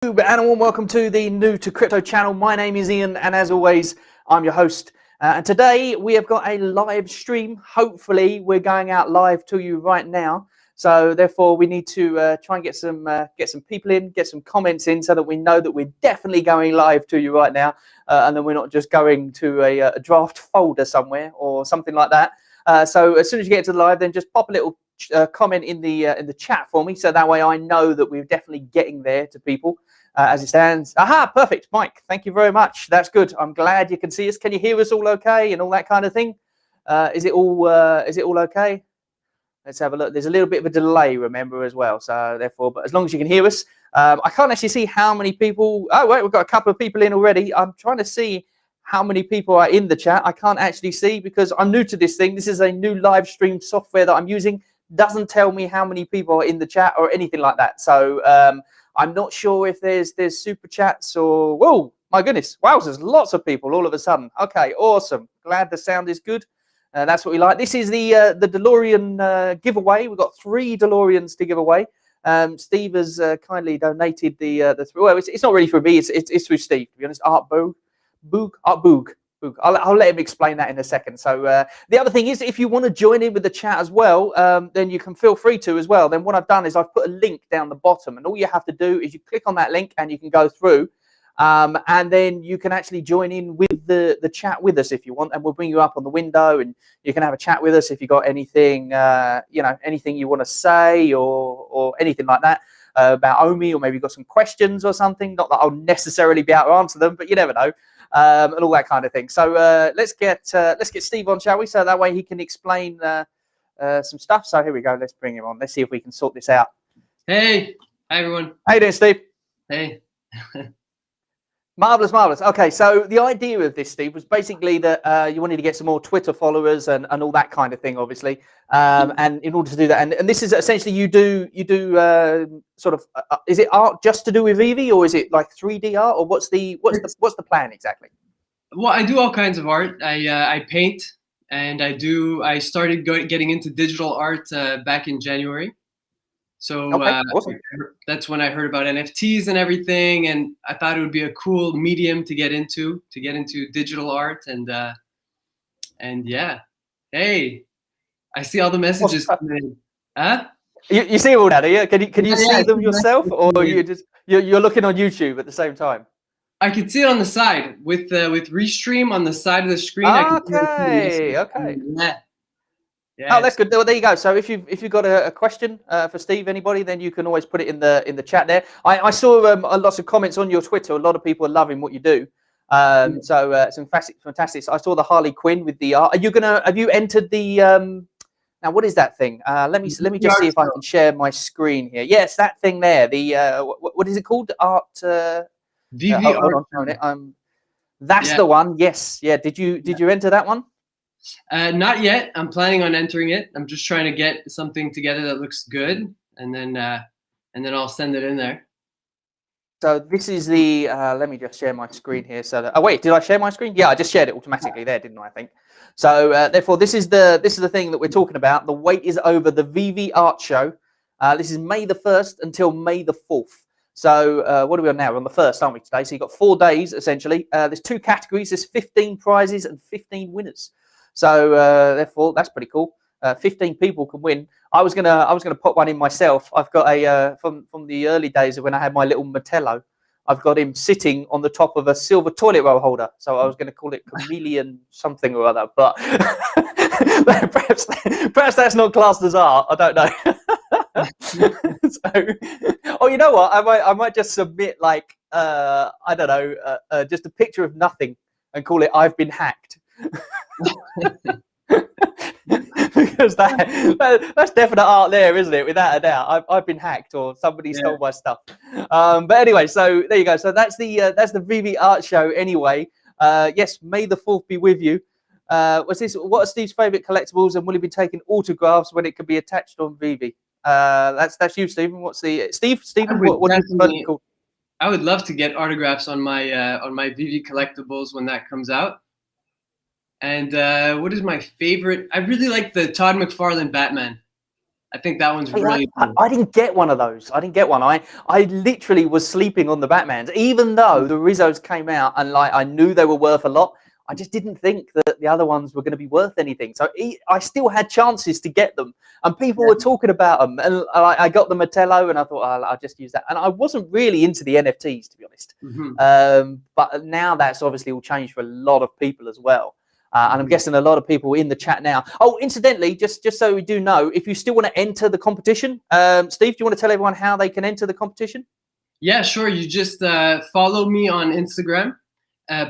And a warm welcome to the New to Crypto channel. My name is Ian, and as always, I'm your host. And today we have got a live stream. Hopefully, we're going out live to you right now. So therefore, we need to try and get some people in, get some comments in, so that we know that we're definitely going live to you right now, and then we're not just going to a draft folder somewhere or something like that. So as soon as you get to the live, then just pop a little comment in the chat for me, so that way I know that we're definitely getting there to people. As it stands. Aha, perfect, Mike. Thank you very much. That's good. I'm glad you can see us. Can you hear us all okay and all that kind of thing? Is it all okay? Let's have a look. There's a little bit of a delay, remember, as well. So therefore, but as long as you can hear us, I can't actually see how many people. Oh wait, we've got a couple of people in already. I'm trying to see how many people are in the chat. I can't actually see because I'm new to this thing. This is a new live stream software that I'm using. Doesn't tell me how many people are in the chat or anything like that. So I'm not sure if there's super chats or, whoa, my goodness, wow, there's lots of people all of a sudden. Okay, awesome. Glad the sound is good. That's what we like. This is the DeLorean giveaway. We've got 3 DeLoreans to give away. Steve has kindly donated the 3. Well, it's not really for me. It's through Steve, to be honest. Art Boog. I'll let him explain that in a second. So the other thing is, if you want to join in with the chat as well, then you can feel free to as well. Then what I've done is I've put a link down the bottom, and all you have to do is you click on that link and you can go through, and then you can actually join in with the chat with us if you want, and we'll bring you up on the window and you can have a chat with us if you got anything, anything you want to say or anything like that. About Omi, or maybe you've got some questions or something. Not that I'll necessarily be able to answer them, but you never know. And all that kind of thing. So let's get Steve on, shall we? So that way he can explain some stuff. So here we go. Let's bring him on. Let's see if we can sort this out. Hey, hi everyone. How you doing, Steve? Hey. Marvelous. Okay, so the idea of this, Steve, was basically that you wanted to get some more Twitter followers and all that kind of thing, obviously. And in order to do that, and this is essentially you do sort of is it art just to do with Veve, or is it like 3D art, or what's the plan exactly? Well, I do all kinds of art. I paint, and I started getting into digital art back in January. So okay, awesome. That's when I heard about NFTs and everything, and I thought it would be a cool medium to get into digital art, and yeah. Hey, I see all the messages coming in. Huh? You see all that, yeah? Can you see them yourself, or you're looking on YouTube at the same time? I can see it on the side with Restream on the side of the screen. Okay. Yeah. Oh, that's good. Well, there you go. So if you've got a question for Steve, anybody, then you can always put it in the chat there. I saw lots of comments on your Twitter. A lot of people are loving what you do. So it's fantastic. So I saw the Harley Quinn with the art. Have you entered the now what is that thing? Let me just see if I can share my screen here. Yes, that thing there. The what is it called? Art. Veve hold on. That's the one. Yes. Yeah. Did you enter that one? Not yet. I'm planning on entering it. I'm just trying to get something together that looks good, and then I'll send it in there. So this is the. Let me just share my screen here. So that, oh wait, did I share my screen? Yeah, I just shared it automatically there, didn't I? I think. So therefore, this is the thing that we're talking about. The wait is over. The Veve Art Show. This is May the 1st until May the 4th. So what are we on now? We're on the 1st, aren't we, today? So you've got 4 days essentially. There's 2 categories. There's 15 prizes and 15 winners. So therefore, that's pretty cool. 15 people can win. I was gonna put one in myself. I've got a from the early days of when I had my little Metello. I've got him sitting on the top of a silver toilet roll holder. So I was going to call it chameleon something or other. But perhaps that's not classed as art. I don't know. So, you know what? I might just submit like I don't know, just a picture of nothing and call it "I've been hacked." Because that's definite art there, isn't it? Without a doubt, I've been hacked or somebody stole my stuff. But anyway, so there you go. So that's the Veve Art Show. Anyway, yes, May the 4th be with you. What are Steve's favorite collectibles, and will he be taking autographs when it can be attached on Veve? That's you, Stephen. What's the Stephen? What is the called? I would love to get autographs on my Veve collectibles when that comes out. And what is my favorite? I really like the Todd McFarlane Batman. I think that one's Hey, really cool. I didn't get one of those. I didn't get one. I literally was sleeping on the Batmans, even though the Rizzos came out and like I knew they were worth a lot. I just didn't think that the other ones were going to be worth anything. So I still had chances to get them, and people were talking about them. And I got the Metello, and I thought I'll just use that. And I wasn't really into the NFTs, to be honest. But now that's obviously all changed for a lot of people as well. And I'm guessing a lot of people in the chat now. Oh, incidentally, just so we do know, if you still want to enter the competition, Steve, do you want to tell everyone how they can enter the competition? Yeah, sure. You just follow me on Instagram.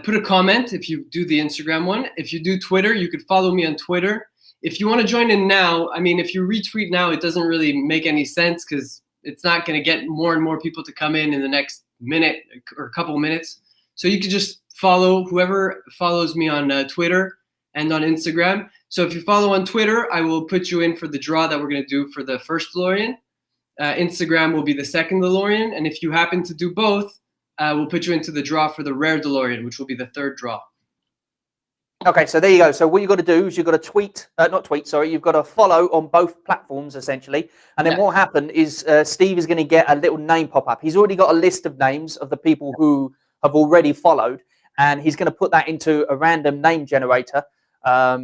Put a comment if you do the Instagram one. If you do Twitter, you could follow me on Twitter. If you want to join in now, I mean, if you retweet now, it doesn't really make any sense because it's not going to get more and more people to come in the next minute or a couple minutes. So you could just follow whoever follows me on Twitter and on Instagram. So if you follow on Twitter, I will put you in for the draw that we're going to do for the first DeLorean. Instagram will be the second DeLorean. And if you happen to do both, we'll put you into the draw for the rare DeLorean, which will be the third draw. Okay, so there you go. So what you've got to do is you've got to you've got to follow on both platforms, essentially. And then what will happen is Steve is going to get a little name pop up. He's already got a list of names of the people who have already followed, and he's going to put that into a random name generator. I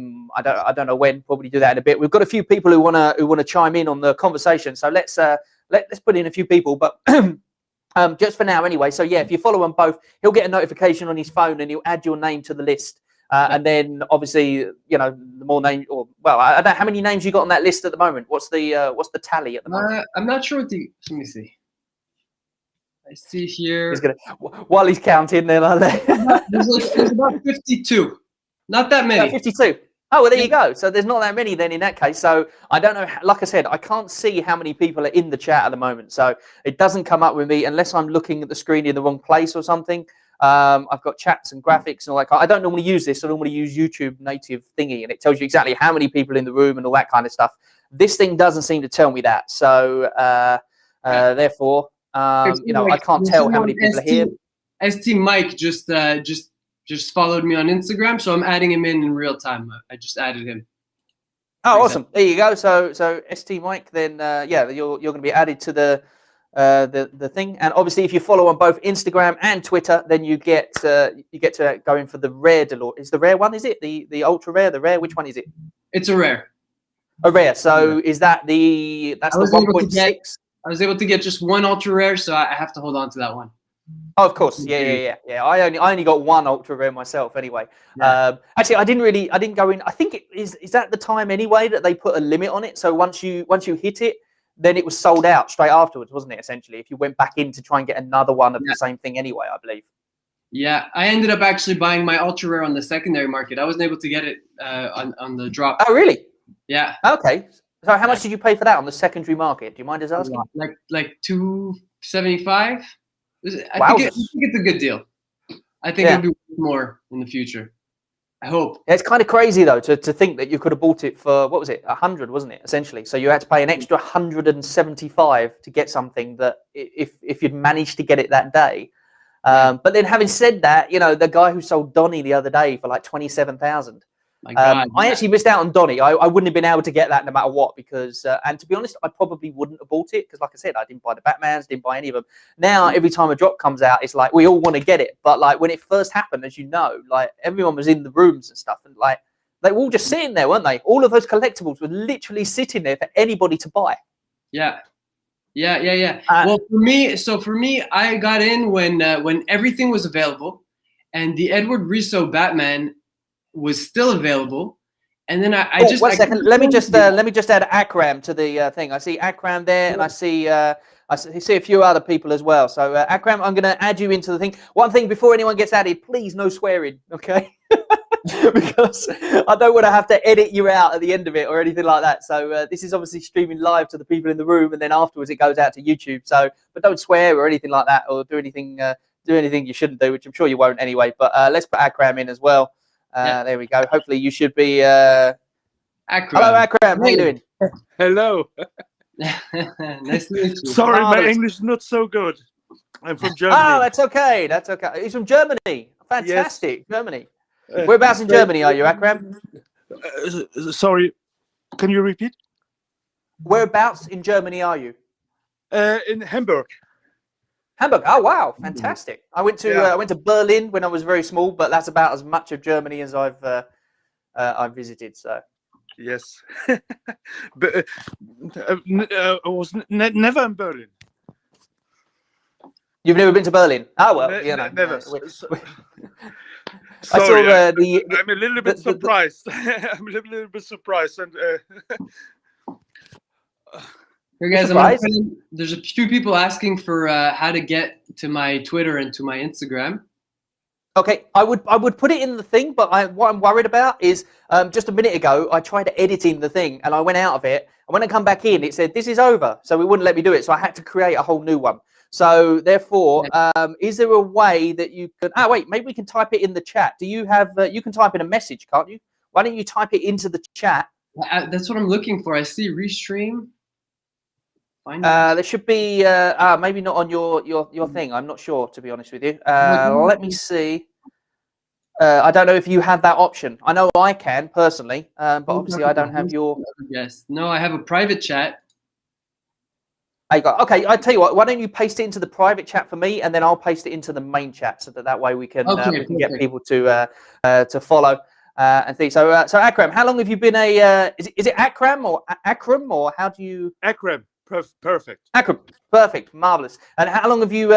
don't know when. Probably do that in a bit. We've got a few people who want to chime in on the conversation. So let's put in a few people, but just for now anyway. So yeah, if you follow on both, he'll get a notification on his phone and he'll add your name to the list. And then obviously, you know, the more name, or well, I don't know how many names you got on that list at the moment. What's the tally at the moment? I'm not sure what the. Let me see. I see here. He's gonna while he's counting. Then there's about 52. Not that many. 52. Oh, well, there you go. So there's not that many then in that case. So I don't know. Like I said, I can't see how many people are in the chat at the moment. So it doesn't come up with me unless I'm looking at the screen in the wrong place or something. I've got chats and graphics and all that. I don't normally use this. I normally use YouTube native thingy, and it tells you exactly how many people in the room and all that kind of stuff. This thing doesn't seem to tell me that. So therefore, you know, I can't tell how many people are here. ST Mike just followed me on Instagram, so I'm adding him in real time. I just added him. Oh, awesome! There you go. So ST Mike, then yeah, you're going to be added to the thing. And obviously, if you follow on both Instagram and Twitter, then you get to go in for the rare DeLorean. Is the rare one? Is it the ultra rare? The rare? Which one is it? It's a rare. A rare. So is that that's the 1.6? I was able to get just one ultra rare, so I have to hold on to that one. Oh, of course, yeah. I only got one ultra rare myself, anyway. Yeah. Actually, I didn't go in. I think is that the time anyway that they put a limit on it. So once you hit it, then it was sold out straight afterwards, wasn't it? Essentially, if you went back in to try and get another one of the same thing anyway, I believe. Yeah, I ended up actually buying my ultra rare on the secondary market. I wasn't able to get it on the drop. Oh, really? Yeah. Okay. So how much did you pay for that on the secondary market? Do you mind us asking? Like $275. Wow. I think it's a good deal. I think it'll be more in the future. I hope. Yeah, it's kind of crazy though to think that you could have bought it for what was it, 100, wasn't it? Essentially, so you had to pay an extra 175 to get something that if you'd managed to get it that day. But then, having said that, you know, the guy who sold Donnie the other day for like 27,000. I actually missed out on Donnie. I wouldn't have been able to get that no matter what because, and to be honest, I probably wouldn't have bought it because, like I said, I didn't buy the Batmans, didn't buy any of them. Now, every time a drop comes out, it's like we all want to get it. But like when it first happened, as you know, like everyone was in the rooms and stuff, and like they were all just sitting there, weren't they? All of those collectibles were literally sitting there for anybody to buy. Yeah. Well, for me, I got in when everything was available, and the Edward Riso Batman was still available, and then I just 1 second. Let me just add Akram to the thing. I see Akram there, and I see a few other people as well. So Akram, I'm going to add you into the thing. One thing before anyone gets added, please no swearing, okay? Because I don't want to have to edit you out at the end of it or anything like that. So this is obviously streaming live to the people in the room, and then afterwards it goes out to YouTube. So, but don't swear or anything like that, or do anything you shouldn't do, which I'm sure you won't anyway. But let's put Akram in as well. There we go. Hopefully you should be. Akram. Hello, Akram. How you doing? Hello. Nice to meet you. Sorry, my English is not so good. I'm from Germany. Oh, that's okay. That's okay. He's from Germany. Fantastic. Yes. Germany. Whereabouts in Germany are you, Akram? Sorry, can you repeat? Whereabouts in Germany are you? In Hamburg. Hamburg. Oh wow, fantastic! I went Yeah. to Berlin when I was very small, but that's about as much of Germany as I've visited. So Yes. But I was never in Berlin. you've never been to Berlin? Oh well, Never. I saw Sorry, the I'm a little bit surprised. I'm a little bit surprised, and Hey guys, surprised? there's a few people asking for how to get to my Twitter and to my Instagram. Okay, I would put it in the thing, but what I'm worried about is just a minute ago I tried editing the thing and I went out of it, and when I come back in it said this is over, so it wouldn't let me do it, so I had to create a whole new one. So therefore, is there a way that you can? Oh wait, maybe we can type it in the chat. Do you have? You can type in a message, can't you? Why don't you type it into the chat? That's what I'm looking for. I see restream. There should be maybe not on your thing. I'm not sure, to be honest with you. Let me see. I don't know if you have that option. I know I can personally, but obviously I don't have your. Yes. No, I have a private chat. I got okay. I tell you what. Why don't you paste it into the private chat for me, and then I'll paste it into the main chat, so that way we can get people to follow and think. So Akram, how long have you been a? Is it Akram or Akram, or how do you? Akram. Perfect. Akram, perfect, marvelous. And how long have you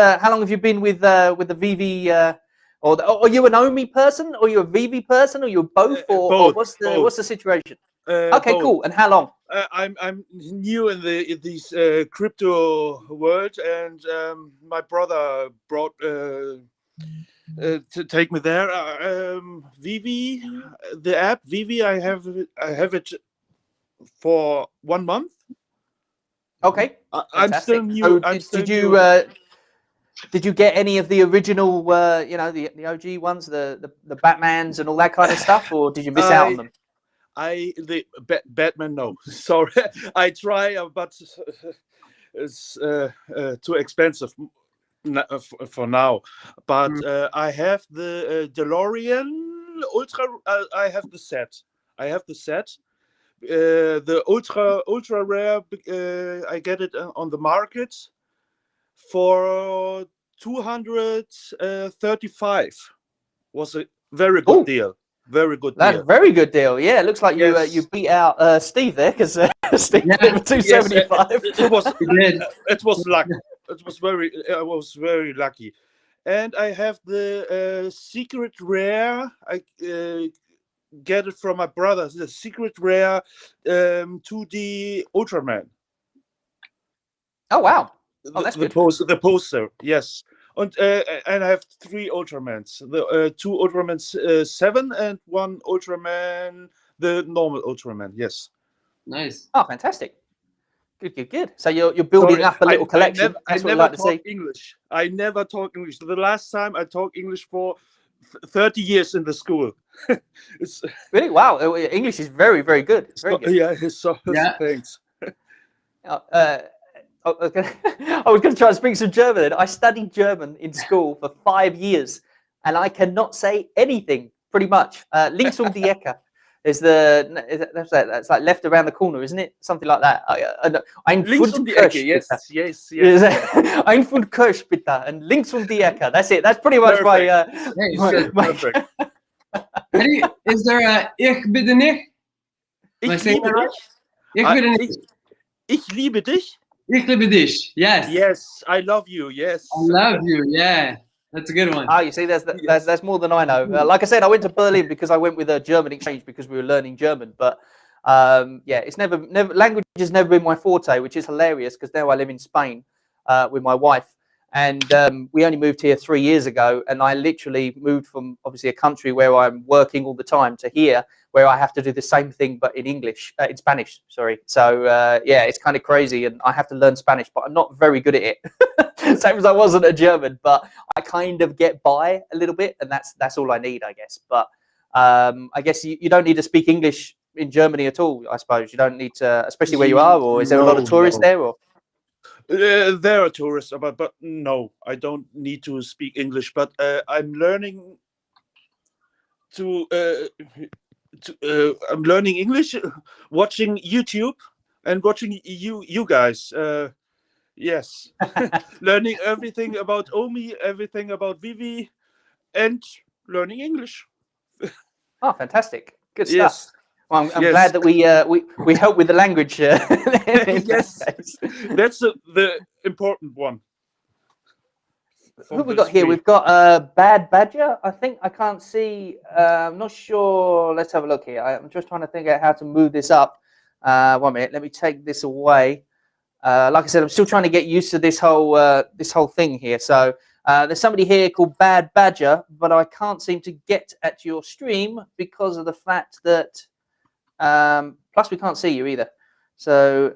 been with the Veve? Or are you an Omi person, or you a Veve person, or you're both, or what's the situation? Okay, both. Cool. And how long? I'm new in this crypto world, and my brother brought to take me there. Veve, the app Veve, I have it for 1 month. Okay, I'm still new. Did you get any of the original, the OG ones, the Batmans and all that kind of stuff, or did you miss out on them? Batman, no. Sorry, I try, but it's too expensive for now. But I have the DeLorean Ultra. I have the set. The ultra rare. I get it on the market for 235. Was a very good deal. Very good deal. That's a very good deal. Yeah, it looks like you beat out Steve there, because Steve did for 275. It was luck. I was very lucky. And I have the secret rare. I get it from my brother. The secret rare 2D Ultraman. Oh wow! Oh, that's good. The poster, yes. And I have 3 Ultramans. The 2 Ultramans 7 and 1 Ultraman, the normal Ultraman. Yes. Nice. Oh, fantastic. Good. So you're building up a little collection. I never talk English. I never talk English. The last time I talked English for 30 years in the school. It's really wow. English is very, very good. Very good. Yeah. Thanks. I was going to try and speak some German. Then I studied German in school for 5 years, and I cannot say anything pretty much. Links die Ecke that's like left around the corner, isn't it? Something like that. Ein Links Pfund die Kirsch, Ecke. Yes. Ein Pfund Kirsch, bitte, and links die Ecke. That's it. That's pretty much perfect. my Perfect. Is there a Ich bitte nicht? Am I saying that right? Ich bitte nicht. Ich liebe dich. Ich liebe dich. Yes. Yes, I love you. Yes. I love you. Yeah. That's a good one. Oh, you see, that's more than I know. Like I said, I went to Berlin because I went with a German exchange because we were learning German. But it's never language has never been my forte, which is hilarious because now I live in Spain with my wife, and we only moved here 3 years ago. And I literally moved from obviously a country where I'm working all the time to here, where I have to do the same thing but in English, in Spanish. Sorry. So it's kind of crazy, and I have to learn Spanish, but I'm not very good at it. Same as I wasn't a German, but I kind of get by a little bit, and that's all I need, I guess. But I guess you don't need to speak English in Germany at all. I suppose you don't need to, especially where you are. Or is there a lot of tourists there? Or there are tourists, but no, I don't need to speak English. But I'm learning I'm learning English, watching YouTube and watching you guys. Yes, learning everything about Omi, everything about Veve, and learning English. Oh, fantastic! Good stuff. Yes, Well, I'm yes, glad that we help with the language. In that yes. case. That's the important one. Who From we the got here? stream. We've got Bad Badger. I think I can't see. I'm not sure. Let's have a look here. I'm just trying to think out how to move this up. 1 minute. Let me take this away. Like I said, I'm still trying to get used to this whole thing here. So there's somebody here called Bad Badger, but I can't seem to get at your stream because of the fact that plus we can't see you either. So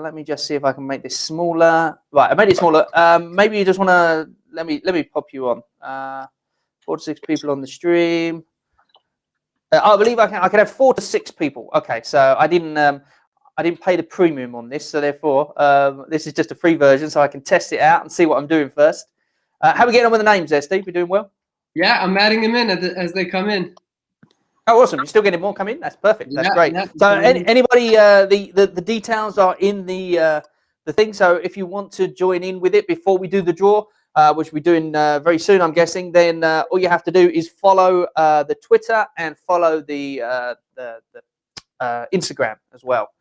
let me just see if I can make this smaller. Right, I made it smaller. Maybe you just want to let me pop you on. 4 to 6 people on the stream. I believe I can have 4 to 6 people. Okay, so I didn't pay the premium on this, so therefore this is just a free version, so I can test it out and see what I'm doing first. How are we getting on with the names there, Steve? We're doing well? Yeah, I'm adding them in as they come in. Oh, awesome. You're still getting more come in? That's perfect. That's great. Yeah. So anybody, the details are in the thing. So if you want to join in with it before we do the draw, which we're doing very soon, I'm guessing, then all you have to do is follow the Twitter and follow the Instagram as well.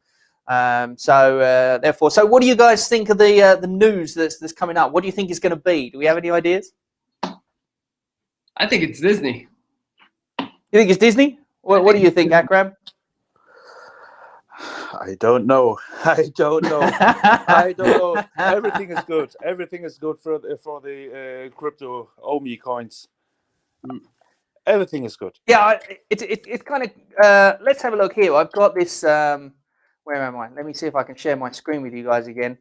Therefore, so what do you guys think of the news that's coming up? What do you think is going to be? Do we have any ideas? I think it's Disney. You think it's Disney? What do you think, Akram? I don't know. I don't know. Everything is good. Everything is good for the crypto Omi coins. Everything is good. Yeah, it's kind of. Let's have a look here. I've got this. Where am I? Let me see if I can share my screen with you guys again.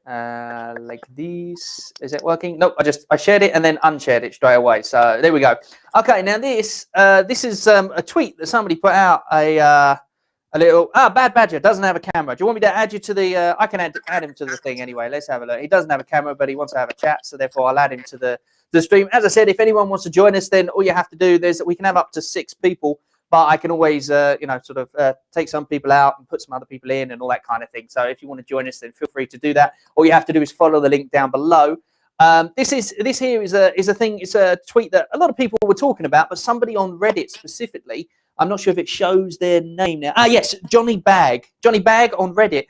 Like this. Is it working? Nope. I shared it and then unshared it straight away. So there we go. Okay. Now this is a tweet that somebody put out. A little Bad Badger doesn't have a camera. Do you want me to add you to the? I can add him to the thing anyway. Let's have a look. He doesn't have a camera, but he wants to have a chat. So therefore, I'll add him to the stream. As I said, if anyone wants to join us, then all you have to do we can have up to 6 people. But I can always, take some people out and put some other people in and all that kind of thing. So if you want to join us, then feel free to do that. All you have to do is follow the link down below. This here is a thing. It's a tweet that a lot of people were talking about, but somebody on Reddit specifically. I'm not sure if it shows their name now. Yes, Johnny Bag on Reddit.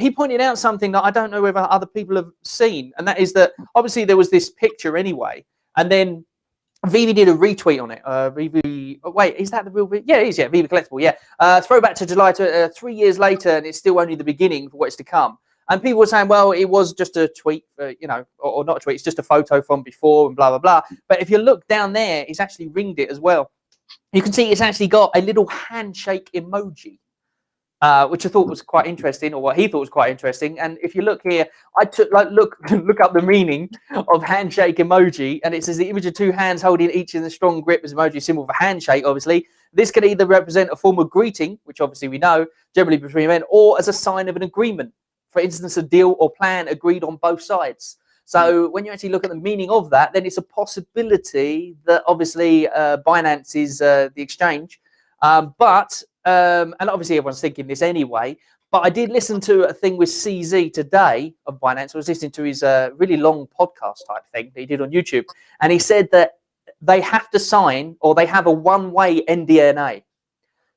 He pointed out something that I don't know whether other people have seen, and that is that obviously there was this picture anyway, and then Veve did a retweet on it. Veve, wait, is that the real Veve? Yeah, it is. Yeah, Veve Collectible. Yeah, throwback to July 3 years later, and it's still only the beginning for what's to come. And people were saying, well, it was just a tweet, or not a tweet. It's just a photo from before, and blah blah blah. But if you look down there, he's actually ringed it as well. You can see it's actually got a little handshake emoji, which I thought was quite interesting, or what he thought was quite interesting. And if you look here, I took look up the meaning of handshake emoji, and it says the image of 2 hands holding each in a strong grip as emoji symbol for handshake. Obviously, this could either represent a form of greeting, which obviously we know generally between men, or as a sign of an agreement. For instance, a deal or plan agreed on both sides. So when you actually look at the meaning of that, then it's a possibility that obviously Binance is the exchange. And obviously everyone's thinking this anyway. But I did listen to a thing with CZ today of Binance. I was listening to his really long podcast type thing that he did on YouTube. And he said that they have to sign, or they have a one-way NDA.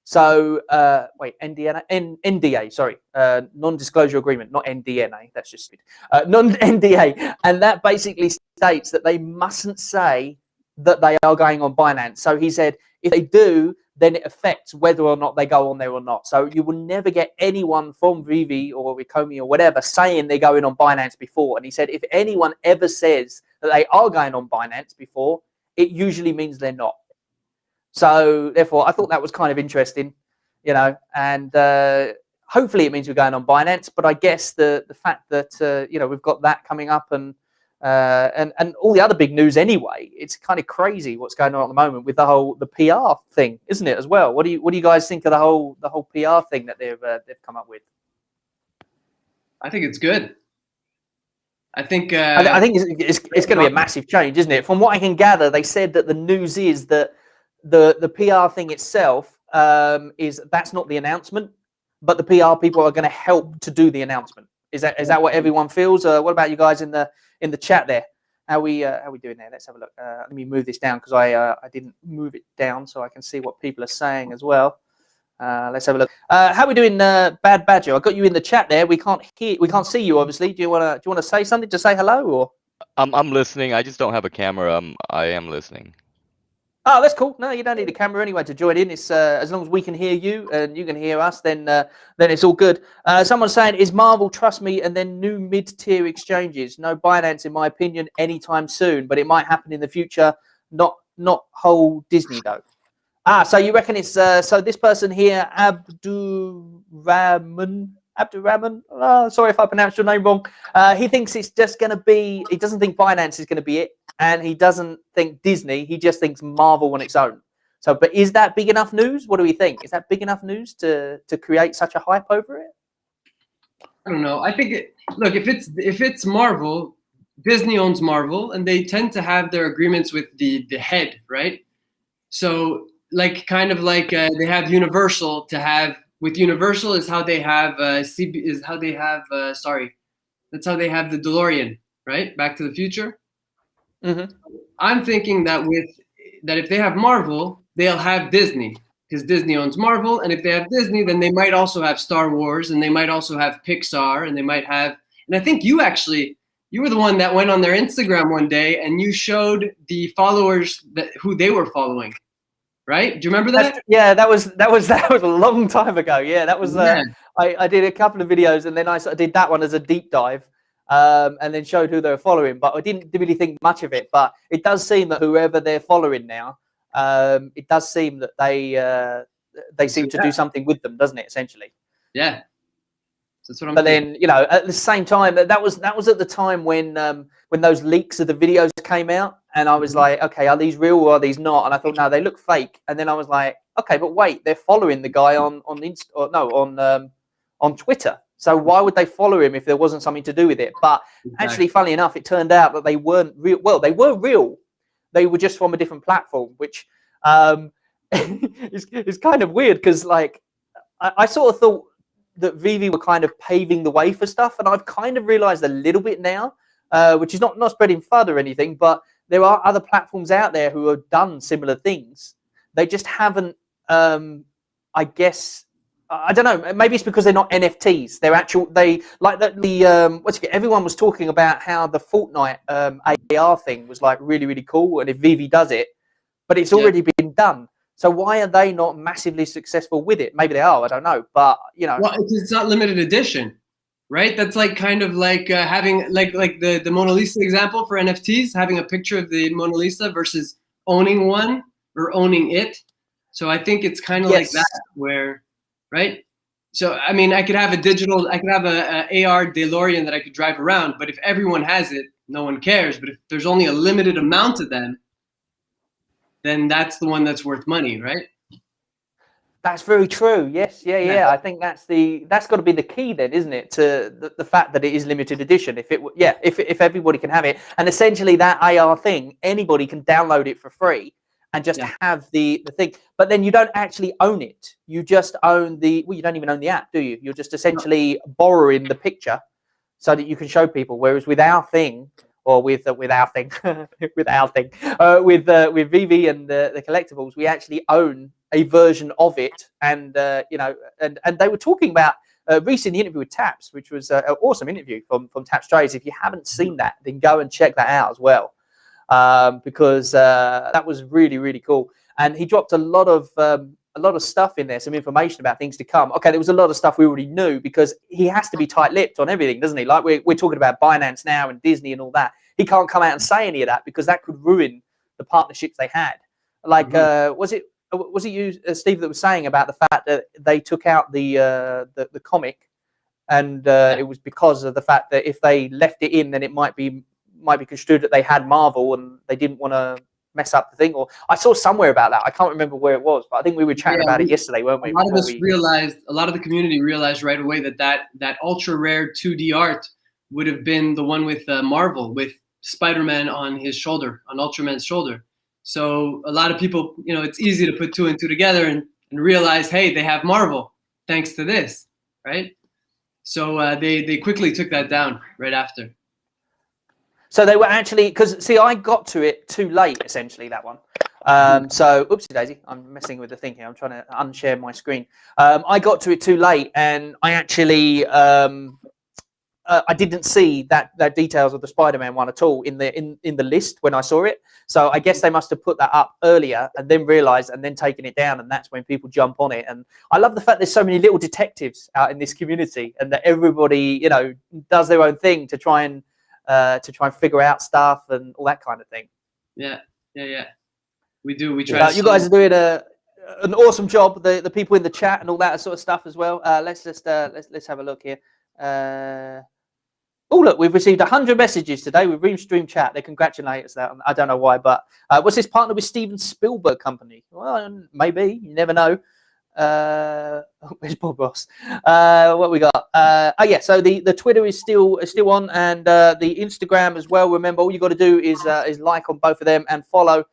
So, NDA, sorry, non-disclosure agreement, not NDNA, that's just stupid. Non-NDA, and that basically states that they mustn't say that they are going on Binance. So he said, if they do, then it affects whether or not they go on there or not. So you will never get anyone from Veve or Recomi or whatever saying they're going on Binance before. And he said, if anyone ever says that they are going on Binance before, it usually means they're not. So therefore, I thought that was kind of interesting, and hopefully it means we're going on Binance. But I guess the fact that we've got that coming up and all the other big news anyway, it's kind of crazy what's going on at the moment with the PR thing, isn't it? As well, what do you guys think of the whole PR thing that they've come up with? I think it's good. I think it's going to be a massive change, isn't it? From what I can gather, they said that the news is that the PR thing itself that's not the announcement. but the PR people are going to help to do the announcement. Is that what everyone feels? What about you guys in the chat there? How we doing there? Let's have a look. Let me move this down because I didn't move it down so I can see what people are saying as well. Let's have a look. How we doing, Bad Badger? I got you in the chat there. We can't see you obviously. Do you wanna say something to say hello or? I'm listening. I just don't have a camera. I am listening. Oh, that's cool. No, you don't need a camera anyway to join in. It's as long as we can hear you and you can hear us, then it's all good. Someone's saying, is Marvel trust me and then new mid-tier exchanges? No Binance, in my opinion, anytime soon, but it might happen in the future. Not whole Disney though. So you reckon it's so this person here, Abdurrahman. Sorry if I pronounced your name wrong. He thinks it's just going to be. He doesn't think Binance is going to be it, and he doesn't think Disney. He just thinks Marvel on its own. So, but is that big enough news? What do we think? Is that big enough news to create such a hype over it? I don't know. I think look, if it's Marvel, Disney owns Marvel, and they tend to have their agreements with the head, right? So, like, kind of like they have Universal to have. With Universal is how they have that's how they have the DeLorean, right? Back to the Future. Mm-hmm. I'm thinking that if they have Marvel, they'll have Disney because Disney owns Marvel, and if they have Disney, then they might also have Star Wars, and they might also have Pixar, and they might have. And I think you were the one that went on their Instagram one day and you showed the followers who they were following. Right? Do you remember that? That was a long time ago. Yeah, that was. I did a couple of videos, and then I sort of did that one as a deep dive, and then showed who they were following. But I didn't really think much of it. But it does seem that whoever they're following now, it does seem that they seem to do something with them, doesn't it? Essentially. Yeah. That's what I'm. But then, you know, at the same time, that was at the time when those leaks of the videos came out. And I was like, okay, are these real or are these not? And I thought, no, they look fake. And then I was like, okay, but wait, they're following the guy on Twitter. So why would they follow him if there wasn't something to do with it? But actually, funnily enough, it turned out that they weren't real. Well, they were real. They were just from a different platform, which is kind of weird because, like, I sort of thought that Veve were kind of paving the way for stuff, and I've kind of realized a little bit now, which is not spreading FUD or anything, but there are other platforms out there who have done similar things. They just haven't, I guess, I don't know. Maybe it's because they're not NFTs. They're everyone was talking about how the Fortnite AR thing was like really, really cool. And if Veve does it, but it's already been done. So why are they not massively successful with it? Maybe they are, I don't know. But, you know. Well, it's not limited edition. Right, that's like kind of like having like the Mona Lisa example for NFTs, having a picture of the Mona Lisa versus owning one or owning it. So I think it's kind of like that, where, right? So I mean, I could have a AR DeLorean that I could drive around, but if everyone has it, no one cares. But if there's only a limited amount of them, then that's the one that's worth money, right? That's very true. Yes, yeah. I think that's got to be the key then, isn't it? To the fact that it is limited edition. If everybody can have it, and essentially that AR thing, anybody can download it for free and just have the thing. But then you don't actually own it. You just own you don't even own the app, do you? You're just essentially borrowing the picture so that you can show people. Whereas with our thing, or with our thing, with Veve and the collectibles, we actually own a version of it, and and they were talking about recently interview with Taps, which was an awesome interview from Taps Trades. If you haven't seen that, then go and check that out as well, because that was really, really cool. And he dropped a lot of stuff in there, some information about things to come. Okay, there was a lot of stuff we already knew because he has to be tight-lipped on everything, doesn't he? Like we're talking about Binance now and Disney and all that. He can't come out and say any of that because that could ruin the partnerships they had. Like, was it you, Steve, that was saying about the fact that they took out the comic, and it was because of the fact that if they left it in, then it might be construed that they had Marvel and they didn't want to mess up the thing. Or I saw somewhere about that. I can't remember where it was, but I think we were chatting about it yesterday, weren't we? A lot of the community realized right away that ultra rare 2D art would have been the one with Marvel, with Spider-Man on his shoulder, on Ultraman's shoulder. So a lot of people, it's easy to put two and two together and realize, hey, they have Marvel thanks to this. right? So they quickly took that down right after. So they were actually, because see, I got to it too late, essentially, that one. So, oopsie daisy, I'm messing with the thing here. I'm trying to unshare my screen. I got to it too late, and I actually I didn't see that details of the Spider-Man one at all in the list when I saw it. So I guess they must have put that up earlier and then realized and then taken it down, and that's when people jump on it. And I love the fact there's so many little detectives out in this community, and that everybody, you know, does their own thing to try and figure out stuff and all that kind of thing. Yeah. We do. We try. You guys are doing an awesome job. The people in the chat and all that sort of stuff as well. Let's have a look here. Oh, look, we've received 100 messages today with Restream chat. They congratulate us. That I don't know why, but was this partner with Steven Spielberg company? Well, maybe. You never know. Where's Bob Ross? What we got? Oh yeah, so the Twitter is still on, and the Instagram as well. Remember, all you got to do is like on both of them and follow.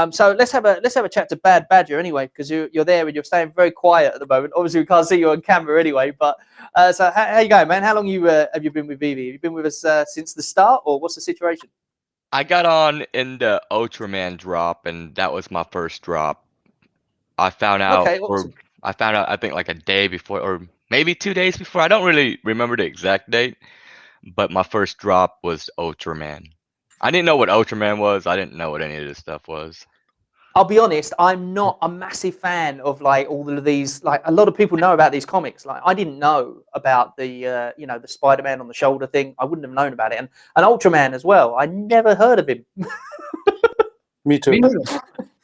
So let's have a chat to Bad Badger anyway, because you're there and you're staying very quiet at the moment. Obviously, we can't see you on camera anyway. But so how you going, man? How long have you been with Veve? Have you been with us since the start, or what's the situation? I got on in the Ultraman drop, and that was my first drop. I found out, Okay, awesome. I think like a day before, or maybe 2 days before. I don't really remember the exact date, but my first drop was Ultraman. I didn't know what Ultraman was. I didn't know what any of this stuff was. I'll be honest, I'm not a massive fan of like all of these. Like a lot of people know about these comics. Like I didn't know about the the Spider-Man on the shoulder thing. I wouldn't have known about it, and Ultraman as well. I never heard of him. Me too.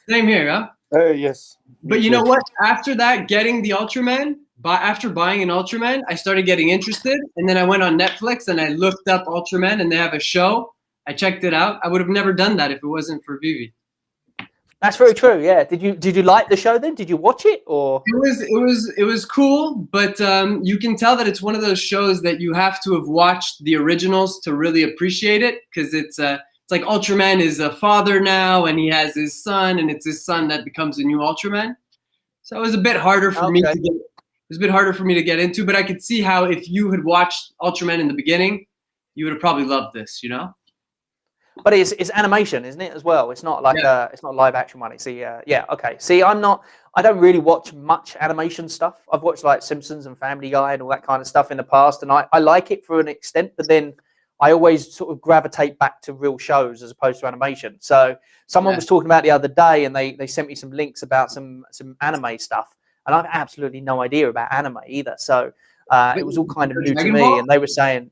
Same here, huh? Yes. But you know what? After that, getting the Ultraman, after buying an Ultraman, I started getting interested, and then I went on Netflix and I looked up Ultraman, and they have a show. I checked it out. I would have never done that if it wasn't for Veve. That's very true. Yeah. Did you like the show then? Did you watch it or? It was cool, but you can tell that it's one of those shows that you have to have watched the originals to really appreciate it, because it's like Ultraman is a father now, and he has his son, and it's his son that becomes a new Ultraman. So it was a bit harder for me to get. It was a bit harder for me to get into, but I could see how if you had watched Ultraman in the beginning, you would have probably loved this. You know. But it's animation, isn't it, as well? It's not like it's not live action one. It's okay. See, I don't really watch much animation stuff. I've watched like Simpsons and Family Guy and all that kind of stuff in the past, and I like it for an extent, but then I always sort of gravitate back to real shows as opposed to animation. So someone was talking about the other day, and they sent me some links about some anime stuff, and I've absolutely no idea about anime either. So it was all kind of new to me, and they were saying,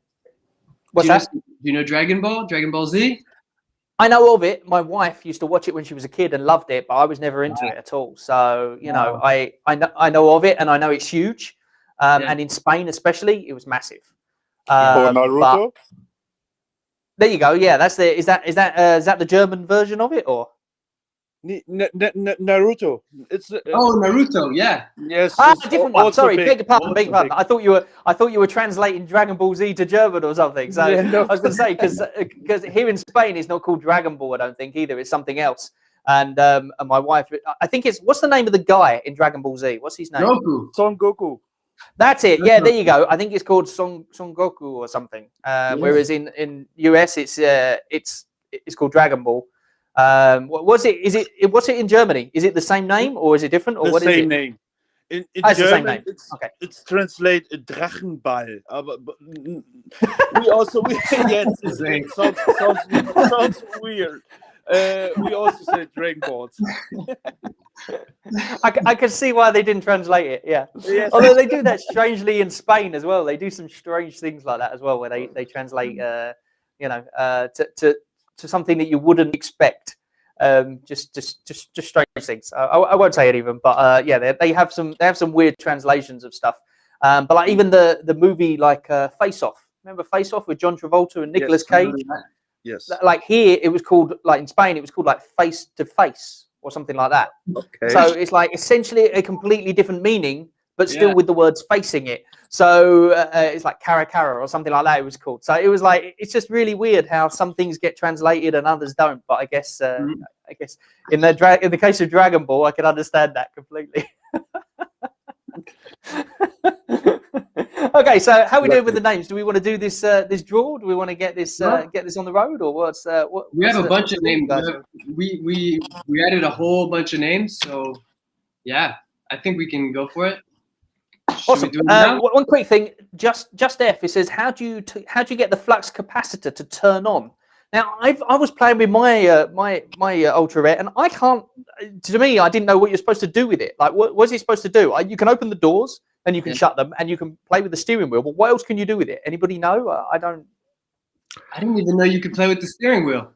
"What's that? Do you know Dragon Ball? Dragon Ball Z?" I know of it. My wife used to watch it when she was a kid and loved it, but I was never into it at all. So know, I know of it, and I know it's huge, and in Spain especially, it was massive. Or Naruto. There you go. Yeah, that's the is that the German version of it, or? Naruto. It's Naruto. Yeah. Yes. A different one. Sorry, beg your pardon. I thought you were translating Dragon Ball Z to German or something. So I was going to say because here in Spain it's not called Dragon Ball. I don't think either. It's something else. And my wife, I think what's the name of the guy in Dragon Ball Z? What's his name? Goku. Son Goku. That's it. Yeah, there you go. I think it's called Son Goku or something. Whereas in US it's called Dragon Ball. What's it in Germany? Is it the same name or is it different, or what is it? Same name. In it's German, the same name. It's translated Drachenball. But we also yes, it sounds weird. We also say Dragon Balls. I can see why they didn't translate it. Yeah. Yes. Although they do that strangely in Spain as well. They do some strange things like that as well, where they translate to something that you wouldn't expect. Just strange things. I won't say any of them, but they have some weird translations of stuff. But like even the movie like Face Off. Remember Face Off with John Travolta and Nicolas Cage? Yes. Like here it was called, like in Spain it was called like Face to Face or something like that. Okay. So it's like essentially a completely different meaning, but still with the words facing it. So it's like cara cara or something like that it was called. So it was like, it's just really weird how some things get translated and others don't. But I guess in the case of Dragon Ball, I can understand that completely. Okay, so how are we doing with the names? Do we want to do this this draw? Do we want to get this on the road, or what's We have a bunch of the thing, names. guys? We added a whole bunch of names, so yeah, I think we can go for it. Should Awesome. we do it now? One quick thing, just F. It says, how do you get the flux capacitor to turn on? Now, I was playing with my my ultra rare, and I can't. To me, I didn't know what you're supposed to do with it. Like, what is he supposed to do? You can open the doors and you can shut them, and you can play with the steering wheel. But what else can you do with it? Anybody know? I don't. I didn't even know you could play with the steering wheel.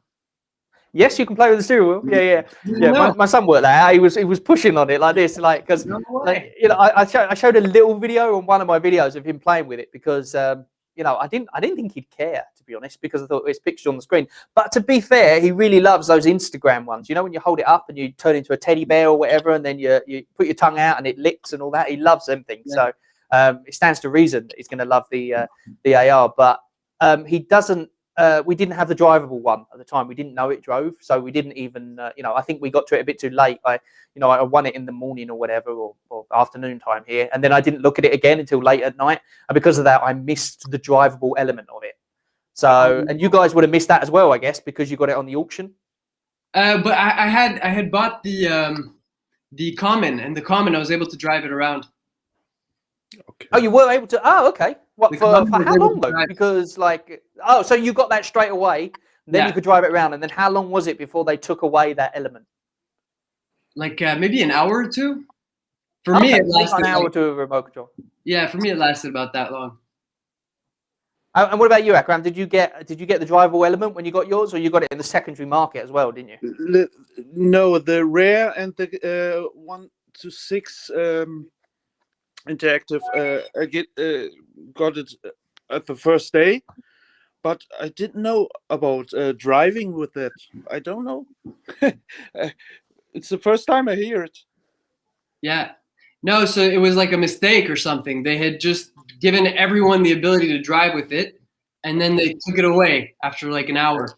Yes, you can play with the steering wheel. Yeah. My son worked that out. He was pushing on it like this, like because like, you know, I showed a little video on one of my videos of him playing with it because you know, I didn't think he'd care, to be honest, because I thought it's picture on the screen. But to be fair, he really loves those Instagram ones. You know, when you hold it up and you turn into a teddy bear or whatever, and then you put your tongue out and it licks and all that. He loves them things. Yeah. So it stands to reason that he's going to love the AR. But he doesn't. We didn't have the drivable one at the time. We didn't know it drove, so we didn't even. You know, I think we got to it a bit too late. I won it in the morning or whatever, or afternoon time here, and then I didn't look at it again until late at night, and because of that, I missed the drivable element of it. So, and you guys would have missed that as well, I guess, because you got it on the auction. But I had bought the common, and the common I was able to drive it around. Okay. Oh, you were able to. Oh, okay. What for how long though? Because like, oh, so you got that straight away, then you could drive it around, and then how long was it before they took away that element? Like maybe an hour or two. For me, it lasted an hour to a remote control. Yeah, for me it lasted about that long. And what about you, Akram? Did you get the drivable element when you got yours, or you got it in the secondary market as well, didn't you? No, the rare and the 1 to 6 interactive. I got it at the first day, but I didn't know about driving with that. I don't know. It's the first time I hear it. Yeah. No, so it was like a mistake or something. They had just given everyone the ability to drive with it, and then they took it away after like an hour.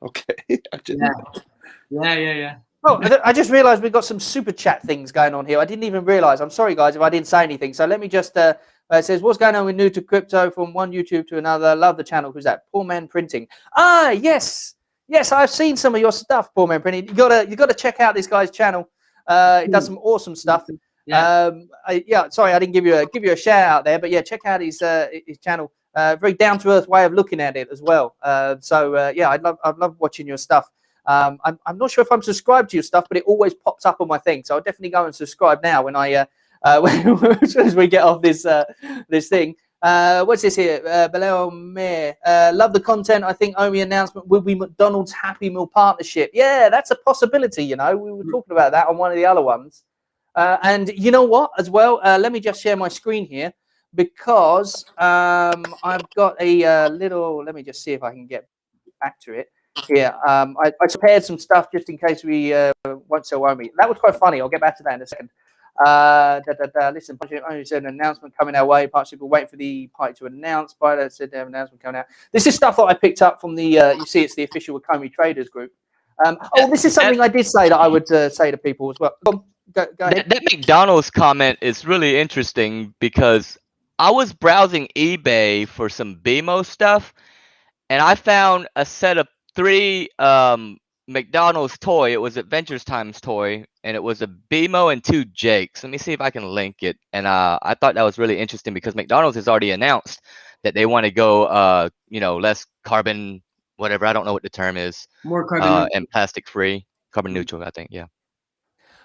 Okay. I didn't know. Yeah. Oh, I just realised we've got some super chat things going on here. I didn't even realise. I'm sorry, guys, if I didn't say anything. So let me just. It says, "What's going on with New to Crypto from one YouTube to another? Love the channel." Who's that? Poor Man Printing. Ah, yes. I've seen some of your stuff, Poor Man Printing. You gotta check out this guy's channel. He does some awesome stuff. Yeah. Sorry, I didn't give you a shout out there, but yeah, check out his channel. Very down to earth way of looking at it as well. Yeah, I'd love watching your stuff. I'm not sure if I'm subscribed to your stuff, but it always pops up on my thing. So I'll definitely go and subscribe now when I as soon as we get off this this thing. What's this here? Below Mayor. Love the content. I think Omi announcement will be McDonald's Happy Meal partnership. Yeah, that's a possibility. You know, we were talking about that on one of the other ones. And you know what, as well, let me just share my screen here because I've got a little. Let me just see if I can get back to it. Yeah, I prepared some stuff just in case we won't sell Omi. That was quite funny. I'll get back to that in a second. Listen, only said an announcement coming our way. Partnership, we're waiting for the party to announce. But said they have an announcement coming out. This is stuff that I picked up from the. You see, it's the official Wakomi Traders group. This is something I did say that I would say to people as well. Go ahead. That McDonald's comment is really interesting because I was browsing eBay for some BMO stuff, and I found a set of 3 McDonald's toy. It was Adventures Time's toy, and it was a BMO and 2 Jakes. Let me see if I can link it. And I thought that was really interesting because McDonald's has already announced that they want to go, less carbon, whatever. I don't know what the term is. More carbon and plastic free, carbon neutral. I think, yeah.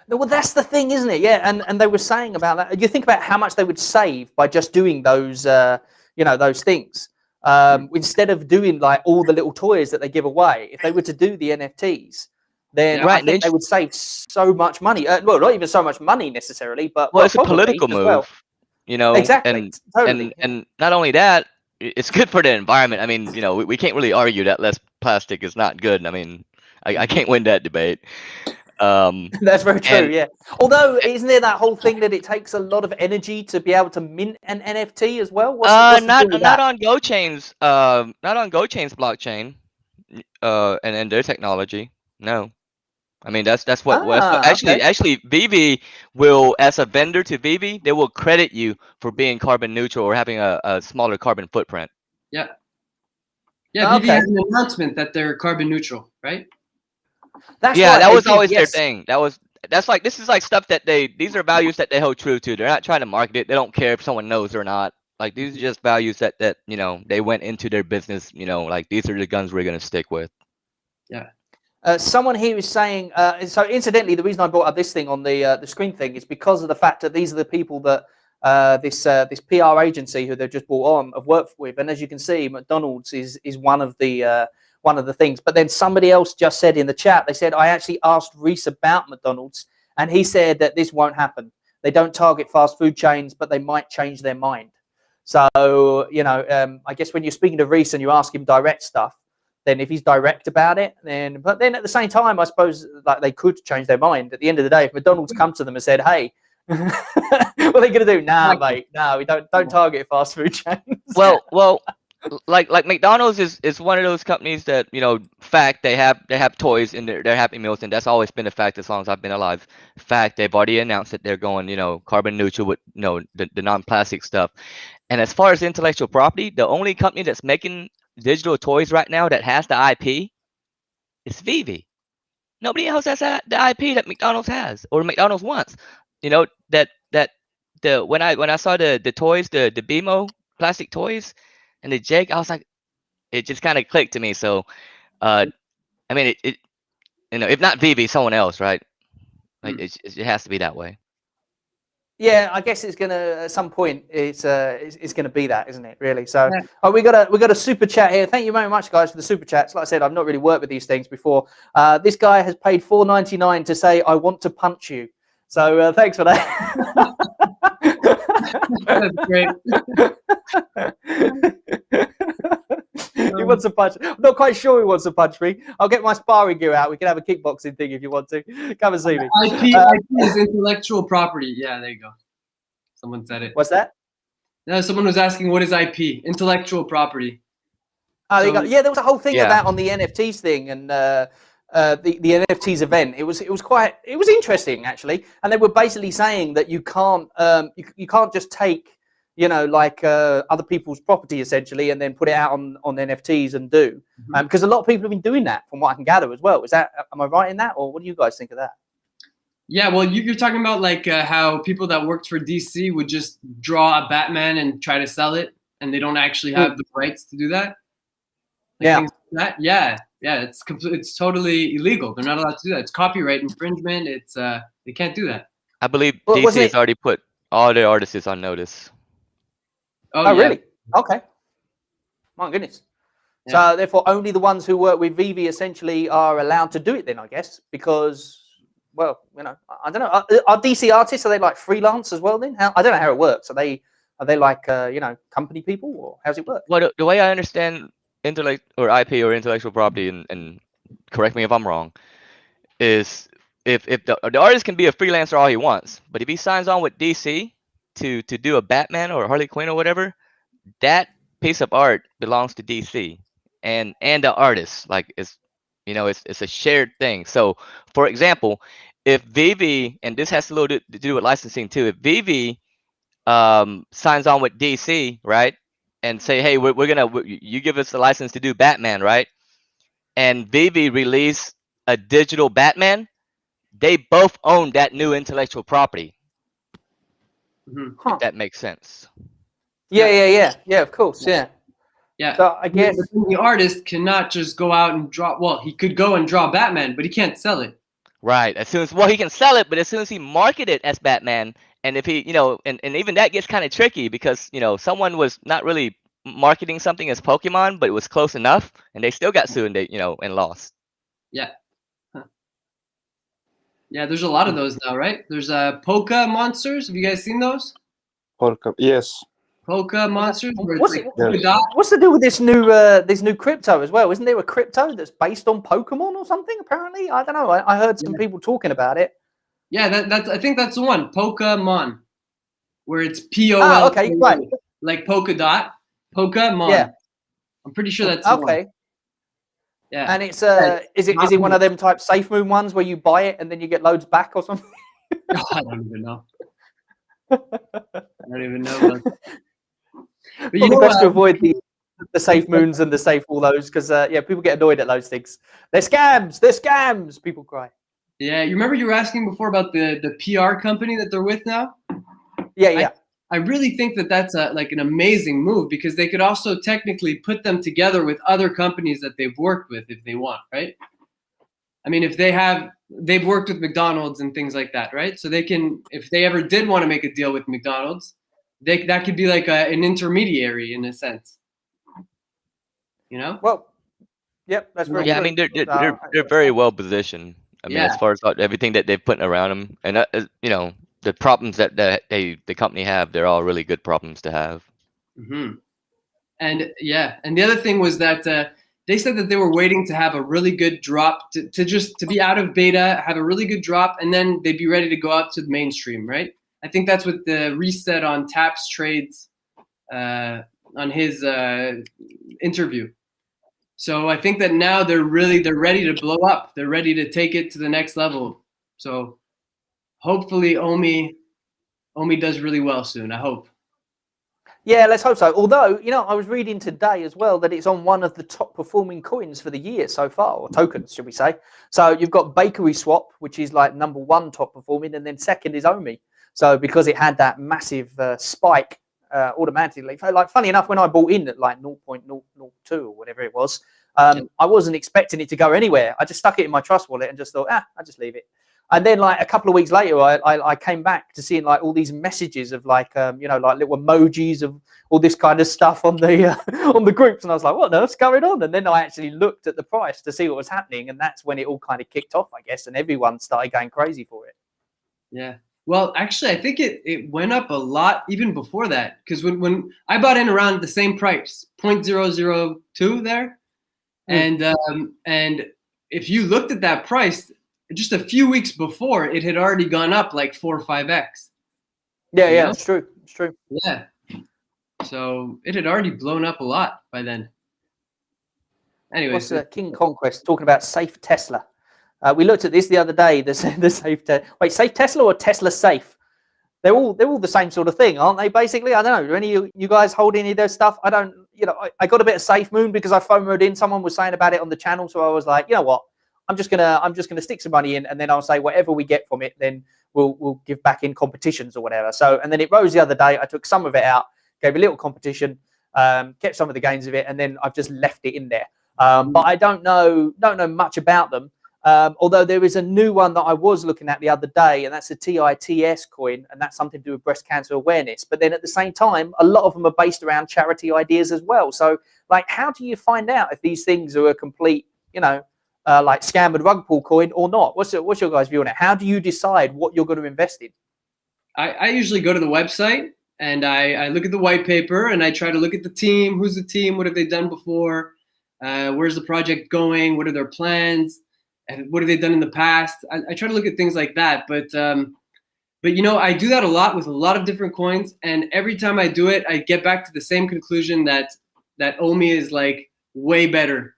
No, well, that's the thing, isn't it? Yeah, and they were saying about that. You think about how much they would save by just doing those, those things. Instead of doing like all the little toys that they give away, if they were to do the NFTs, then I think they would save so much money. Well, not even so much money necessarily, but it's a political move, Exactly, and not only that, it's good for the environment. I mean, we can't really argue that less plastic is not good. I mean, I can't win that debate. That's very true. Yeah. Although, isn't there that whole thing that it takes a lot of energy to be able to mint an NFT as well? Not on GoChain's blockchain, and their technology. No, I mean, that's what Okay. actually Veve will, as a vendor to Veve, they will credit you for being carbon neutral or having a smaller carbon footprint. Yeah. Yeah, Veve Okay. has an announcement that they're carbon neutral, right? That's Yeah, right. that They was did, always their yes. thing. This is like stuff that these are values that they hold true to. They're not trying to market it. They don't care if someone knows or not. Like these are just values that they went into their business. Like these are the guns we're gonna stick with. Yeah. Someone here is saying. So, incidentally, the reason I brought up this thing on the screen thing is because of the fact that these are the people that this PR agency who they've just brought on have worked with, and as you can see, McDonald's is one of the things. But then somebody else just said in the chat, they said, I actually asked Reese about McDonald's, and he said that this won't happen. They don't target fast food chains, but they might change their mind. So, I guess when you're speaking to Reese and you ask him direct stuff, then if he's direct about it, but then at the same time, I suppose like they could change their mind. At the end of the day, if McDonald's come to them and said, hey, what are they going to do? Nah, mate, no, we don't target fast food chains. Well, like McDonald's is one of those companies that fact they have toys in their Happy Meals, and that's always been a fact as long as I've been alive. Fact, they've already announced that they're going carbon neutral with the non-plastic stuff. And as far as intellectual property, the only company that's making digital toys right now that has the IP is Veve. Nobody else has the IP that McDonald's has or McDonald's wants. That when I saw the toys, the BMO plastic toys and the Jake, I was like, it just kind of clicked to me. So, I mean, it if not Veve, someone else, right? Like it has to be that way. Yeah, I guess it's gonna at some point. It's gonna be that, isn't it? Really. So, we got a super chat here. Thank you very much, guys, for the super chats. Like I said, I've not really worked with these things before. This guy has paid $4.99 to say, "I want to punch you." So, thanks for that. That's great. He wants to punch. I'm not quite sure he wants to punch me. I'll get my sparring gear out. We can have a kickboxing thing if you want to. Come and see me. IP is intellectual property. Yeah, there you go. Someone said it. What's that? No, someone was asking what is IP? Intellectual property. Oh, there you go. Yeah, there was a whole thing Yeah. about on the NFTs thing and the NFTs event. It was interesting actually, and they were basically saying that you can't you can't just take other people's property essentially and then put it out on NFTs and do because a lot of people have been doing that from what I can gather as well. Am I right in that, or what do you guys think of that? Yeah, well, you're talking about like how people that worked for DC would just draw a Batman and try to sell it, and they don't actually have the rights to do that. Like yeah, it's totally illegal. They're not allowed to do that. It's copyright infringement. It's they can't do that. I believe DC has already put all their artists on notice. Oh yeah. Really? Okay. My goodness. Yeah. So therefore, only the ones who work with Veve essentially are allowed to do it then, I guess, because, well, I don't know. Are DC artists, are they like freelance as well then? I don't know how it works. Are they like company people, or how's it work? Well, the way I understand intellect or IP or intellectual property, and correct me if I'm wrong, is if the artist can be a freelancer all he wants, but if he signs on with DC to do a Batman or a Harley Quinn or whatever, that piece of art belongs to DC and the artist. Like it's a shared thing. So for example, if Veve, and this has a little to do with licensing too, if Veve signs on with DC, right, and say, hey, you give us the license to do Batman, right, and Veve release a digital Batman, they both own that new intellectual property. If that makes sense. Yeah, of course, yeah. So I guess the artist cannot just go out and draw. Well, he could go and draw Batman, but he can't sell it. Right. He can sell it, but as soon as he market it as Batman, and if he, and even that gets kind of tricky because someone was not really marketing something as Pokemon, but it was close enough, and they still got sued and they, and lost. Yeah. Yeah, there's a lot of those now, right? There's Poke Monsters. Have you guys seen those? Yes. Poke Monsters. What's the deal with this new crypto as well? Isn't there a crypto that's based on Pokemon or something? Apparently, I don't know. I heard some people talking about it. Yeah, that's I think that's the one. Pokemon, where it's POL. Ah, okay, right. Like polka dot. Pokemon. Yeah. I'm pretty sure that's the one. Yeah. And it's is it one of them type Safe Moon ones where you buy it and then you get loads back or something? I don't even know. I don't even know. But you Probably know, best to avoid the Safe Moons and the Safe all those because yeah, people get annoyed at those things. They're scams. They're scams. People cry. yeah, you remember you were asking before about the PR company that they're with now? Yeah, yeah. I really think that that's like an amazing move because they could also technically put them together with other companies that they've worked with if they want, right? I mean, if they've worked with McDonald's and things like that, right? So they can, if they ever did want to make a deal with McDonald's, that could be like an intermediary in a sense, you know? Well, yep, that's very Yeah, true. I mean they're very well positioned. I mean, Yeah. as far as everything that they've put around them, and you know, the problems that the company have, they're all really good problems to have. Mm-hmm. And yeah, and the other thing was that they said that they were waiting to have a really good drop to be out of beta, have a really good drop, and then they'd be ready to go out to the mainstream, right? I think that's what the Reset on Taps Trades on his interview. So I think that now they're ready to blow up. They're ready to take it to the next level. So hopefully Omi does really well soon. I hope. Yeah, let's hope so. Although, you know, I was reading today as well that it's on one of the top performing coins for the year so far, or tokens, should we say. So you've got Bakery Swap, which is like #1 top performing, and then second is Omi. So because it had that massive spike automatically, like funny enough, when I bought in at like 0.002 or whatever it was, I wasn't expecting it to go anywhere. I just stuck it in my trust wallet and just thought, I'll just leave it. And then like a couple of weeks later, I came back to seeing like all these messages of like, you know, like little emojis of all this kind of stuff on the on the groups. And I was like, what on earth's going on? And then I actually looked at the price to see what was happening. And that's when it all kind of kicked off, I guess. And everyone started going crazy for it. Yeah. Well, actually, I think it went up a lot even before that. Because when I bought in around the same price, 0.002 there. And if you looked at that price, just a few weeks before, it had already gone up like 4 or 5x. Yeah, yeah, it's true. It's true. Yeah. So it had already blown up a lot by then. Anyway, what's King Conquest talking about safe Tesla? We looked at this the other day. The safe safe Tesla or Tesla safe? They're all the same sort of thing, aren't they? Basically, I don't know. Do any of you guys hold any of their stuff? I don't. You know, I got a bit of Safe Moon because I FOMO'd in. Someone was saying about it on the channel, so I was like, you know what? I'm just gonna stick some money in, and then I'll say whatever we get from it, then we'll give back in competitions or whatever. So, and then it rose the other day. I took some of it out, gave a little competition, kept some of the gains of it, and then I've just left it in there. But I don't know much about them. Although there is a new one that I was looking at the other day, and that's a TITS coin, and that's something to do with breast cancer awareness. But then at the same time, a lot of them are based around charity ideas as well. So, like, how do you find out if these things are a complete, you know, like scam and rug pull coin or not? What's your guys' view on it? How do you decide what you're going to invest in? I usually go to the website and I look at the white paper and I try to look at the team. Who's the team? What have they done before? Where's the project going? What are their plans? And what have they done in the past? I try to look at things like that. But you know, I do that a lot with a lot of different coins. And every time I do it, I get back to the same conclusion that Omi is like way better.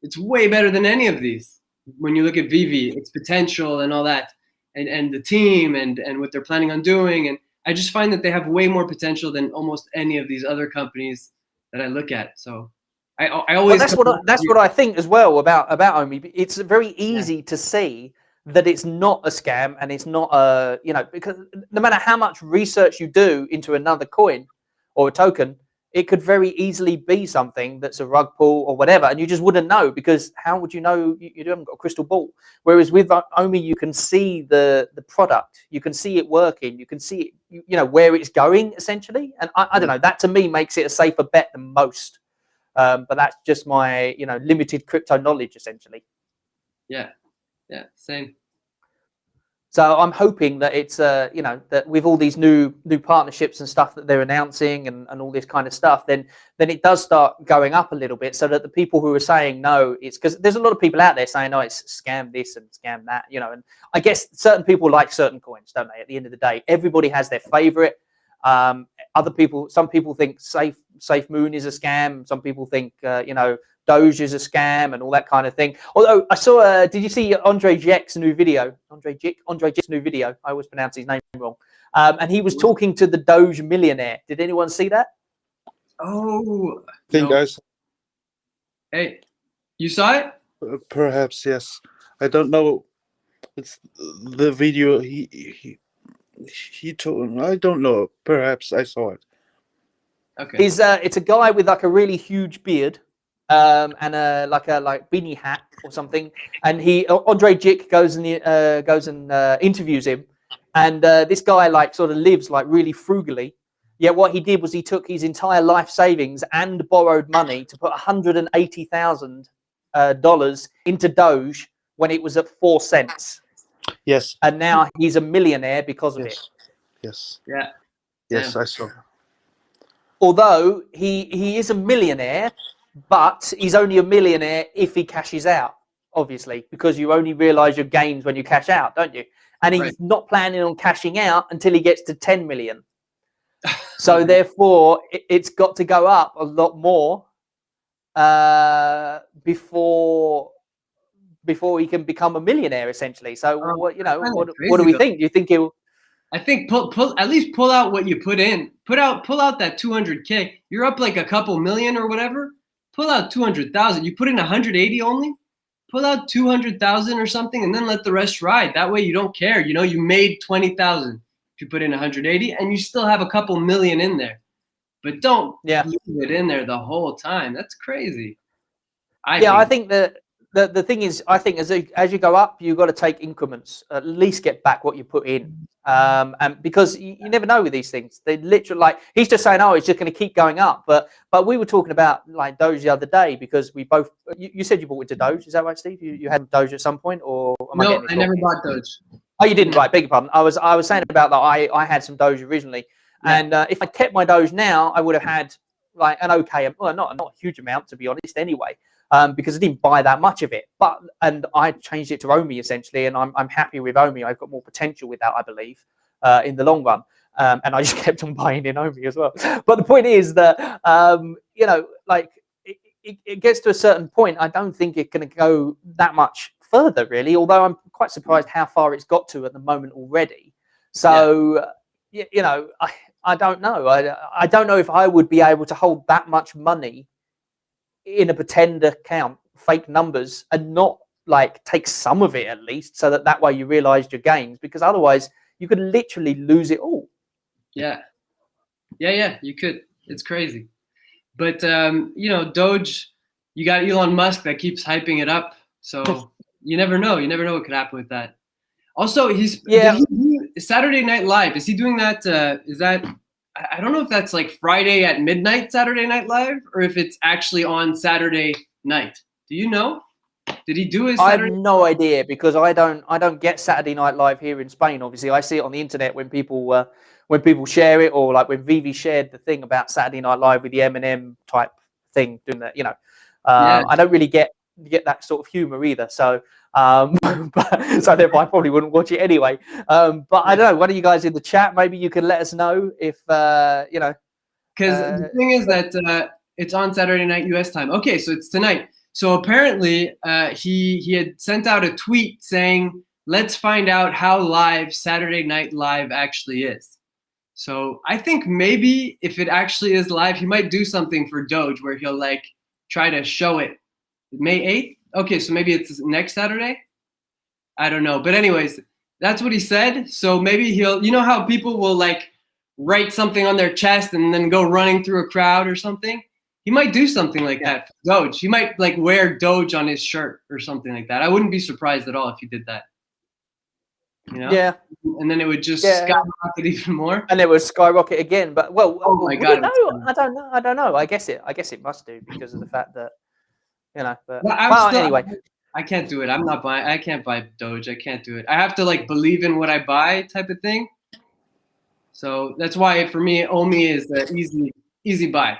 It's way better than any of these. When you look at Veve, its potential and all that, and the team and what they're planning on doing. And I just find that they have way more potential than almost any of these other companies that I look at. So I always. Well, that's what I think as well about Omi. It's very easy to see that it's not a scam and it's not a, you know, because no matter how much research you do into another coin or a token, it could very easily be something that's a rug pull or whatever, and you just wouldn't know, because how would you know? You haven't got a crystal ball. Whereas with Omi, you can see the product, you can see it working, you can see it, you know, where it's going essentially. And I don't know, that to me makes it a safer bet than most. But that's just my, you know, limited crypto knowledge essentially. Yeah, same. So I'm hoping that it's, you know, that with all these new partnerships and stuff that they're announcing and all this kind of stuff, then it does start going up a little bit, so that the people who are saying no, it's because there's a lot of people out there saying, no, it's scam this and scam that, you know. And I guess certain people like certain coins, don't they? At the end of the day, everybody has their favorite. Some people think Safe Moon is a scam. Some people think, you know, Doge is a scam and all that kind of thing. Although I saw, did you see Andre Jek's new video? Andre Jek's new video. I always pronounce his name wrong. And he was talking to the Doge millionaire. Did anyone see that? Oh, I think no. I saw, Hey, you saw it? perhaps, yes. I don't know. It's the video he told. I don't know. Perhaps I saw it. Okay. It's a guy with like a really huge beard, and a like beanie hat or something. And Andre Jik goes and interviews him, and this guy like sort of lives like really frugally. Yet what he did was he took his entire life savings and borrowed money to put $180,000 into Doge when it was at 4 cents. Yes. And now he's a millionaire because of it. Yes. Yeah. Yes, Damn. I saw. Although he is a millionaire, but he's only a millionaire if he cashes out, obviously, because you only realize your gains when you cash out, don't you? And he's not planning on cashing out until he gets to 10 million. So therefore, it's got to go up a lot more before he can become a millionaire, essentially. So what do we think? Do you think he'll? I think at least pull out what you put in. Pull out that 200K. You're up like a couple million or whatever. Pull out 200,000. You put in 180 only. Pull out 200,000 or something, and then let the rest ride. That way you don't care. You know, you made 20,000 if you put in 180, and you still have a couple million in there. But don't leave it in there the whole time. That's crazy. I think that the thing is, I think as you go up, you've got to take increments. At least get back what you put in. And because you never know with these things, they literally like he's just saying, oh, it's just going to keep going up. But we were talking about like Doge the other day because we both. You said you bought into Doge, is that right, Steve? You had Doge at some point, or no? I never bought Doge. Oh, you didn't, right? Beg your pardon. I was saying about that. I had some Doge originally, and if I kept my Doge now, I would have had like an okay, well, not a huge amount to be honest, anyway. Because I didn't buy that much of it, and I changed it to Omi essentially, and I'm happy with Omi. I've got more potential with that, I believe, in the long run. And I just kept on buying in Omi as well. But the point is that like it gets to a certain point. I don't think it's going to go that much further, really. Although I'm quite surprised how far it's got to at the moment already. So I don't know. I don't know if I would be able to hold that much money in a pretend account, fake numbers, and not like take some of it at least, so that way you realized your gains, because otherwise you could literally lose it all. Yeah, you could. It's crazy. But Doge, you got Elon Musk that keeps hyping it up, so you never know what could happen with that. Also, Saturday Night Live, is he doing that? Is that, I don't know if that's like Friday at midnight Saturday Night Live, or if it's actually on Saturday night. Do you know? Did he do his Saturday? I have no idea, because I don't get Saturday Night Live here in Spain. Obviously, I see it on the internet when people share it, or like when Veve shared the thing about Saturday Night Live with the Eminem type thing, doing that. I don't really get that sort of humor either. So so therefore I probably wouldn't watch it anyway. But I don't know. One of you guys in the chat, maybe you can let us know if because the thing is that it's on Saturday night US time. Okay, so it's tonight. So apparently he had sent out a tweet saying, let's find out how live Saturday Night Live actually is. So I think maybe if it actually is live, he might do something for Doge where he'll like try to show it. May 8th? Okay, so maybe it's next Saturday? I don't know. But anyways, that's what he said. So maybe he'll, you know how people will like write something on their chest and then go running through a crowd or something? He might do something like that for Doge. He might like wear Doge on his shirt or something like that. I wouldn't be surprised at all if he did that. Yeah. And then it would just skyrocket even more. And it would skyrocket again. But oh my God, I don't know. I guess it must do, because of the fact that But anyway, I can't do it. I'm not buying. I can't buy Doge. I can't do it. I have to like believe in what I buy, type of thing. So that's why for me, Omi is the easy buy.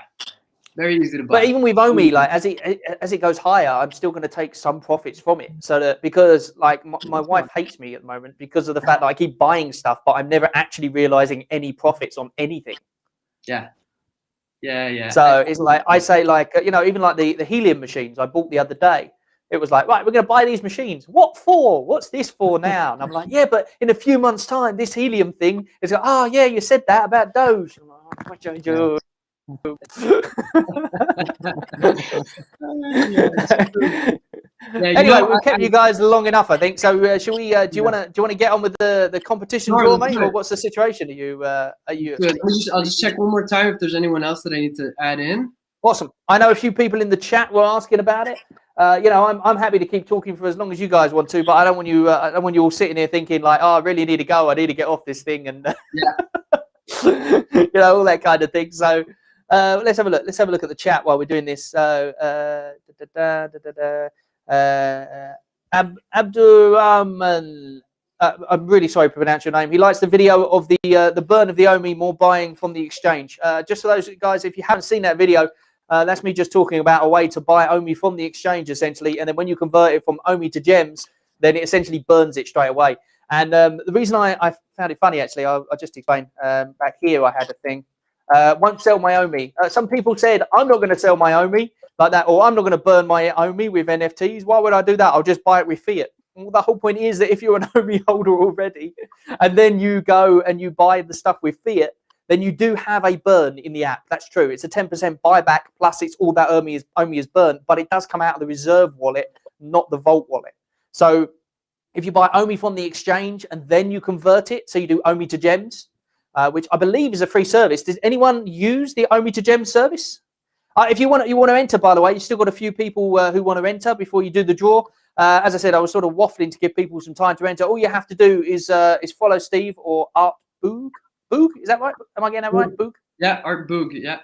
Very easy to buy. But even with Omi, like as it goes higher, I'm still going to take some profits from it. So that, because like my wife hates me at the moment because of the fact that I keep buying stuff, but I'm never actually realizing any profits on anything. Yeah. Yeah. So it's like I say, like even like the helium machines I bought the other day. It was like, right, we're going to buy these machines. What for? What's this for now? And I'm like, yeah, but in a few months' time, this helium thing is like, oh yeah, you said that about Doge. I'm like, oh, anyway, we've kept you guys long enough, I think. So, shall we? Do you want to get on with the competition draw, mate, or what's the situation? Are you? Good. I'll just check one more time if there's anyone else that I need to add in. Awesome. I know a few people in the chat were asking about it. I'm happy to keep talking for as long as you guys want to, but I don't want you. I don't want you all sitting here thinking like, oh, I really need to go. I need to get off this thing, and all that kind of thing. So. Let's have a look. Let's have a look at the chat while we're doing this. Abdurrahman. I'm really sorry to pronounce your name. He likes the video of the burn of the Omi, more buying from the exchange. Just for those guys, if you haven't seen that video, that's me just talking about a way to buy Omi from the exchange, essentially. And then when you convert it from Omi to gems, then it essentially burns it straight away. And the reason I found it funny, actually, I'll just explain. Back here, I had a thing. Won't sell my Omi. Some people said, I'm not going to sell my Omi like that, or I'm not going to burn my Omi with NFTs. Why would I do that? I'll just buy it with fiat. Well, the whole point is that if you're an Omi holder already, and then you go and you buy the stuff with fiat, then you do have a burn in the app. That's true. It's a 10% buyback, plus it's all that Omi is burnt, but it does come out of the reserve wallet, not the vault wallet. So if you buy Omi from the exchange and then you convert it, so you do Omi to gems, which I believe is a free service. Does anyone use the Omi to Gem service? If you want to enter, by the way, you still got a few people who want to enter before you do the draw. As I said, I was sort of waffling to give people some time to enter. All you have to do is follow Steve or Art Boog. Boog, is that right? Am I getting that right? Boog? Yeah, Art Boog. Yeah.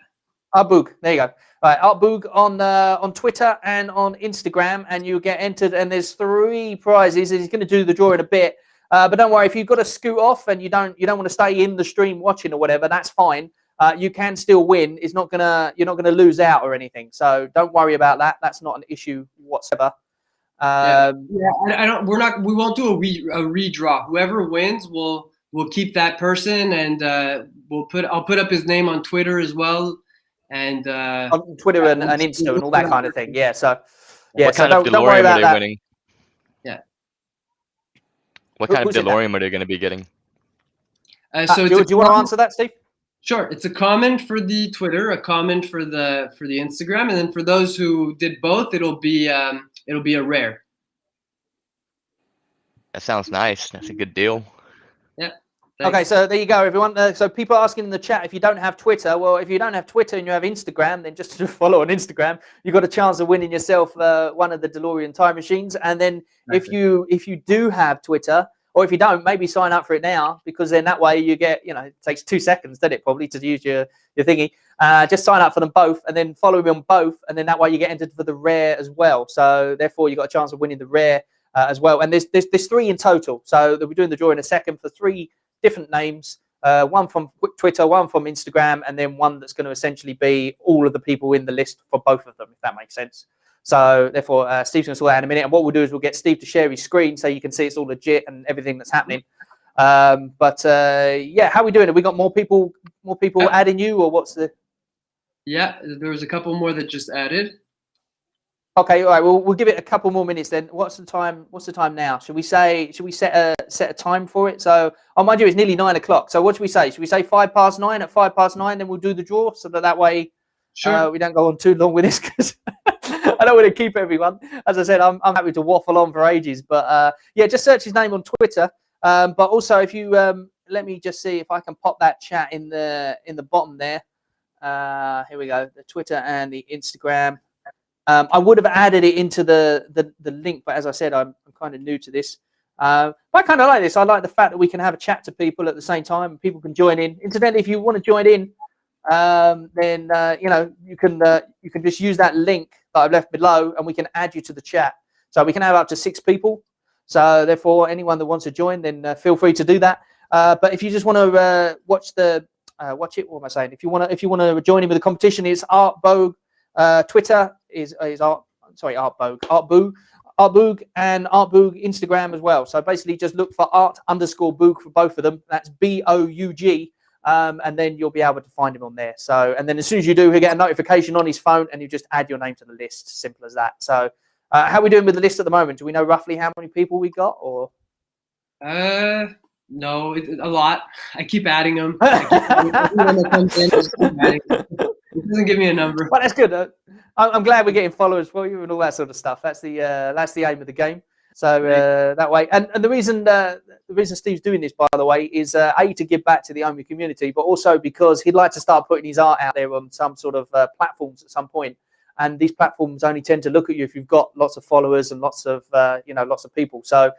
Art Boog. There you go. Right, Art Boog on Twitter and on Instagram, and you get entered. And there's 3 prizes. And he's going to do the draw in a bit. But don't worry, if you've got to scoot off and you don't want to stay in the stream watching or whatever, that's fine. You can still win. You're not gonna lose out or anything. So don't worry about that. That's not an issue whatsoever. We won't do a redraw. Whoever wins, we'll keep that person, and I'll put up his name on Twitter as well, and on Twitter and Insta and all that kind of thing. Yeah. So what kind of don't worry about that. Winning? What kind of DeLorean are they going to be getting? Do you want to answer that, Steve? Sure. It's a comment for the Twitter, a comment for the Instagram, and then for those who did both, it'll be a rare. That sounds nice. That's a good deal. Yeah. Thanks. Okay, so there you go, everyone. So people are asking in the chat, if you don't have Twitter, well, if you don't have Twitter and you have Instagram, then just follow on Instagram. You've got a chance of winning yourself one of the DeLorean time machines. And then if you do have Twitter, or if you don't, maybe sign up for it now, because then that way you get, it takes 2 seconds, doesn't it, probably, to use your thingy. Just sign up for them both and then follow me on both. And then that way you get entered for the rare as well. So therefore you got a chance of winning the rare as well. And there's 3 in total. So we're doing the draw in a second for 3 different names, one from Twitter, one from Instagram, and then one that's going to essentially be all of the people in the list for both of them, if that makes sense. So therefore, Steve's going to sort that out in a minute. And what we'll do is we'll get Steve to share his screen so you can see it's all legit and everything that's happening. Yeah, how are we doing? Have we got more people adding you, or what's the? Yeah, there was a couple more that just added. Okay, all right. We'll give it a couple more minutes then. What's the time? What's the time now? Should we set a time for it? So, mind you, it's nearly 9 o'clock. So, what should we say? Should we say 9:05? At 9:05, then we'll do the draw, so that way, sure, we don't go on too long with this, because I don't want to keep everyone. As I said, I'm happy to waffle on for ages. But yeah, just search his name on Twitter. But also, if you let me just see if I can pop that chat in the bottom there. Here we go. The Twitter and the Instagram. I would have added it into the link, but as I said, I'm kind of new to this. But I kind of like this. I like the fact that we can have a chat to people at the same time, and people can join in. Incidentally, if you want to join in, then you can just use that link that I've left below, and we can add you to the chat. So we can have up to 6 people. So therefore, anyone that wants to join, then feel free to do that. But if you just want to watch it, what am I saying? If you want to join in with the competition, it's Art Boog. Twitter is Art Boog, and Art Boog Instagram as well. So basically, just look for Art_Boog for both of them. That's Boug. and then you'll be able to find him on there. So, and then as soon as you do, he'll get a notification on his phone, and you just add your name to the list. Simple as that. So, how are we doing with the list at the moment? Do we know roughly how many people we got, or? No, a lot. I keep adding them. Everyone that comes in, just keep adding them. It doesn't give me a number. Well, that's good. I'm glad we're getting followers for you and all that sort of stuff. That's the aim of the game. So that way, and the reason Steve's doing this, by the way, is A, to give back to the OMI community, but also because he'd like to start putting his art out there on some sort of platforms at some point. And these platforms only tend to look at you if you've got lots of followers and lots of lots of people. So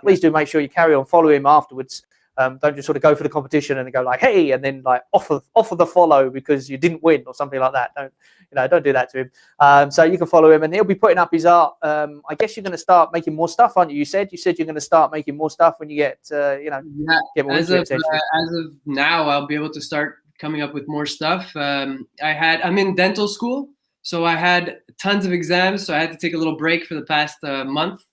please do make sure you carry on following him afterwards. Don't just sort of go for the competition and go like, hey, and then like offer the follow because you didn't win or something like that. Don't do that to him. So you can follow him, and he'll be putting up his art. I guess you're going to start making more stuff, aren't you? You said you're going to start making more stuff when you get get more into it. As of now, I'll be able to start coming up with more stuff. I'm in dental school, so I had tons of exams, so I had to take a little break for the past month.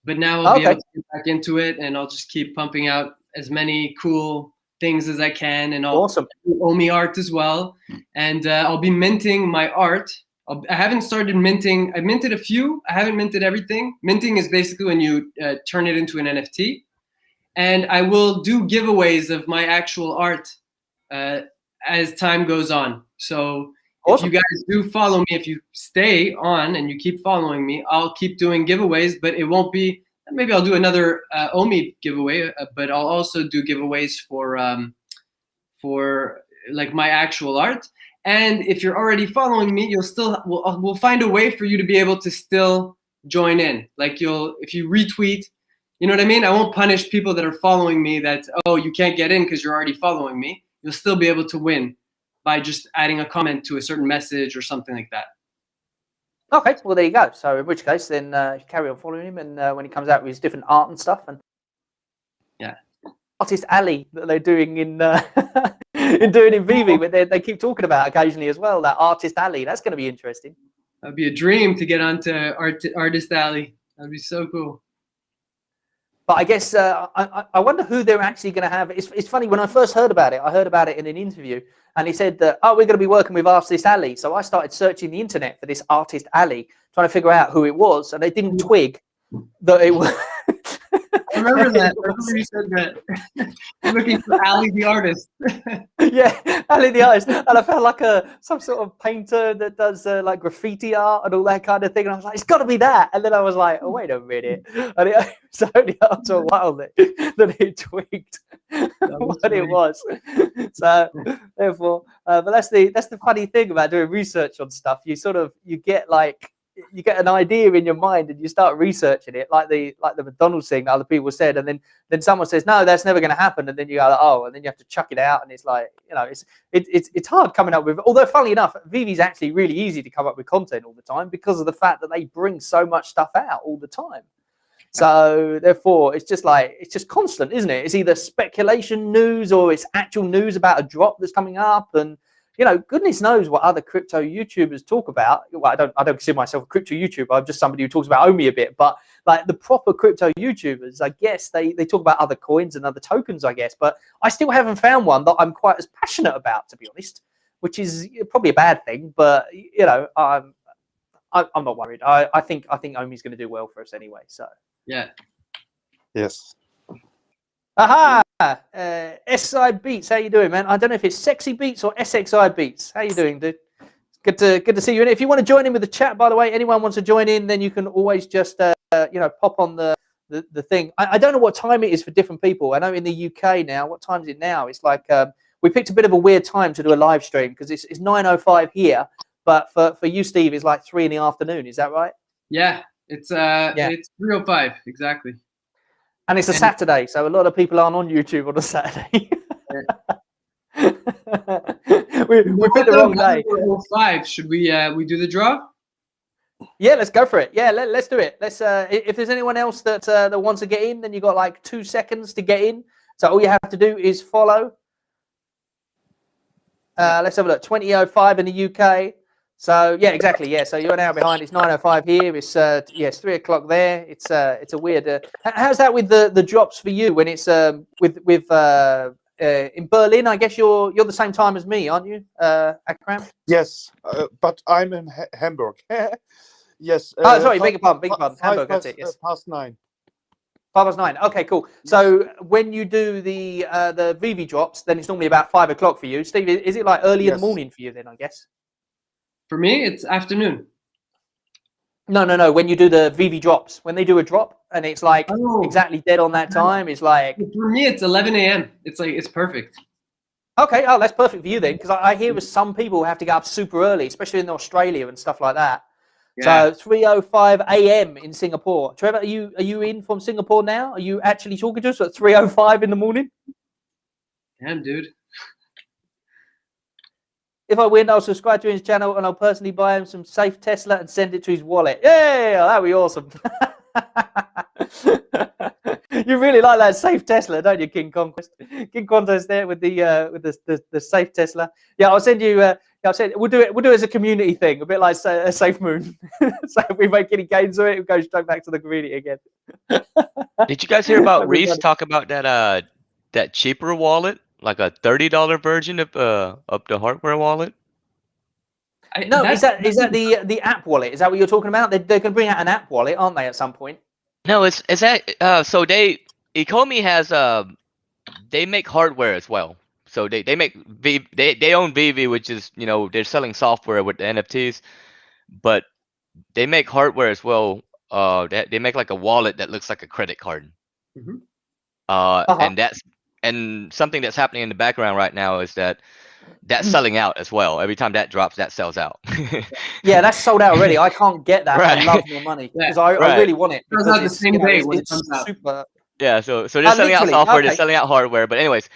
But now I'll be able to get back into it, and I'll just keep pumping out as many cool things as I can, and I'll do OMI art as well. And I'll be minting my art. I haven't started minting. I minted a few. I haven't minted everything. Minting is basically when you turn it into an NFT. And I will do giveaways of my actual art as time goes on. So if you guys do follow me, if you stay on and you keep following me, I'll keep doing giveaways, but it won't be. Maybe I'll do another OMI giveaway, but I'll also do giveaways for like my actual art. And if you're already following me, we'll find a way for you to be able to still join in. Like if you retweet, you know what I mean? I won't punish people that are following me that, oh, you can't get in because you're already following me. You'll still be able to win by just adding a comment to a certain message or something like that. Okay, well there you go. So in which case, then carry on following him, and when he comes out with his different art and stuff, and Artist Alley that they're doing in in Veve, but they keep talking about occasionally as well. That Artist Alley, that's going to be interesting. That'd be a dream to get onto Artist Alley. That'd be so cool. But I guess I wonder who they're actually going to have. It's funny, when I first heard about it, I heard about it in an interview, and he said that, we're going to be working with Artist Alley. So I started searching the internet for this Artist Alley, trying to figure out who it was, and they didn't twig that it was. I remember that. I remember you said that. I'm looking for Ali the artist. Yeah, Ali the artist. And I felt like some sort of painter that does like graffiti art and all that kind of thing. And I was like, it's got to be that. And then I was like, oh, wait a minute. And it was only after a while that it twigged what it was. So therefore, but that's the funny thing about doing research on stuff. You get an idea in your mind and you start researching it, like the McDonald's thing that other people said, and then someone says, no, that's never going to happen, and then you go, oh, and then you have to chuck it out, and it's like, it's hard coming up with. Although funnily enough, Veve's actually really easy to come up with content all the time because of the fact that they bring so much stuff out all the time. So therefore, it's just constant, isn't it? It's either speculation news or it's actual news about a drop that's coming up, and goodness knows what other crypto YouTubers talk about. Well, I don't consider myself a crypto YouTuber. I'm just somebody who talks about OMI a bit. But like the proper crypto YouTubers, I guess they talk about other coins and other tokens, I guess. But I still haven't found one that I'm quite as passionate about, to be honest, which is probably a bad thing. But I'm not worried. I think OMI's going to do well for us anyway. So yeah. Yes. Aha! SI Beats, how you doing, man? I don't know if it's Sexy Beats or SXI Beats. How you doing, dude? Good to see you. And if you want to join in with the chat, by the way, anyone wants to join in, then you can always just pop on the thing. I don't know what time it is for different people. I know in the UK now, what time is it now? It's like we picked a bit of a weird time to do a live stream because it's 9:05 here, but for you, Steve, it's like 3 PM. Is that right? Yeah, it's 3:05 exactly. And it's a Saturday, so a lot of people aren't on YouTube on a Saturday. we picked the wrong day. 5. Should we do the draw? Yeah, let's go for it. Yeah, let's do it. Let's. If there's anyone else that wants to get in, then you got like 2 seconds to get in. So all you have to do is follow. Let's have a look. 20:05 in the UK. So yeah, exactly. Yeah, so you're an hour behind. It's 9:05 here. It's it's 3 o'clock there. It's a weird. How's that with the drops for you when it's with in Berlin. I guess you're the same time as me, aren't you, Akram? Yes, but I'm in Hamburg. Yes. Oh, sorry, beg your pardon, beg your pardon. Hamburg, that's it. Yes. Past 9. 9:05. Okay, cool. So when you do the Veve drops, then it's normally about 5 o'clock for you. Steve, is it like early in the morning for you then? I guess. For me, it's afternoon. No. When you do the Veve drops, when they do a drop and it's like exactly dead on that time, it's like. For me, it's 11 a.m. It's perfect. Okay, oh, that's perfect for you then, because I hear with some people who have to get up super early, especially in Australia and stuff like that. Yeah. So 3:05 a.m. in Singapore. Trevor, are you in from Singapore now? Are you actually talking to us at 3:05 in the morning? Damn, dude. If I win, I'll subscribe to his channel and I'll personally buy him some safe Tesla and send it to his wallet. Yeah, that'd be awesome. You really like that safe Tesla, don't you, King Conquest? King Conquest there with the safe Tesla. Yeah, I'll send you. We'll do it as a community thing, a bit like a Safe Moon. So if we make any gains of it, it goes straight back to the community again. Did you guys hear about Reese talk about that cheaper wallet, like a $30 version of the hardware wallet? No, is that the app wallet? Is that what you're talking about? They're going to bring out an app wallet, aren't they, at some point? No, it's that. So Ecomi has they make hardware as well. So they make they own Veve, which is, you know, they're selling software with the NFTs, but they make hardware as well. They make like a wallet that looks like a credit card. Mm-hmm. And something that's happening in the background right now is that's selling out as well. Every time that drops, that sells out. Yeah, that's sold out already. I can't get that. Right. I love more money because I really want it. It's not the same day when it comes out. Super. Yeah, so they're selling out software, they're selling out hardware. But anyways,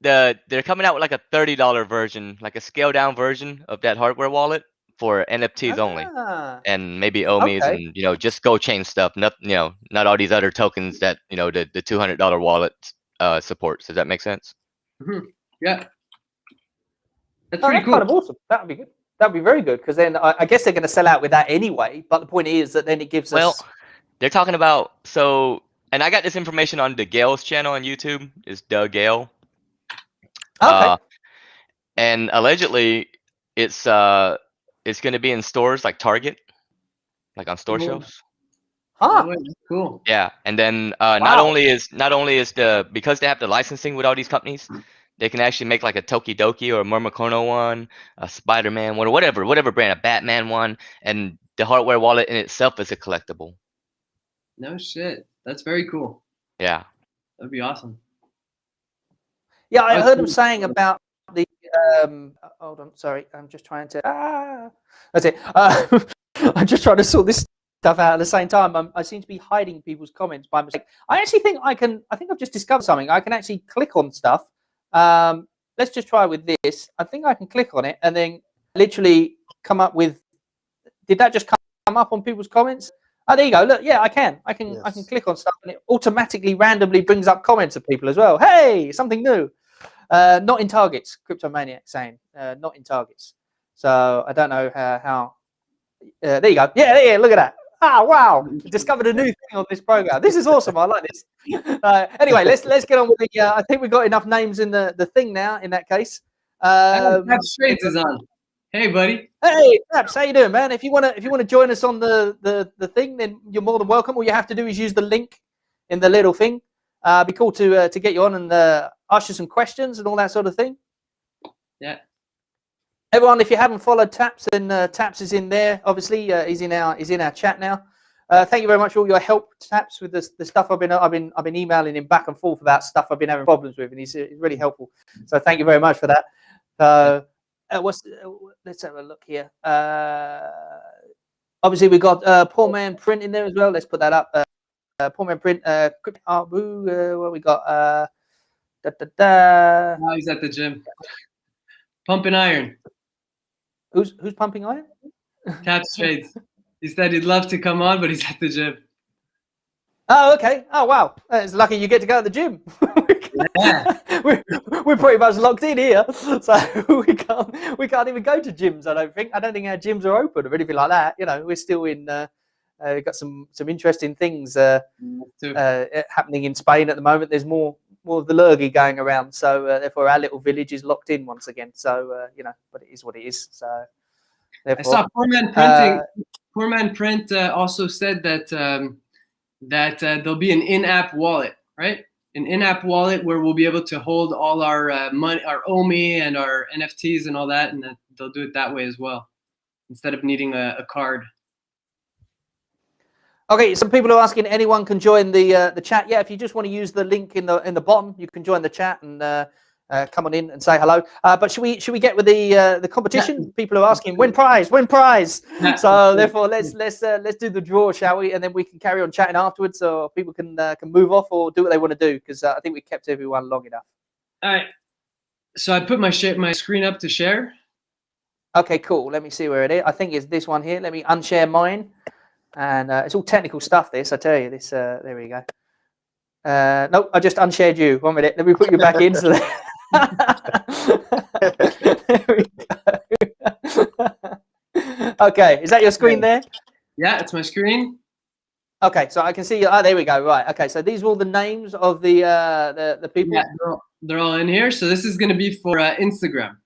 they're coming out with like a $30 version, like a scaled down version of that hardware wallet for NFTs only, and maybe OMIs and, you know, just Go Chain stuff. Not, you know, not all these other tokens that, you know, the $200 wallet supports. Does that make sense? Mm-hmm. Yeah. That's pretty cool. Kind of awesome. That would be good. That would be very good, because then I guess they're going to sell out with that anyway. But the point is that then it gives us. Well, they're talking about and I got this information on the Gale's channel on YouTube. Is Doug Gale? Okay. And allegedly, it's going to be in stores like Target, like on store shelves. Huh. Oh, that's cool. Yeah, and then not only is because they have the licensing with all these companies, they can actually make like a Tokidoki or a Murmakono one, a Spider-Man one, or whatever brand, a Batman one, and the hardware wallet in itself is a collectible. No shit. That's very cool. Yeah. That'd be awesome. Yeah, I heard him saying about the. Hold on, sorry, I'm just trying to. That's it. I'm just trying to sort this stuff out at the same time. I seem to be hiding people's comments by mistake. I actually think I think I've just discovered something. I can actually click on stuff. Let's just try with this. I think I can click on it and then literally come up with. Did that just come up on people's comments? Oh, there you go. Look, yeah, I can click on stuff and it automatically randomly brings up comments of people as well. Hey, something new. Not in targets. Cryptomaniac saying not in targets. So I don't know how. There you go. Yeah. Look at that. Ah, wow! Discovered a new thing on this program. This is awesome. I like this. Anyway, let's get on with the. I think we've got enough names in the thing now. In that case, Straits is on. Hey, buddy. Hey, Paps, how you doing, man? If you wanna join us on the thing, then you're more than welcome. All you have to do is use the link in the little thing. Be cool to get you on and ask you some questions and all that sort of thing. Yeah. Everyone, if you haven't followed Taps, then Taps is in there. Obviously, he's in our chat now. Thank you very much for all your help, Taps, with the stuff I've been emailing him back and forth about stuff I've been having problems with, and he's really helpful. So thank you very much for that. Let's have a look here. Obviously, we've got Poor Man Print in there as well. Let's put that up. Poor Man Print. What we got? Now he's at the gym, pumping iron. Who's pumping iron? Taps Trades. He said he'd love to come on, but he's at the gym. Oh, okay. Oh, wow. It's lucky you get to go to the gym. Yeah. We're pretty much locked in here, so we can't even go to gyms. I don't think our gyms are open or anything like that. You know, we're still in. We've got some interesting things happening in Spain at the moment. There's more more of the lurgy going around. So therefore, our little village is locked in once again. So you know, but it is what it is. So I saw Poor Man Printing. Poor Man Print also said that there'll be an in-app wallet, right? An in-app wallet where we'll be able to hold all our money, our OMI and our NFTs and all that, and they'll do it that way as well, instead of needing a card. Okay, some people are asking, anyone can join the chat. Yeah, if you just want to use the link in the bottom, you can join the chat and come on in and say hello. But should we get with the competition? Yeah. People are asking, win prize. Yeah. So therefore, let's do the draw, shall we? And then we can carry on chatting afterwards, or people can move off or do what they want to do, because I think we kept everyone long enough. All right. So I put my screen up to share. Okay, cool. Let me see where it is. I think it's this one here. Let me unshare mine. And it's all technical stuff, this, I tell you. This there we go. Nope, I just unshared you. 1 minute. Let me put you back in. So there we go. Okay, is that your screen there? Yeah, it's my screen. Okay, so I can see. Oh, there we go. Right. Okay, so these are all the names of the people. Yeah, they're all in here. So this is going to be for Instagram.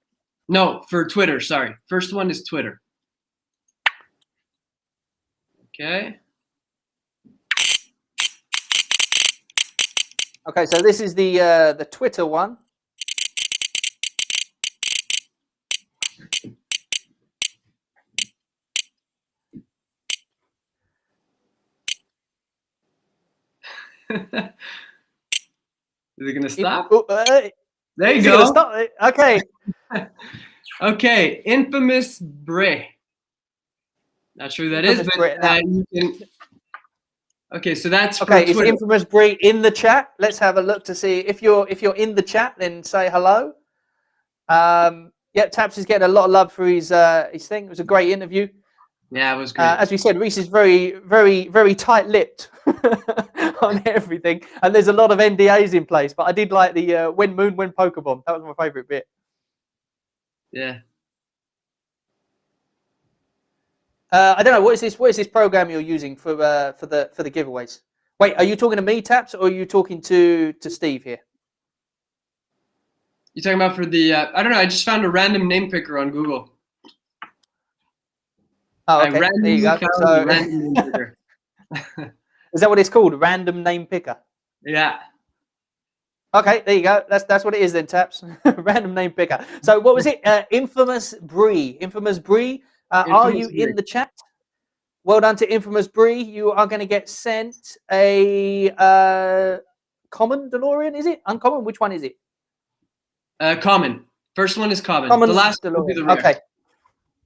No, for Twitter. Sorry. First one is Twitter. Okay. Okay, so this is the Twitter one. Is it gonna stop? There you go. Stop it. Okay. Okay, Infamous Bray. Not sure who that is, but you can. Okay, so that's for okay. Twitter. Is Infamous Bray in the chat? Let's have a look to see if you're in the chat. Then say hello. Yeah, Taps is getting a lot of love for his thing. It was a great interview. Yeah, it was great. As we said, Reese is very, very, very tight-lipped on everything, and there's a lot of NDAs in place. But I did like the when Moon, when Pokemon. That was my favorite bit. Yeah. I don't know. What is this program you're using for the giveaways? Wait, are you talking to me, Taps, or are you talking to Steve here? You're talking about for the I don't know. I just found a random name picker on Google. Oh, okay. There you go. So, random name picker. Is that what it's called? Random name picker. Yeah. Okay, there you go. That's what it is then, Taps. Random name picker. So what was it? Infamous Bree. Infamous Bree. Are you in the chat? Well done to Infamous Bree. You are going to get sent a common DeLorean, is it? Uncommon? Which one is it? Common. First one is common. The last DeLorean. will be the rare. Okay.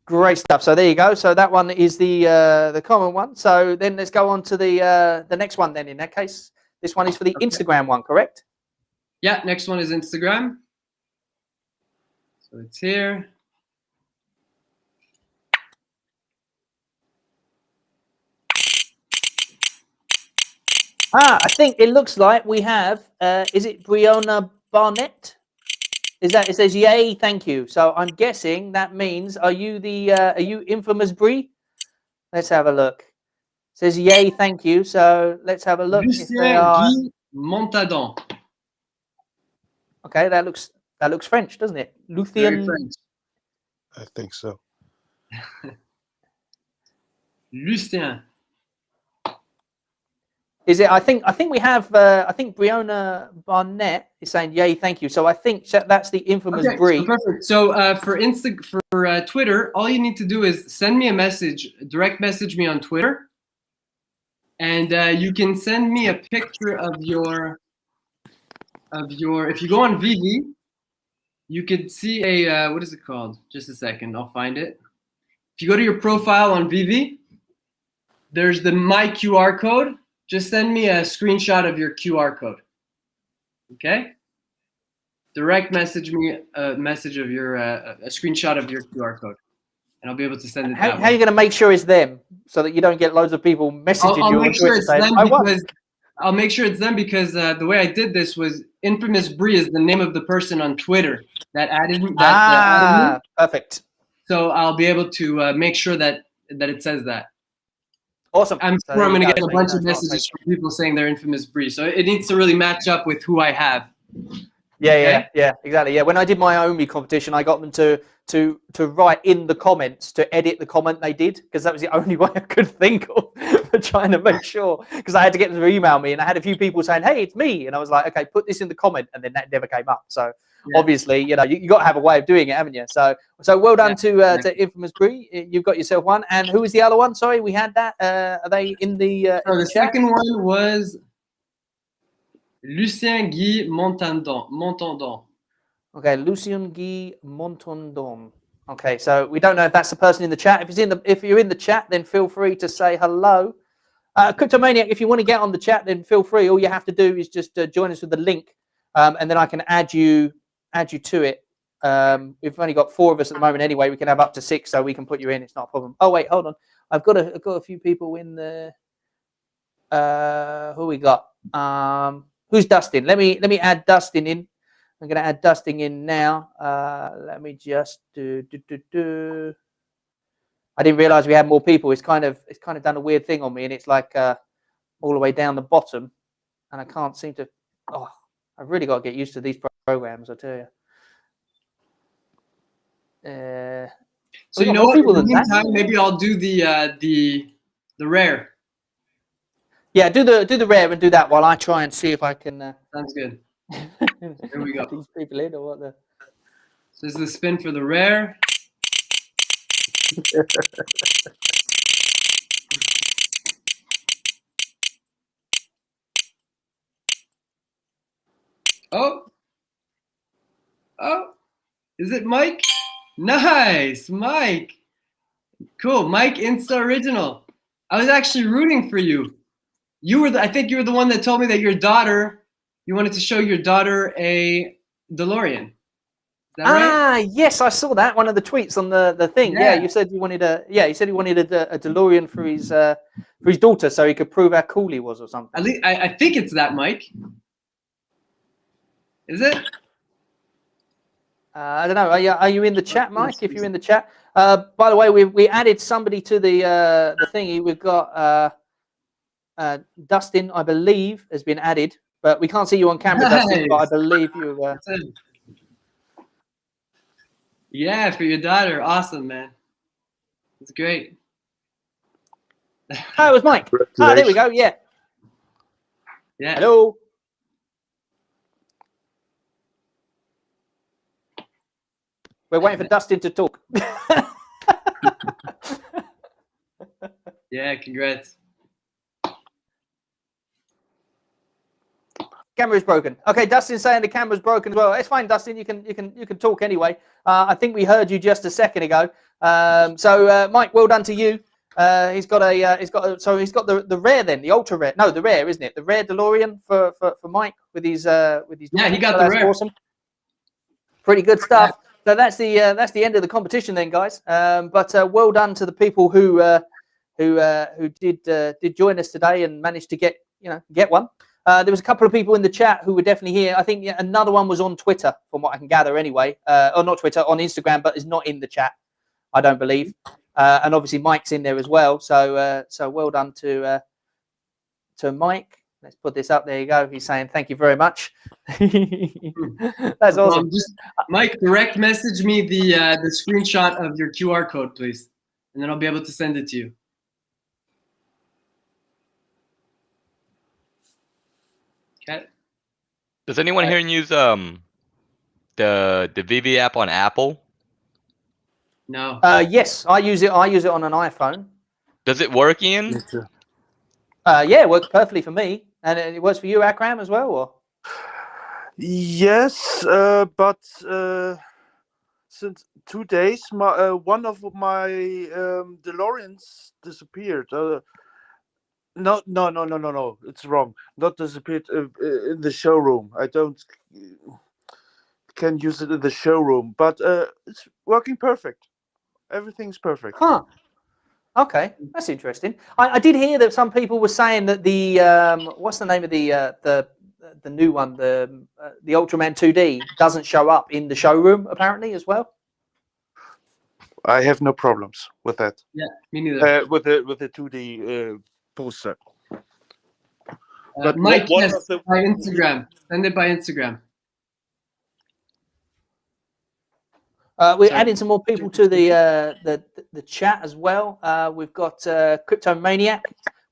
Great stuff. So there you go. So that one is the common one. So then let's go on to the next one then in that case. This one is for the Instagram one, correct? Yeah, next one is Instagram. So it's here. I think it looks like we have, is it Brianna Barnett? Is that, it says, yay, thank you. So I'm guessing that means, are you Infamous Bree? Let's have a look. It says, yay, thank you. So let's have a look. Lucien Guy Montadon. Okay, that looks French, doesn't it? Lucien. French. I think so. Lucien. Is it? I think we have. I think Brianna Barnett is saying, "Yay, thank you." So I think that's the Infamous Bree. So perfect. So for Twitter, all you need to do is send me a message, direct message me on Twitter, and you can send me a picture of your. If you go on Veve, you could see a what is it called? Just a second, I'll find it. If you go to your profile on Veve, there's the My QR code. Just send me a screenshot of your QR code. Okay? Direct message me a message of your a screenshot of your QR code, and I'll be able to send it. How are you going to make sure it's them so that you don't get loads of people messaging I'll you? Make sure it's them because I'll make sure it's them because the way I did this was Infamous Bree is the name of the person on Twitter that added me. Added me. Perfect. So I'll be able to make sure that it says that. Awesome. I'm sure I'm going to get a bunch of messages from people saying they're Infamous Bree. So it needs to really match up with who I have. Yeah, exactly. Yeah, when I did my Omi competition, I got them to write in the comments to edit the comment they did, because that was the only way I could think of for trying to make sure. Because I had to get them to email me, and I had a few people saying, "Hey, it's me," and I was like, "Okay, put this in the comment," and then that never came up. So obviously, you got to have a way of doing it, haven't you? So well done to Infamous Bree. You've got yourself one. And who was the other one? Sorry, we had that. Are they in the? So the second one was Lucien Guy Montandon. Okay, Lucien Guy Montandon. Okay, so we don't know if that's the person in the chat. If you're in the chat, then feel free to say hello. Cryptomaniac, if you want to get on the chat, then feel free. All you have to do is just join us with the link, and then I can add you to it. We've only got 4 of us at the moment anyway. We can have up to 6, so we can put you in. It's not a problem. Oh wait, hold on. I've got a few people in there. Who we got? Who's Dustin? Let me add Dustin in. I'm going to add Dustin in now. Let me just do. I didn't realize we had more people. It's kind of done a weird thing on me, and it's like all the way down the bottom, and I can't seem to. Oh, I've really got to get used to these programs, I tell you. So you know what? In the meantime, maybe I'll do the rare. Yeah, do the rare and do that while I try and see if I can. Sounds good. Here we go. These people in or what? So this is the spin for the rare. Oh, is it Mike? Nice, Mike. Cool, Mike Insta Original. I was actually rooting for you. I think you were the one that told me that you wanted to show your daughter a DeLorean. Is that right? Yes, I saw that, one of the tweets on the thing. Yeah, you said you wanted a DeLorean for his daughter, so he could prove how cool he was or something. At least I think it's that, Mike. Is it? I don't know. Are you in the chat, Mike? If you're in the chat. By the way, we added somebody to the thingy. We've got Dustin, I believe, has been added, but we can't see you on camera, nice. Dustin. But I believe you. Yeah, for your daughter, awesome, man. It's great. Oh, it was Mike. Oh, there we go. Yeah. Yeah. Hello. We're waiting for Dustin to talk. Yeah, congrats. Camera's broken. Okay, Dustin's saying the camera's broken as well. It's fine, Dustin. You can talk anyway. I think we heard you just a second ago. So Mike, well done to you. He's got the rare then, the ultra rare. No, the rare, isn't it? The rare DeLorean for Mike with his. Yeah, he got the rare. Awesome. Pretty good stuff. Yeah. So that's the end of the competition then, guys. But well done to the people who did join us today and managed to get one. There was a couple of people in the chat who were definitely here. I think another one was on Twitter, from what I can gather anyway. Or not Twitter, on Instagram, but is not in the chat, I don't believe. And obviously Mike's in there as well. So well done to Mike. Let's put this up. There you go. He's saying thank you very much. That's awesome. Mike, direct message me the screenshot of your QR code, please, and then I'll be able to send it to you. Okay. Does anyone here use the Veve app on Apple? No. Yes, I use it. I use it on an iPhone. Does it work, Ian? Yeah, it works perfectly for me. And it works for you, Akram, as well, or? Yes, but since 2 days, one of my DeLoreans disappeared. No, it's wrong. Not disappeared in the showroom. I can use it in the showroom, but it's working perfect. Everything's perfect. Huh. Okay, that's interesting. I did hear that some people were saying that the what's the name of the new one, the Ultraman 2D doesn't show up in the showroom apparently as well. I have no problems with that. Yeah, me neither. With the 2D poster. But Mike, yes, by Instagram. Send it by Instagram. We're So- adding some more people to the chat as well. We've got Crypto Maniac.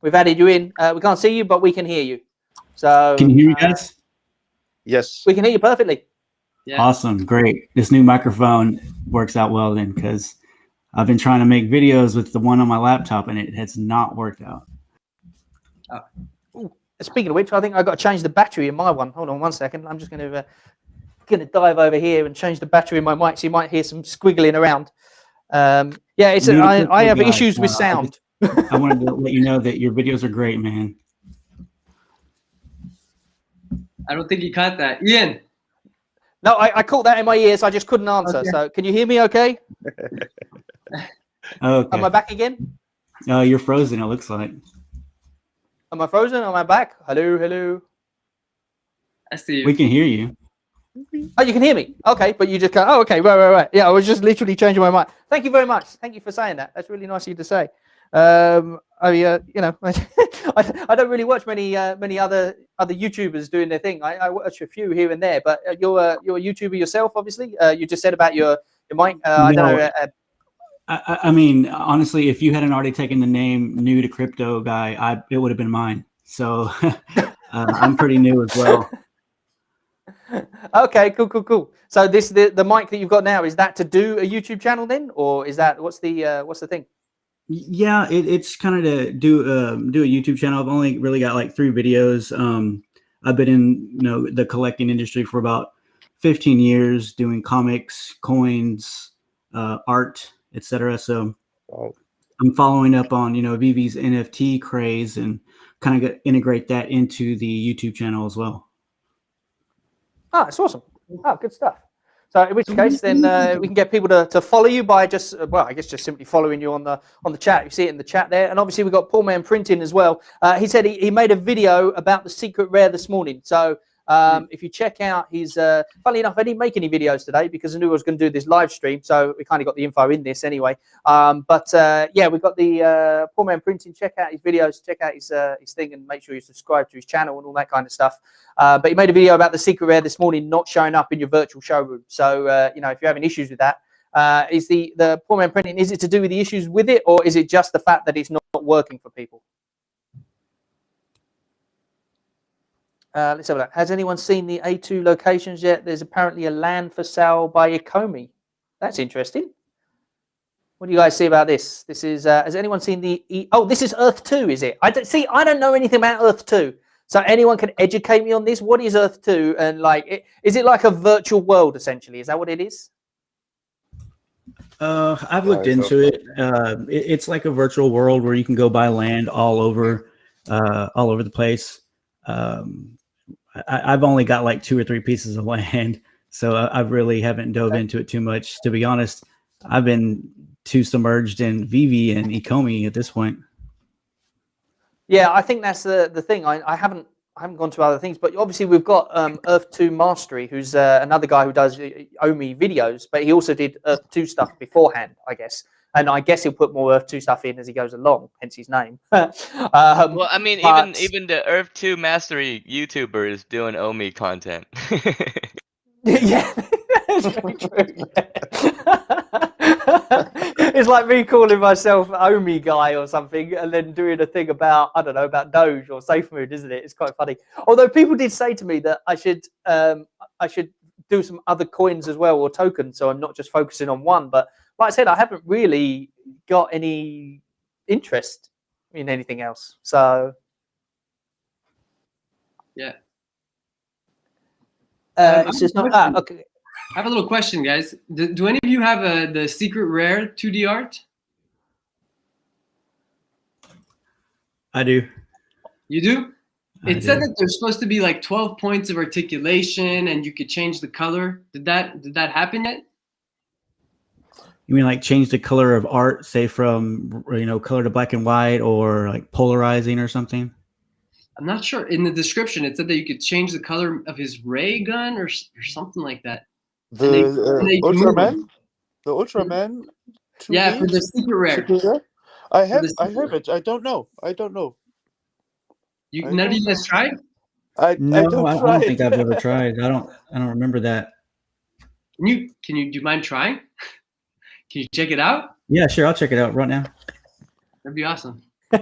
We've added you in. We can't see you, but we can hear you. So Can you hear me, guys? Yes. we can hear you perfectly. Yeah. Awesome, great. This new microphone works out well then, because I've been trying to make videos with the one on my laptop and it has not worked out. Ooh, speaking of which, I think I got to change the battery in my one. Hold on 1 second. I'm just going to dive over here and change the battery in my mic, so you might hear some squiggling around. Yeah, it's I have issues with sound. I wanted to let you know that your videos are great, man. I don't think you caught that, Ian. No, I caught that in my ears. I just couldn't answer. Okay. So can you hear me okay? Okay. Am I back again? You're frozen, it looks like. Am I frozen? Am I back? Hello, hello. I see you. We can hear you. Oh, you can hear me. Okay, but you just go, oh, okay, right. Yeah, I was just literally changing my mind. Thank you very much. Thank you for saying that. That's really nice of you to say. You know, I don't really watch many other YouTubers doing their thing. I watch a few here and there, but you're a YouTuber yourself, obviously. You just said about your mic. I don't know. I mean, honestly, if you hadn't already taken the name New to Crypto guy, it would have been mine. So I'm pretty new as well. Okay, cool. So the mic that you've got now, is that to do a YouTube channel then, or is that what's the thing? Yeah, it's kind of to do a YouTube channel. I've only really got like 3 videos. I've been in the collecting industry for about 15 years, doing comics, coins, art, etc. So I'm following up on Veve's NFT craze and kind of integrate that into the YouTube channel as well. Oh, it's awesome. Oh, good stuff. So in which case, then we can get people to follow you by just, I guess just simply following you on the chat. You see it in the chat there. And obviously we've got Poor Man Printing as well. He said he made a video about the secret rare this morning. So if you check out his, funnily enough, I didn't make any videos today because I knew I was going to do this live stream. So we kind of got the info in this anyway. Yeah, we've got the Poor Man Printing. Check out his videos, check out his thing, and make sure you subscribe to his channel and all that kind of stuff. But he made a video about the secret rare this morning not showing up in your virtual showroom. So, if you're having issues with that, is the Poor Man Printing, is it to do with the issues with it, or is it just the fact that it's not working for people? Let's have a look. Has anyone seen the A2 locations yet? There's apparently a land for sale by Ecomi. That's interesting. What do you guys see about this? This is, has anyone seen this is Earth 2, is it? I don't know anything about Earth 2. So anyone can educate me on this? What is Earth 2? And is it like a virtual world, essentially? Is that what it is? I've looked into it. It's like a virtual world where you can go buy land all over the place. I've only got like 2 or 3 pieces of land, so I really haven't dove into it too much. To be honest, I've been too submerged in Veve and Ecomi at this point. Yeah, I think that's the thing. I haven't gone to other things, but obviously we've got Earth 2 Mastery, who's another guy who does Omi videos, but he also did Earth 2 stuff beforehand, I guess. And I guess he'll put more Earth 2 stuff in as he goes along, hence his name. Well, I mean, even the Earth 2 Mastery YouTuber is doing Omi content. Yeah, that's very true. It's like me calling myself Omi guy or something, and then doing a thing about, I don't know, about Doge or SafeMoon, isn't it? It's quite funny. Although people did say to me that I should do some other coins as well, or tokens, so I'm not just focusing on one. But like I said, I haven't really got any interest in anything else. So yeah, it's just not. Okay. I have a little question, guys. Do any of you have the secret rare 2D art? I do. You do? It said that there's supposed to be like 12 points of articulation, and you could change the color. Did that happen yet? You mean like change the color of art, say from color to black and white, or like polarizing or something? I'm not sure. In the description, it said that you could change the color of his ray gun or something like that. The Ultraman? The Ultraman? Yeah, for the secret rare. I have it. I don't know. None of you guys tried? I don't think I've ever tried. I don't remember that. Do you mind trying? Can you check it out? Yeah, sure. I'll check it out right now. That'd be awesome. Yeah,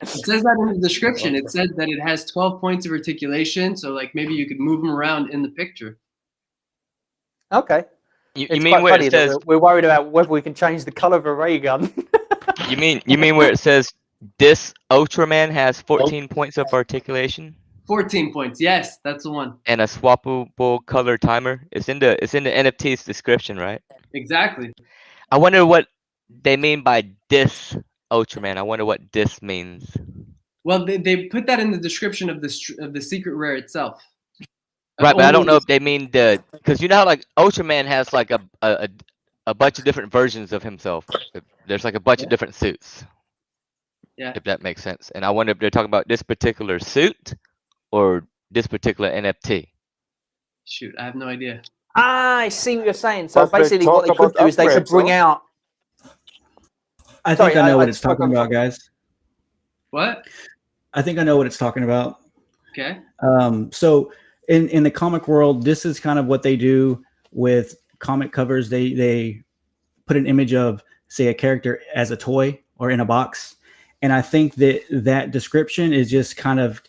it says that in the description. It said that it has 12 points of articulation, so like maybe you could move them around in the picture. Okay. You It's mean quite where funny it that says? we're worried about whether we can change the color of a ray gun. You mean where it says this Ultraman has 14 points of articulation 14 points. Yes, that's the one. and a swappable color timer? It's in the NFT's description, right? Exactly. I wonder what they mean by this Ultraman. I wonder what this means. Well, they put that in the description of the secret rare itself. Right, but I don't Only know if they mean because you know how like Ultraman has like a bunch of different versions of himself. There's like a bunch of different suits. Yeah. If that makes sense. And I wonder if they're talking about this particular suit or this particular NFT. Shoot, I have no idea. I see what you're saying. So But they basically, what they talk could about do is they could upgrades, bring no? out. I Sorry, think I know I what it's spoke talking over about, guys. What? I think I know what it's talking about. Okay. So in the comic world, this is kind of what they do with comic covers. They put an image of, say, a character as a toy or in a box, and I think that description is just kind of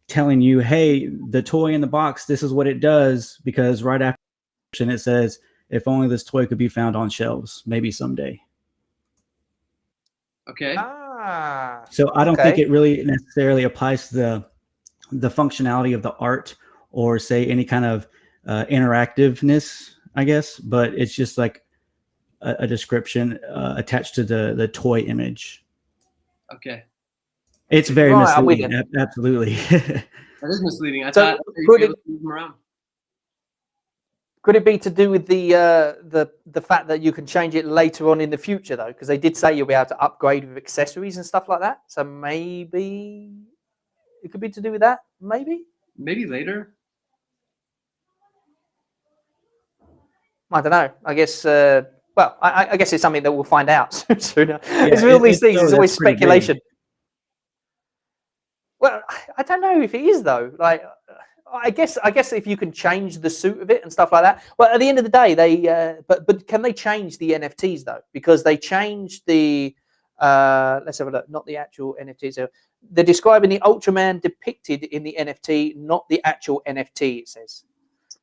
telling you, hey, the toy in the box, this is what it does, because right after it says, if only this toy could be found on shelves, maybe someday. Okay. Ah. So I don't Okay. think it really necessarily applies to the functionality of the art or say any kind of interactiveness, I guess, but it's just like a description attached to the toy image. Okay. It's very Right, I'm with misleading. Absolutely. That is misleading. I So thought you could could it- move them around. Could it be to do with the fact that you can change it later on in the future, though? Because they did say you'll be able to upgrade with accessories and stuff like that. So maybe it could be to do with that. Maybe. Maybe later. I don't know. I guess. Well, I guess it's something that we'll find out sooner. It's Yeah, all these things. It's always that's pretty big. speculation. Well, I don't know if it is though. Like, I guess if you can change the suit of it and stuff like that. Well, at the end of the day, they but can they change the NFTs though? Because they changed the let's have a look. Not the actual NFTs. So they're describing the Ultraman depicted in the NFT, not the actual NFT. It says.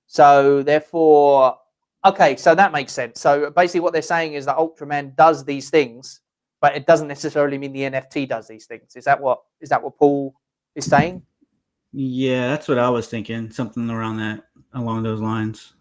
So therefore, okay, so that makes sense. So basically, what they're saying is that Ultraman does these things, but it doesn't necessarily mean the NFT does these things. Is that what Paul is saying? Yeah, that's what I was thinking. Something along those lines.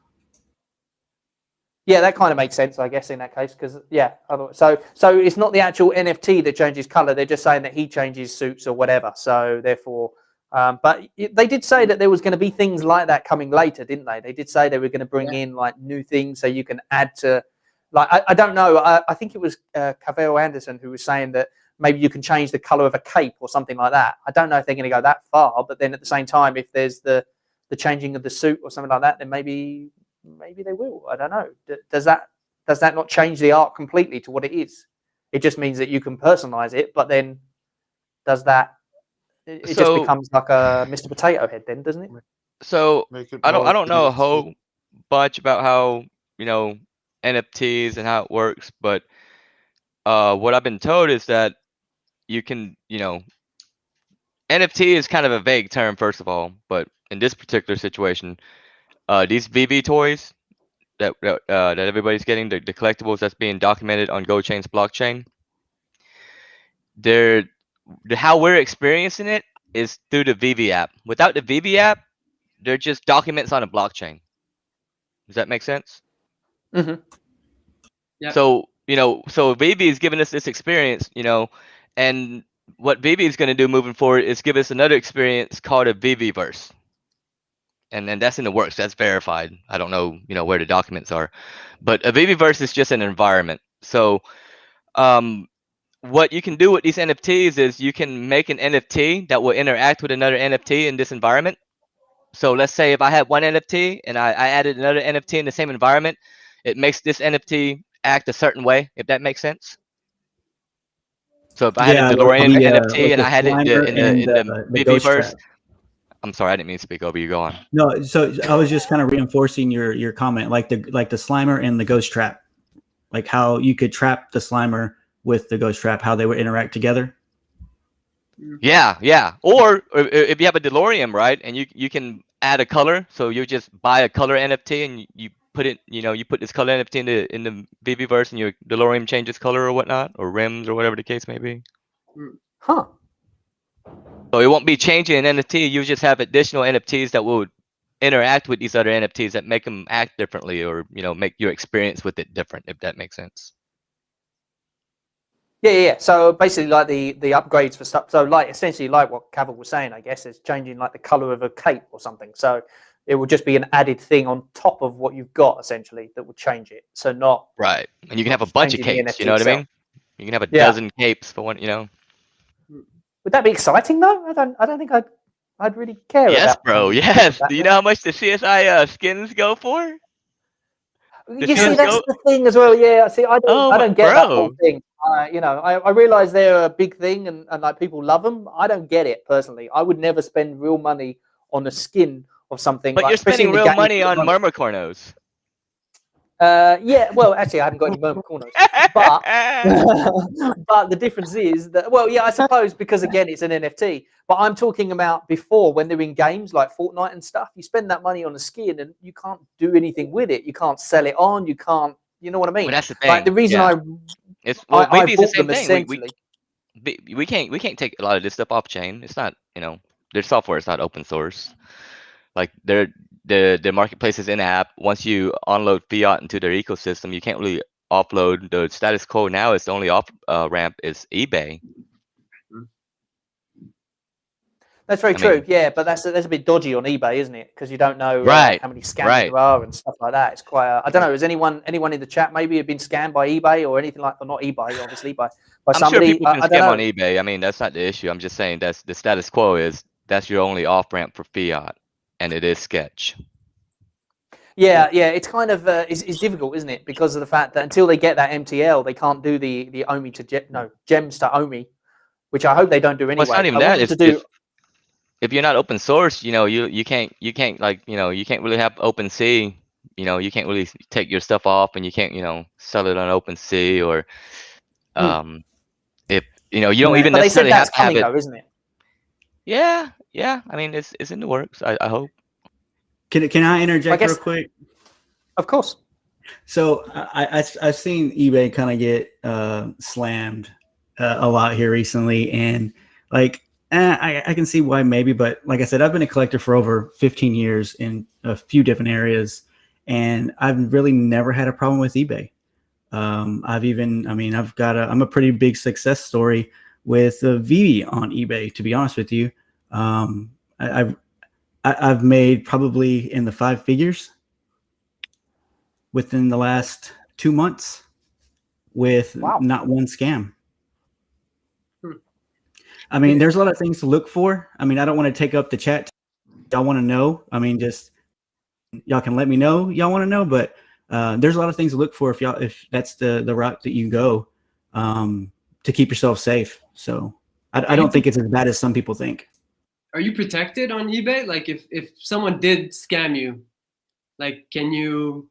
Yeah, that kind of makes sense, I guess, in that case, because yeah. So it's not the actual NFT that changes color. They're just saying that he changes suits or whatever. So therefore, but they did say that there was going to be things like that coming later, didn't they? They did say they were going to bring in like new things so you can add to. Like I don't know. I think it was Cavell Anderson who was saying that maybe you can change the color of a cape or something like that. I don't know if they're going to go that far, but then at the same time, if there's the changing of the suit or something like that, then maybe they will. I don't know. Does that not change the art completely to what it is? It just means that you can personalize it, but then does that? It just becomes like a Mr. Potato Head, then, doesn't it? So Make it I more don't know a realistic. whole bunch about how NFTs and how it works, but what I've been told is that you can NFT is kind of a vague term, first of all, but in this particular situation, these Veve toys that everybody's getting, the collectibles that's being documented on GoChain's blockchain, how we're experiencing it is through the Veve app. Without the Veve app, they're just documents on a blockchain. Does that make sense? Mm-hmm. Yeah. So so Veve is giving us this experience, and what Veve is going to do moving forward is give us another experience called a Veveverse. And then that's in the works. That's verified. I don't know, where the documents are, but a Veveverse is just an environment. So, what you can do with these NFTs is you can make an NFT that will interact with another NFT in this environment. So let's say if I had one NFT and I added another NFT in the same environment, it makes this NFT act a certain way, if that makes sense. So if I had a DeLorean NFT and I had it in the Veveverse, I'm sorry, I didn't mean to speak over you. Go on. No, so I was just kind of reinforcing your comment, like the Slimer and the Ghost Trap, like how you could trap the Slimer with the Ghost Trap, how they would interact together. Yeah, yeah. Or if you have a DeLorean, right, and you can add a color, so you just buy a color NFT and you put it, you put this color NFT in the Veveverse, and your DeLorean changes color or whatnot, or rims or whatever the case may be. Huh. So it won't be changing an NFT. You just have additional NFTs that will interact with these other NFTs that make them act differently, or make your experience with it different, if that makes sense. Yeah. So basically, like the upgrades for stuff. So like essentially, like what Cavill was saying, I guess, is changing like the color of a cape or something. So it will just be an added thing on top of what you've got, essentially, that will change it. So not right. And you can have a bunch of capes. You know what I mean? You can have a dozen capes for one. Would that be exciting though? I don't think I'd really care. Yes, about bro. Yes. Do you know how much the CSI skins go for? You see, that's the thing as well. Yeah, see, I don't get that whole thing. I realize they're a big thing and like people love them. I don't get it personally. I would never spend real money on a skin of something. But like, you're spending real money on murmur cornos. Yeah, well, actually, I haven't got any murmur cornos, but but the difference is that, well, yeah, I suppose because again, it's an NFT. But I'm talking about before when they're in games like Fortnite and stuff. You spend that money on a skin and you can't do anything with it. You can't sell it on. You can't. You know what I mean? Well, that's the thing. Like the reason maybe it's the same thing. essentially. We can't take a lot of this stuff off chain. It's not their software is not open source. Like the marketplace is in app. Once you unload fiat into their ecosystem, you can't really offload. The status quo now is the only off ramp is eBay. That's very true. Yeah, but that's a bit dodgy on eBay, isn't it? Because you don't know how many scams there are and stuff like that. It's quite. I don't know. Has anyone in the chat maybe have been scammed by eBay or anything like? Or not eBay, obviously, by somebody. Sure people can scam on eBay. I mean, that's not the issue. I'm just saying that's the status quo is that's your only off ramp for fiat, and it is sketch. Yeah. It's kind of it's difficult, isn't it? Because of the fact that until they get that MTL, they can't do the OMI to gems to OMI, which I hope they don't do anyway. Well, it's not even that. If you're not open source, you can't like you can't really have OpenSea. You can't really take your stuff off, and you can't sell it on OpenSea or if you don't even necessarily have to have it, though, isn't it? Yeah. I mean, it's in the works. I hope. Can I interject real quick? Of course. So I've seen eBay kind of get slammed a lot here recently, and like I can see why maybe, but like I said, I've been a collector for over 15 years in a few different areas, and I've really never had a problem with eBay. I'm a pretty big success story with Veve on eBay, to be honest with you. I've made probably in the 5 figures within the last 2 months with not one scam. I mean, there's a lot of things to look for. I mean, I don't want to take up the chat. Y'all want to know. I mean, just y'all can let me know y'all want to know, but there's a lot of things to look for if that's the route that you go to keep yourself safe. So I don't think it's as bad as some people think. Are you protected on eBay? Like if someone did scam you, like can you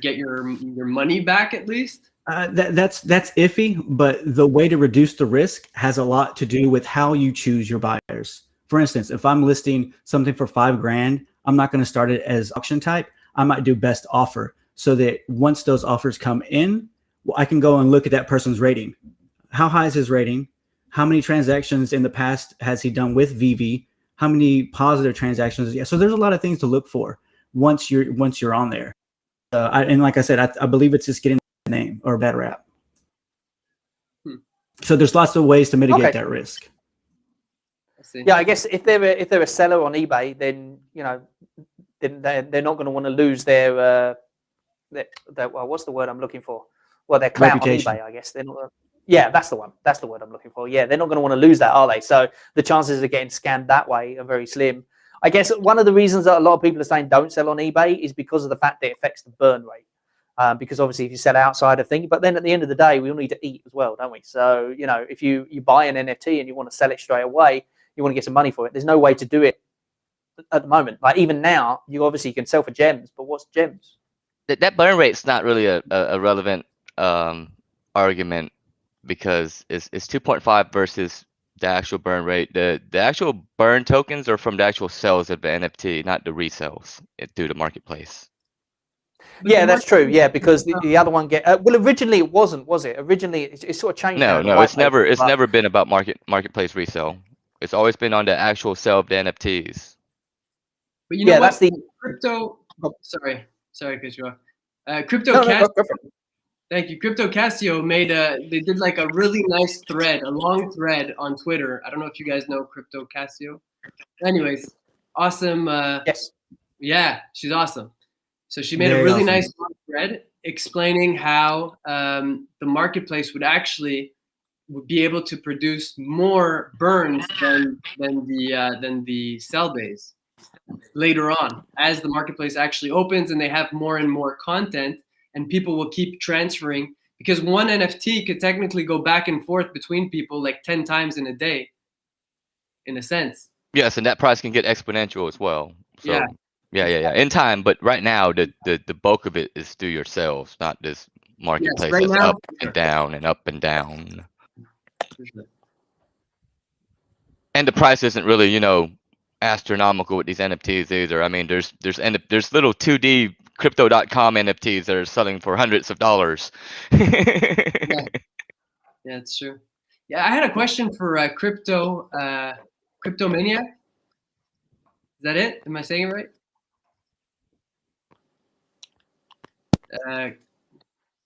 get your money back at least? That's iffy, but the way to reduce the risk has a lot to do with how you choose your buyers. For instance, if I'm listing something for $5,000, I'm not going to start it as auction type. I might do best offer so that once those offers come in, I can go and look at that person's rating. How high is his rating? How many transactions in the past has he done with Veve? How many positive transactions? Yeah. So there's a lot of things to look for once you're on there. And like I said, I believe it's just getting a name or a bad rap. So there's lots of ways to mitigate that risk. Yeah, I guess if they're a seller on eBay, then they're not going to want to lose their what's the word I'm looking for? Well, their clout on eBay, I guess. They're not. Yeah, that's the one. That's the word I'm looking for. Yeah, they're not going to want to lose that, are they? So the chances of getting scammed that way are very slim. I guess one of the reasons that a lot of people are saying don't sell on eBay is because of the fact that it affects the burn rate. Because obviously if you sell outside of things, but then at the end of the day, we all need to eat as well, don't we? So, if you buy an NFT and you want to sell it straight away, you want to get some money for it. There's no way to do it at the moment? Like even now, you obviously can sell for gems, but what's gems? That burn rate's not really a relevant argument because it's 2.5 versus the actual burn rate. The actual burn tokens are from the actual sales of the NFT, not the resells through the marketplace. But Yeah, the that's true. market- Yeah, because the other one well, originally it wasn't, was it? Originally it sort of changed. now No, in the no, white it's never paper, but- never been about marketplace resale. It's always been on the actual sale of the NFTs. But you know Yeah, what? that's the. Crypto. Sorry, to cut you off. No, Crypto no, Cash. go for it. Thank you. Crypto Casio they did like a really nice thread, a long thread on Twitter. I don't know if you guys know Crypto Casio. Anyways, awesome. Yes. Yeah, she's awesome. So she made a Very really awesome. nice long thread explaining how the marketplace would be able to produce more burns than the sell days later on as the marketplace actually opens and they have more and more content and people will keep transferring, because one NFT could technically go back and forth between people like 10 times in a day, in a sense. Yes, and that price can get exponential as well. So Yeah. yeah. In time, but right now the bulk of it is through your sales, not this marketplace right that's now, up and down and up and down. For sure. And the price isn't really, astronomical with these NFTs either. I mean, there's little 2D crypto.com NFTs that are selling for hundreds of dollars. Yeah, it's true. Yeah, I had a question for Cryptomaniac. Is that it? Am I saying it right?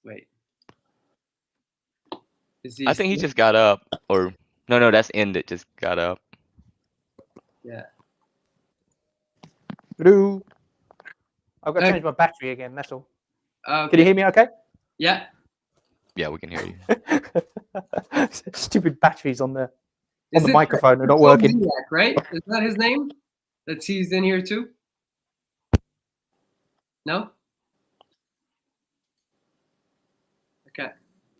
Wait. Is he I think he still- just got up, or no, that's End that just got up. Yeah. Hello. I've got to change my battery again. That's all. Okay. Can you hear me? Okay. Yeah. Yeah, we can hear you. Stupid batteries on the Is it microphone are not working. Cryptomaniac, right? Is that his name? That he's in here too? No? Okay.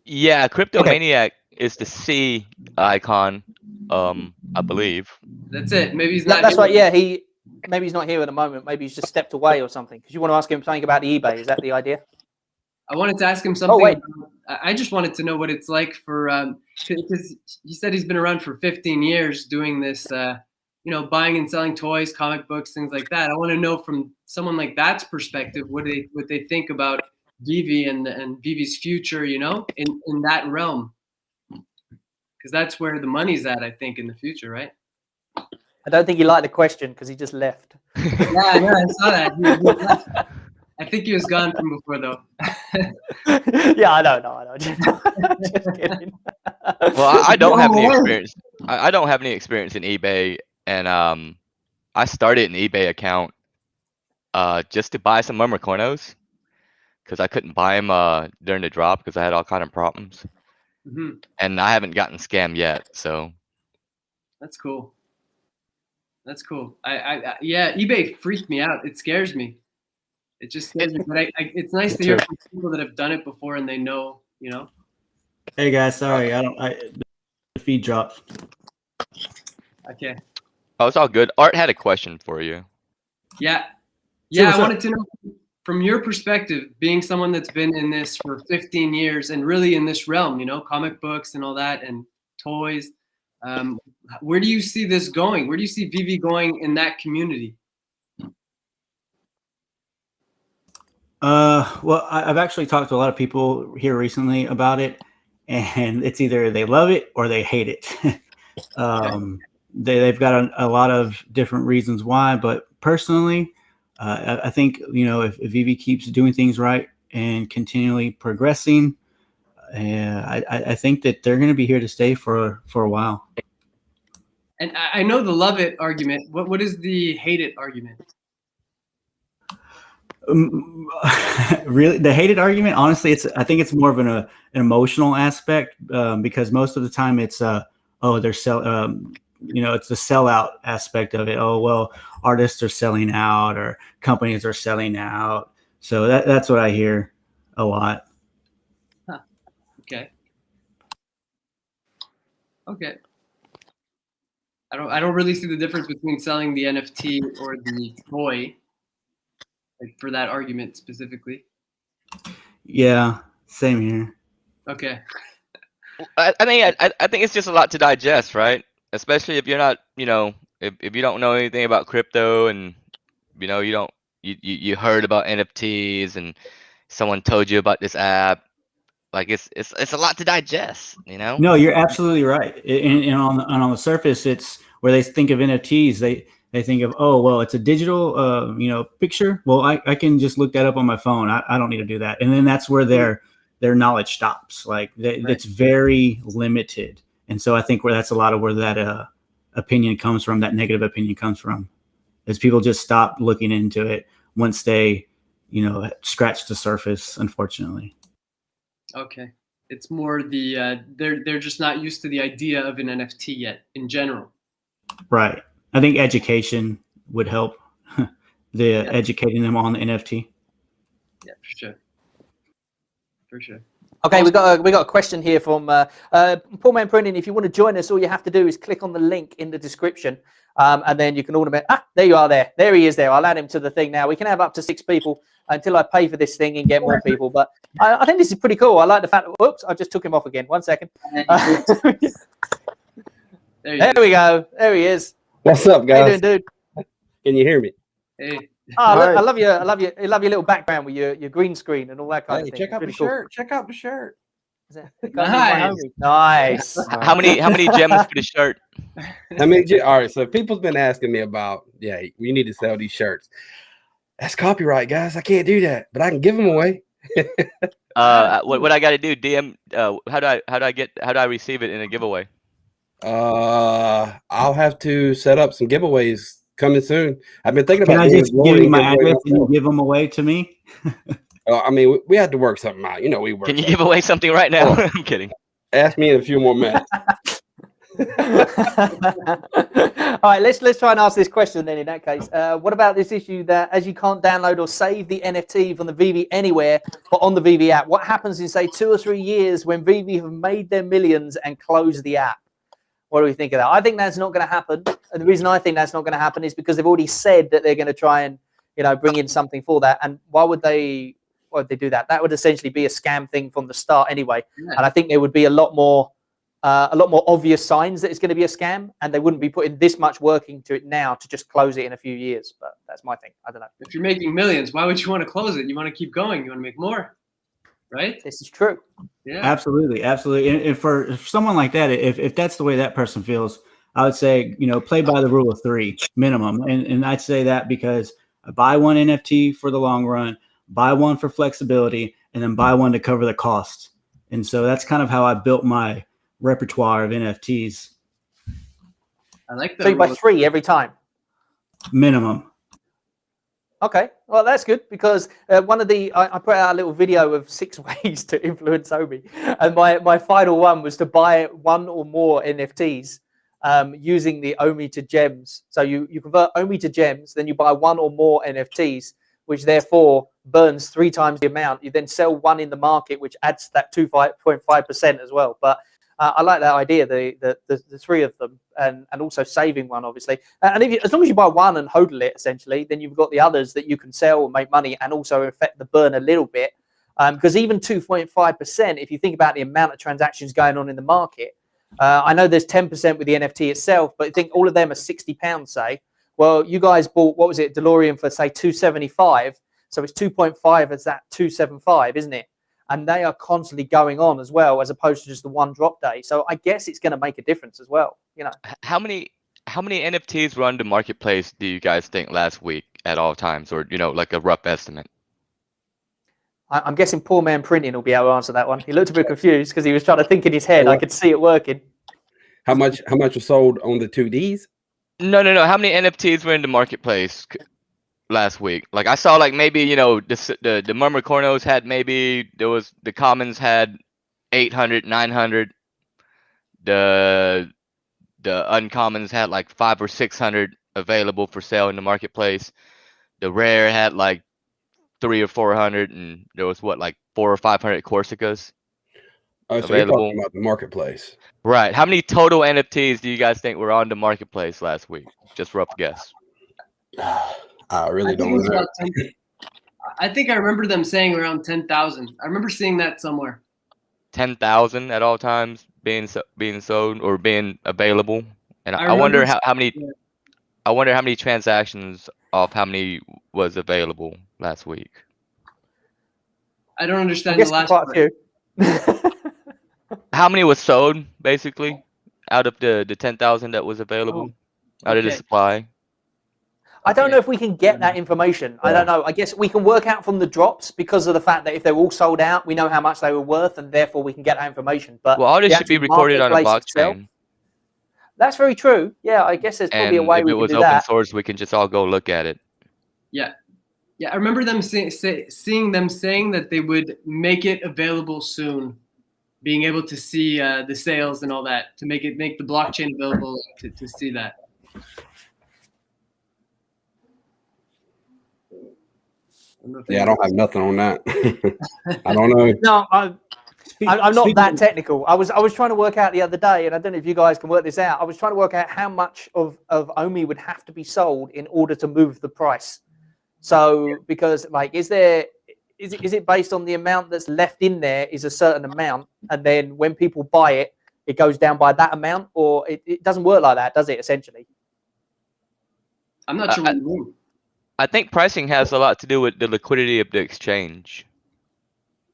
Yeah, Cryptomaniac is the C icon, I believe. That's it. Maybe he's Yeah, not. that's here. right. Yeah, maybe he's not here at the moment. Maybe he's just stepped away or something. Because you want to ask him something about the eBay. Is that the idea? I wanted to ask him something. wait. I just wanted to know what it's like for because he said he's been around for 15 years doing this, buying and selling toys, comic books, things like that. I want to know from someone like that's perspective what they think about Veve and Veve's future, in that realm, because that's where the money's at, I think, in the future, right? I don't think he liked the question because he just left. Yeah, I know. I saw that. He left. I think he was gone from before, though. Yeah, I know. Just kidding. Well, I don't have any experience. I don't have any experience in eBay, and I started an eBay account just to buy some Murmurcornos because I couldn't buy them during the drop because I had all kind of problems, and I haven't gotten scammed yet. So That's cool. That's cool. I yeah, eBay freaked me out. It scares me. It just scares me. But it's nice to hear from people that have done it before and they know, Hey guys, sorry, the feed dropped. Okay. oh, it's all good. Art had a question for you. Yeah. Sure, Yeah, what's I up? wanted to know from your perspective, being someone that's been in this for 15 years and really in this realm, comic books and all that and toys. Where do you see this going? Where do you see Veve going in that community? Well, I've actually talked to a lot of people here recently about it, and it's either they love it or they hate it. They've got a lot of different reasons why, but personally, I think if Veve keeps doing things right and continually progressing, I think that they're going to be here to stay for a while. And I know the love it argument. What is the hate it argument? Really, the hated argument, honestly, I think it's more of an emotional aspect, because most of the time it's they're it's the sellout aspect of it. Oh, well, artists are selling out or companies are selling out. So that's what I hear a lot. Huh. Okay. I don't really see the difference between selling the NFT or the toy, like for that argument specifically. Yeah, same here. Okay. I think it's just a lot to digest, right? Especially if you're not, if you don't know anything about crypto and you heard about NFTs and someone told you about this app. Like it's a lot to digest, No, you're absolutely right. And on the surface, it's where they think of NFTs. They think of, oh, well, it's a digital picture. Well, I can just look that up on my phone. I don't need to do that. And then that's where their knowledge stops. Like it's very limited. And so I think that's a lot of where that opinion comes from. That negative opinion comes from, is people just stop looking into it once they scratch the surface, unfortunately. Okay. It's more the they're just not used to the idea of an NFT yet in general. Right. I think education would help. Educating them on the NFT. Yeah, for sure. For sure. Okay, we got a question here from Poor Man Printing. If you want to join us, all you have to do is click on the link in the description, and then you can automate. There you are. There he is. There, I'll add him to the thing now. We can have up to 6 people until I pay for this thing and get more people. But I think this is pretty cool. I like the fact that. Whoops! I just took him off again. 1 second. There we go. There he is. What's up, guys? How you doing, dude? Can you hear me? Hey. Oh, I love your little background with your green screen and all that kind of thing. Check out the shirt. Check out the shirt. Nice. How many gems for the shirt? All right, so people's been asking me about, we need to sell these shirts. That's copyright, guys. I can't do that, but I can give them away. What I got to do? DM. How do I receive it in a giveaway? I'll have to set up some giveaways coming soon. I've been thinking about. Can I just give you my address and you give them away to me? I mean, we had to work something out. We work. Can you give away something right now? I'm kidding. Ask me in a few more minutes. All right, let's try and ask this question then. In that case, what about this issue that as you can't download or save the NFT from the Veve anywhere but on the Veve app? What happens in say 2 or 3 years when Veve have made their millions and close the app? What do we think of that? I think that's not going to happen. And the reason I think that's not going to happen is because they've already said that they're going to try and bring in something for that. And why would they do that? That would essentially be a scam thing from the start anyway. Yeah. And I think there would be a lot more obvious signs that it's going to be a scam, and they wouldn't be putting this much work into it now to just close it in a few years. But that's my thing. I don't know. If you're making millions, why would you want to close it? You want to keep going. You want to make more, right? This is true. Yeah, absolutely. And for someone like that, if that's the way that person feels, I would say, play by the rule of 3 minimum. And I'd say that because I buy one NFT for the long run, buy one for flexibility, and then buy one to cover the cost. And so that's kind of how I built my repertoire of NFTs. I like that. So you buy 3 every time? Minimum. Okay, well that's good because I put out a little video of 6 ways to influence Omi, and my final one was to buy 1 or more NFTs using the Omi to gems. So you convert Omi to gems, then you buy 1 or more NFTs, which therefore burns 3 times the amount. You then sell 1 in the market, which adds that 2.5% as well. But I like that idea, the 3 of them, and also saving 1, obviously. And as long as you buy 1 and hodl it, essentially, then you've got the others that you can sell and make money and also affect the burn a little bit. Because even 2.5%, if you think about the amount of transactions going on in the market, I know there's 10% with the NFT itself, but I think all of them are £60, say. Well, you guys bought, what was it, DeLorean for, say, $275. So it's 2.5 as that 275, isn't it? And they are constantly going on as well, as opposed to just the 1 drop day. So I guess it's going to make a difference as well. How many NFTs were on the marketplace do you guys think last week at all times, or like a rough estimate? I'm guessing Poor Man Printing will be able to answer that one. He looked a bit confused because he was trying to think in his head. I could see it working. How much was sold on the 2Ds? No. How many NFTs were in the marketplace last week? Like I saw, like maybe the Murmur Cornos had the Commons had 800, 900. The Uncommons had like 500 or 600 available for sale in the marketplace. The Rare had like 300 or 400, and there was like 400 or 500 Corsicas. Oh, so you're available. talking about the marketplace. Right. How many total NFTs do you guys think were on the marketplace last week? Just rough guess. I really I think it don't was know. about 10. I think I remember them saying around 10,000. I remember seeing that somewhere. 10,000 at all times being sold or being available. And I I wonder remember. how many. Yeah. I wonder how many transactions off how many was available last week. I don't I'm understand the guessing last quite part. a few. How many was sold basically out of the 10,000 that was available out of the Okay. supply? I don't know Okay. if we can get that information. I Yeah. don't know. I guess we can work out from the drops because of the fact that if they're all sold out, we know how much they were worth, and therefore we can get that information. But Well, all this the should be actual recorded on a marketplace itself, blockchain. that's very true. Yeah, I guess there's probably a And way if we it can was do open that. source, we can just all go look at it. Yeah. Yeah, I remember them seeing them saying that they would make it available soon, being able to see the sales and all that, to make the blockchain available to see that. Yeah, I don't have nothing on that. I don't know. No, I'm not Speaking that of- technical. I was trying to work out the other day, and I don't know if you guys can work this out. I was trying to work out how much of OMI would have to be sold in order to move the price. So, because like, is it based on the amount that's left in there is a certain amount, and then when people buy it, it goes down by that amount, or it doesn't work like that, does it? Essentially, I'm not sure what you mean. I think pricing has a lot to do with the liquidity of the exchange.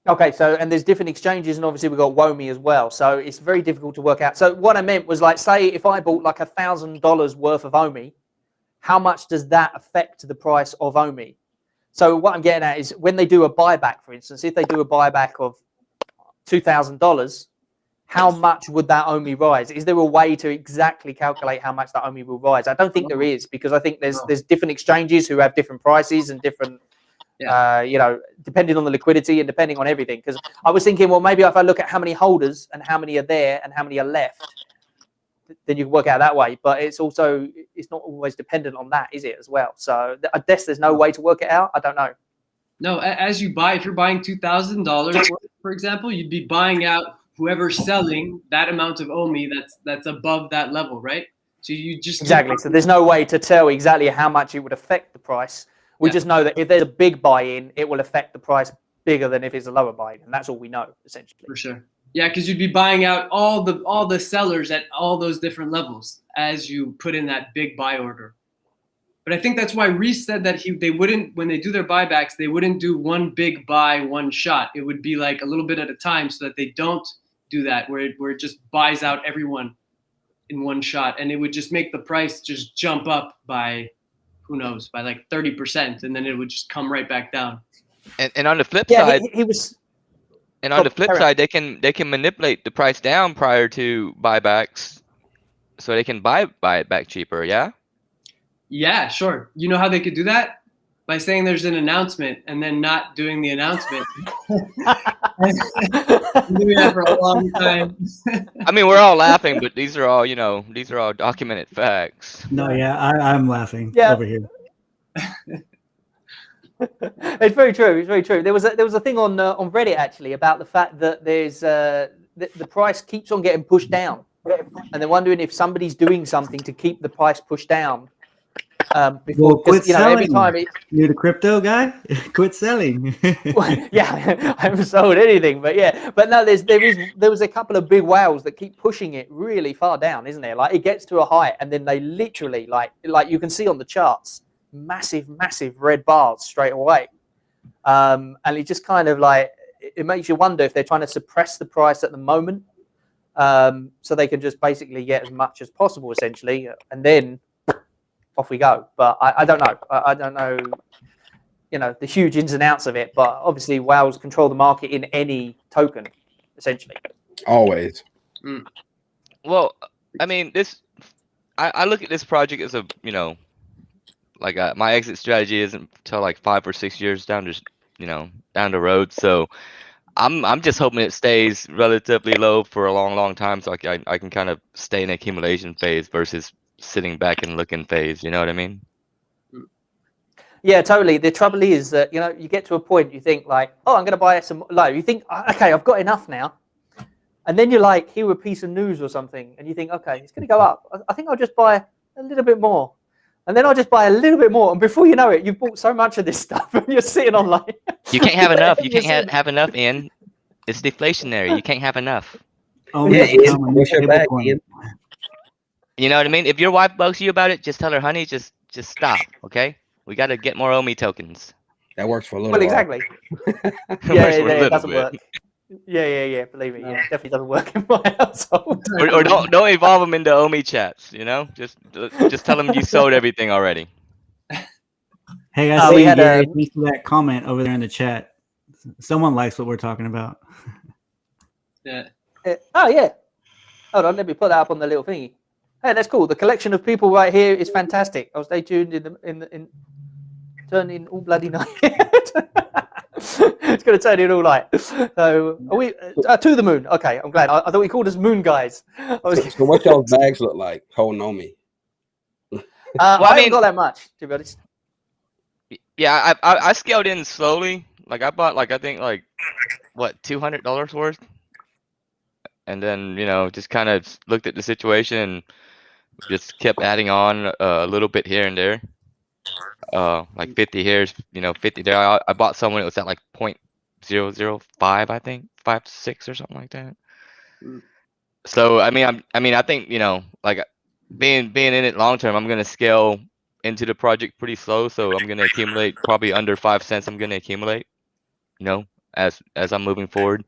okay. So, and there's different exchanges, and obviously we've got WOMI as well. So it's very difficult to work out. So what I meant was like, say if I bought like $1,000 worth of OMI, how much does that affect the price of OMI? So what I'm getting at is when they do a buyback, for instance, if they do a buyback of $2,000, how much would that OMI rise? Is there a way to exactly calculate how much that OMI will rise? I don't think there is, because I think there's different exchanges who have different prices and different, depending on the liquidity and depending on everything. Because I was thinking, well, maybe if I look at how many holders and how many are there and how many are left, then you can work out that way. But it's not always dependent on that, is it, as well? So I guess there's no way to work it out. I don't know. No, as you buy, if you're buying $2,000, for example, you'd be buying out whoever's selling that amount of OMI that's above that level, right? So you just Exactly. So there's no way to tell exactly how much it would affect the price. We just know that if there's a big buy-in, it will affect the price bigger than if it's a lower buy-in, and that's all we know essentially. For sure. Yeah, because you'd be buying out all the sellers at all those different levels as you put in that big buy order. But I think that's why Reese said that they wouldn't, when they do their buybacks, they wouldn't do one big buy, one shot. It would be like a little bit at a time, so that they don't do that, where it just buys out everyone in one shot, and it would just make the price just jump up by, who knows, by like 30%, and then it would just come right back down. And on the flip Yeah, side, he was. and on the flip side, they can manipulate the price down prior to buybacks, so they can buy it back cheaper. Yeah. Yeah, sure. You know how they could do that? By saying there's an announcement and then not doing the announcement. Doing that for a long time. I mean, we're all laughing, but these are all documented facts. No, yeah, I'm laughing over here. It's very true. It's very true. There was a thing on Reddit actually about the fact that there's the price keeps on getting pushed down, and they're wondering if somebody's doing something to keep the price pushed down. Before, quit selling. Every time you're the crypto guy, quit selling. Yeah, I haven't sold anything, but no, there was a couple of big whales that keep pushing it really far down, isn't there? Like it gets to a height, and then they literally like you can see on the charts, massive red bars straight away, and it just kind of like it makes you wonder if they're trying to suppress the price at the moment, so they can just basically get as much as possible essentially, and then off we go. But I don't know. I don't know, the huge ins and outs of it. But obviously, whales control the market in any token, essentially. Always. Mm. Well, I mean, I look at this project as my exit strategy isn't until like 5 or 6 years down the road. So I'm just hoping it stays relatively low for a long time, so I can kind of stay in accumulation phase versus sitting back and looking phase. You know what I mean? Yeah, totally. The trouble is that you get to a point you think like, oh, I'm going to buy some low. You think, okay, I've got enough now, and then you like hear a piece of news or something, and you think, okay, it's going to go up. I think I'll just buy a little bit more, and then I'll just buy a little bit more, and before you know it, you've bought so much of this stuff, and you're sitting on like You can't have enough. You can't have enough, Ian. It's deflationary. You can't have enough. Oh, Yeah, it's Ian, become a new what's your bag, stablecoin. Ian? You know what I mean? If your wife bugs you about it, just tell her, honey, just stop, okay? We got to get more OMI tokens. That works for a little well, while. exactly. It Yeah, works for a it little doesn't bit. work. Yeah. Believe me, yeah, it definitely doesn't work in my household. Or don't evolve them into OMI chats. You know, just tell them you sold everything already. Hey, I We see had Gary. a- Thanks for that comment over there in the chat. Someone likes what we're talking about. Yeah. Oh yeah. Hold on, let me put that up on the little thingy. Hey, that's cool. The collection of people right here is fantastic. I'll stay tuned in turn in all bloody night. It's going to turn in all night. So are we to the moon? Okay, I'm glad. I thought we called us moon guys. So what y'all's bags look like holding on me? I I haven't mean- got that much, to be honest. Yeah, I scaled in slowly. Like I bought I think what $200 worth, and then just kind of looked at the situation and just kept adding on a little bit here and there. Like 50 here, 50 there. I bought someone. It was at like 0.005, I think 5.6 or something like that. So I mean, I think like being in it long term, I'm gonna scale into the project pretty slow. So I'm gonna accumulate probably under 5 cents. I'm gonna accumulate, as I'm moving forward,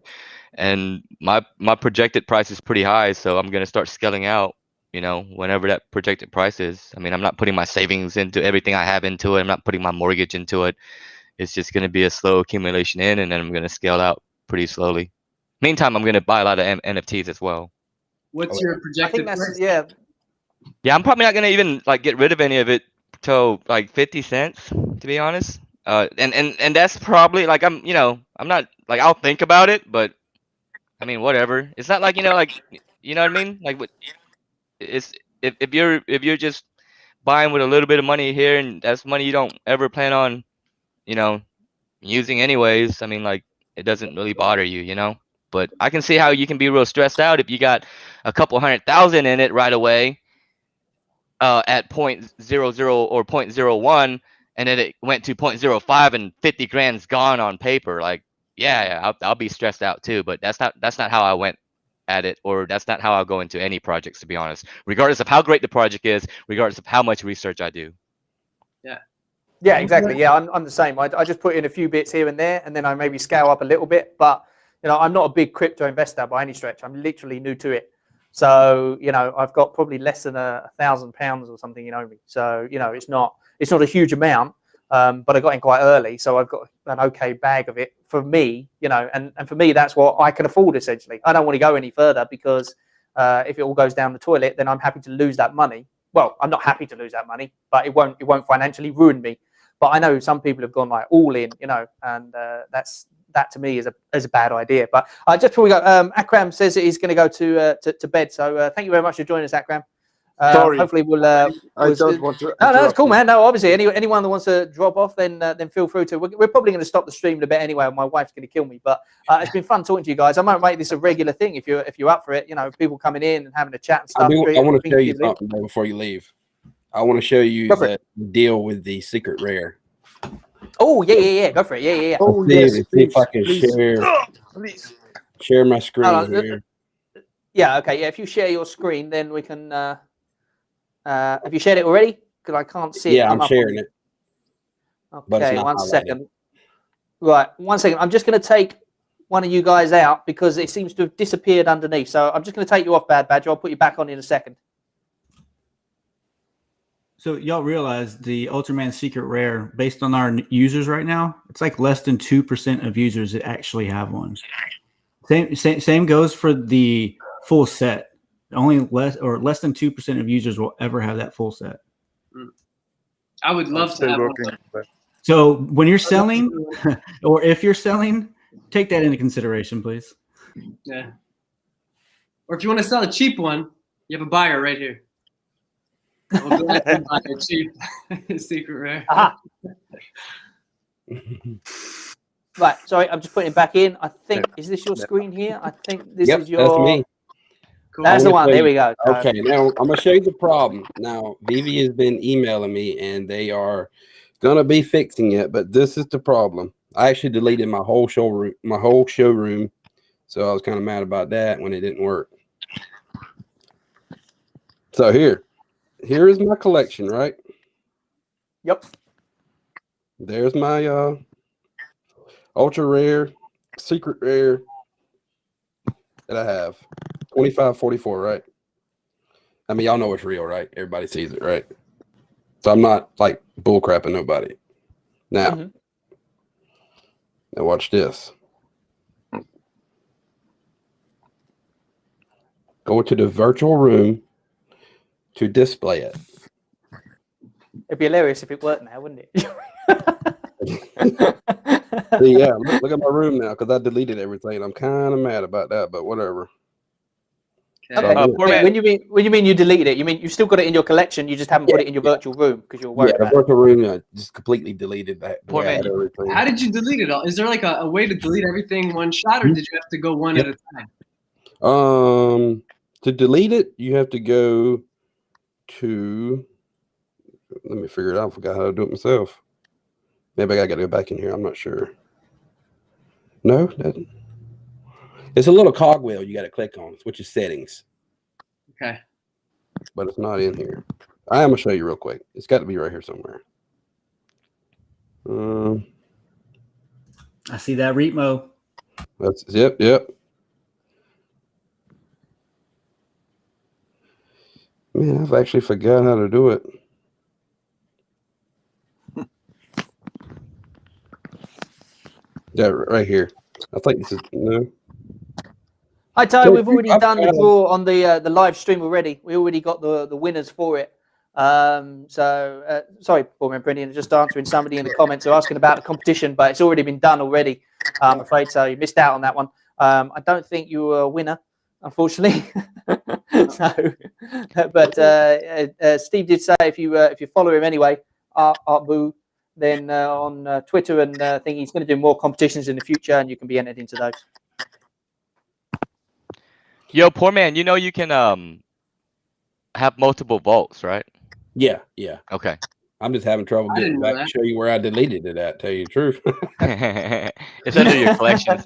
and my projected price is pretty high. So I'm gonna start scaling out. Whenever that projected price is. I mean, I'm not putting my savings into everything I have into it. I'm not putting my mortgage into it. It's just going to be a slow accumulation in, and then I'm going to scale out pretty slowly. Meantime, I'm going to buy a lot of NFTs as well. What's your I projected think that's price? yeah. Yeah, I'm probably not going to even get rid of any of it till like 50 cents, to be honest. And that's probably I'm not I'll think about it, but I mean, whatever. It's not you know what I mean? It's if you're just buying with a little bit of money here, and that's money you don't ever plan on using anyways. I mean, it doesn't really bother you. But I can see how you can be real stressed out if you got a couple 100,000 in it right away at 0.00 or 0.01, and then it went to 0.05 and 50 grand's gone on paper. Yeah, I'll be stressed out too, but that's not how I went at it, or that's not how I'll go into any projects, to be honest, regardless of how great the project is, regardless of how much research I do. Yeah, exactly. Yeah, I'm the same. I just put in a few bits here and there, and then I maybe scale up a little bit. But I'm not a big crypto investor by any stretch. I'm literally new to it. So I've got probably less than £1,000 or something me. So it's not a huge amount. But I got in quite early, so I've got an okay bag of it for me. And for me, that's what I can afford essentially. I don't want to go any further because if it all goes down the toilet, then I'm happy to lose that money. Well, I'm not happy to lose that money, but it won't financially ruin me. But I know some people have gone all in, and that to me is a bad idea. But just before we go, Akram says that he's going to go to bed. So thank you very much for joining us, Akram. Sorry. Hopefully we'll. I don't want to. No, that's interrupt cool, you. man. No, obviously anyone that wants to drop off, then feel free to. We're probably going to stop the stream in a bit anyway. My wife's going to kill me, but it's been fun talking to you guys. I might make this a regular thing if you're up for it. People coming in and having a chat and stuff. I want to show you something though, before you leave. I want to show you Go for that deal with the secret rare. Oh yeah. Go for it. Yeah. Oh, Let's yes, see if I can please. share share my screen here. Yeah. Okay. Yeah. If you share your screen, then we can. Have you shared it already? Because I can't see it. Yeah, I'm sharing it. But it's Okay. not 1 highlighted. second. Right. 1 second. I'm just going to take one of you guys out because it seems to have disappeared underneath. So I'm just going to take you off, Bad Badger. I'll put you back on in a second. So y'all realize the Ultraman Secret Rare, based on our users right now, it's like less than 2% of users that actually have one. Same goes for the full set. Only less than 2% of users will ever have that full set. I would love to Still have working. one. So when you're selling, or if you're selling, take that into consideration, please. Yeah. Or if you want to sell a cheap one, you have a buyer right here. We'll gladly buy a cheap secret rare. Aha. Right, sorry, I'm just putting it back in. I think, is this your screen here? I think this Yep, is your. that's me. Cool. That's I'm the gonna one. show There you. we go. So- Okay, now I'm gonna show you the problem. Now, Veve has been emailing me, and they are gonna be fixing it. But this is the problem. I actually deleted my whole showroom, so I was kind of mad about that when it didn't work. So here is my collection, right? Yep. There's my ultra rare, secret rare that I have. 2544, right? I mean, y'all know it's real, right? Everybody sees it, right? So I'm not like bull crapping nobody. Now, now watch this. Go into the virtual room to display it. It'd be hilarious if it worked now, wouldn't it? See, yeah, look at my room now because I deleted everything. I'm kind of mad about that, but whatever. Okay. Poor Wait, man. when you mean you deleted it, you mean you've still got it in your collection, you just haven't put it in your virtual room because you're worried Yeah, the about it. virtual room, I just completely deleted that. The Poor way I man, had everything. How did you delete it all? Is there like a way to delete everything one shot, or did you have to go one at a time? To delete it, you have to go to. Let me figure it out. I forgot how to do it myself. Maybe I gotta go back in here. I'm not sure. No, it's a little cogwheel you got to click on, which is settings, Okay. but it's not in here. I am gonna show you real quick. It's got to be right here somewhere. I see that Repo. That's yep. Man, I've actually forgot how to do it. Yeah, right here. I think this is no. Hi Ty, we've already I've done the got 'em. draw on the live stream already. We already got the winners for it. Sorry, Paul Brendan, just answering somebody in the comments who are asking about the competition, but it's already been done already. I'm afraid so. You missed out on that one. I don't think you were a winner, unfortunately. But Steve did say if you follow him anyway, Art Boo, then on Twitter and think he's going to do more competitions in the future, and you can be entered into those. yo, poor man. You know you can have multiple vaults, right? Yeah. Okay. I'm just having trouble I getting didn't know back that. to show you where I deleted it at. Tell you the truth. It's under your collections.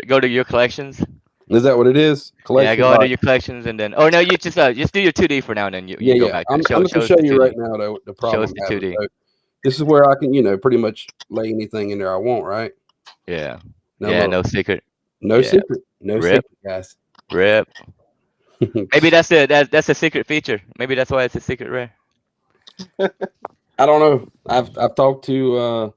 Go to your collections. Is that what it is? Yeah, go All under right. your collections and then. Oh no, you just do your 2D for now, and then you go back. I'm Show going to us show the you 2D. right now the problem. Show us the I'm having. 2D. So this is where I can, pretty much lay anything in there I want, right? Yeah. Now Yeah. look, No secret. no Yeah. secret, no Rip. secret, guys. Rip. Maybe that's that's a secret feature. Maybe that's why it's a secret rare. I don't know. I've talked to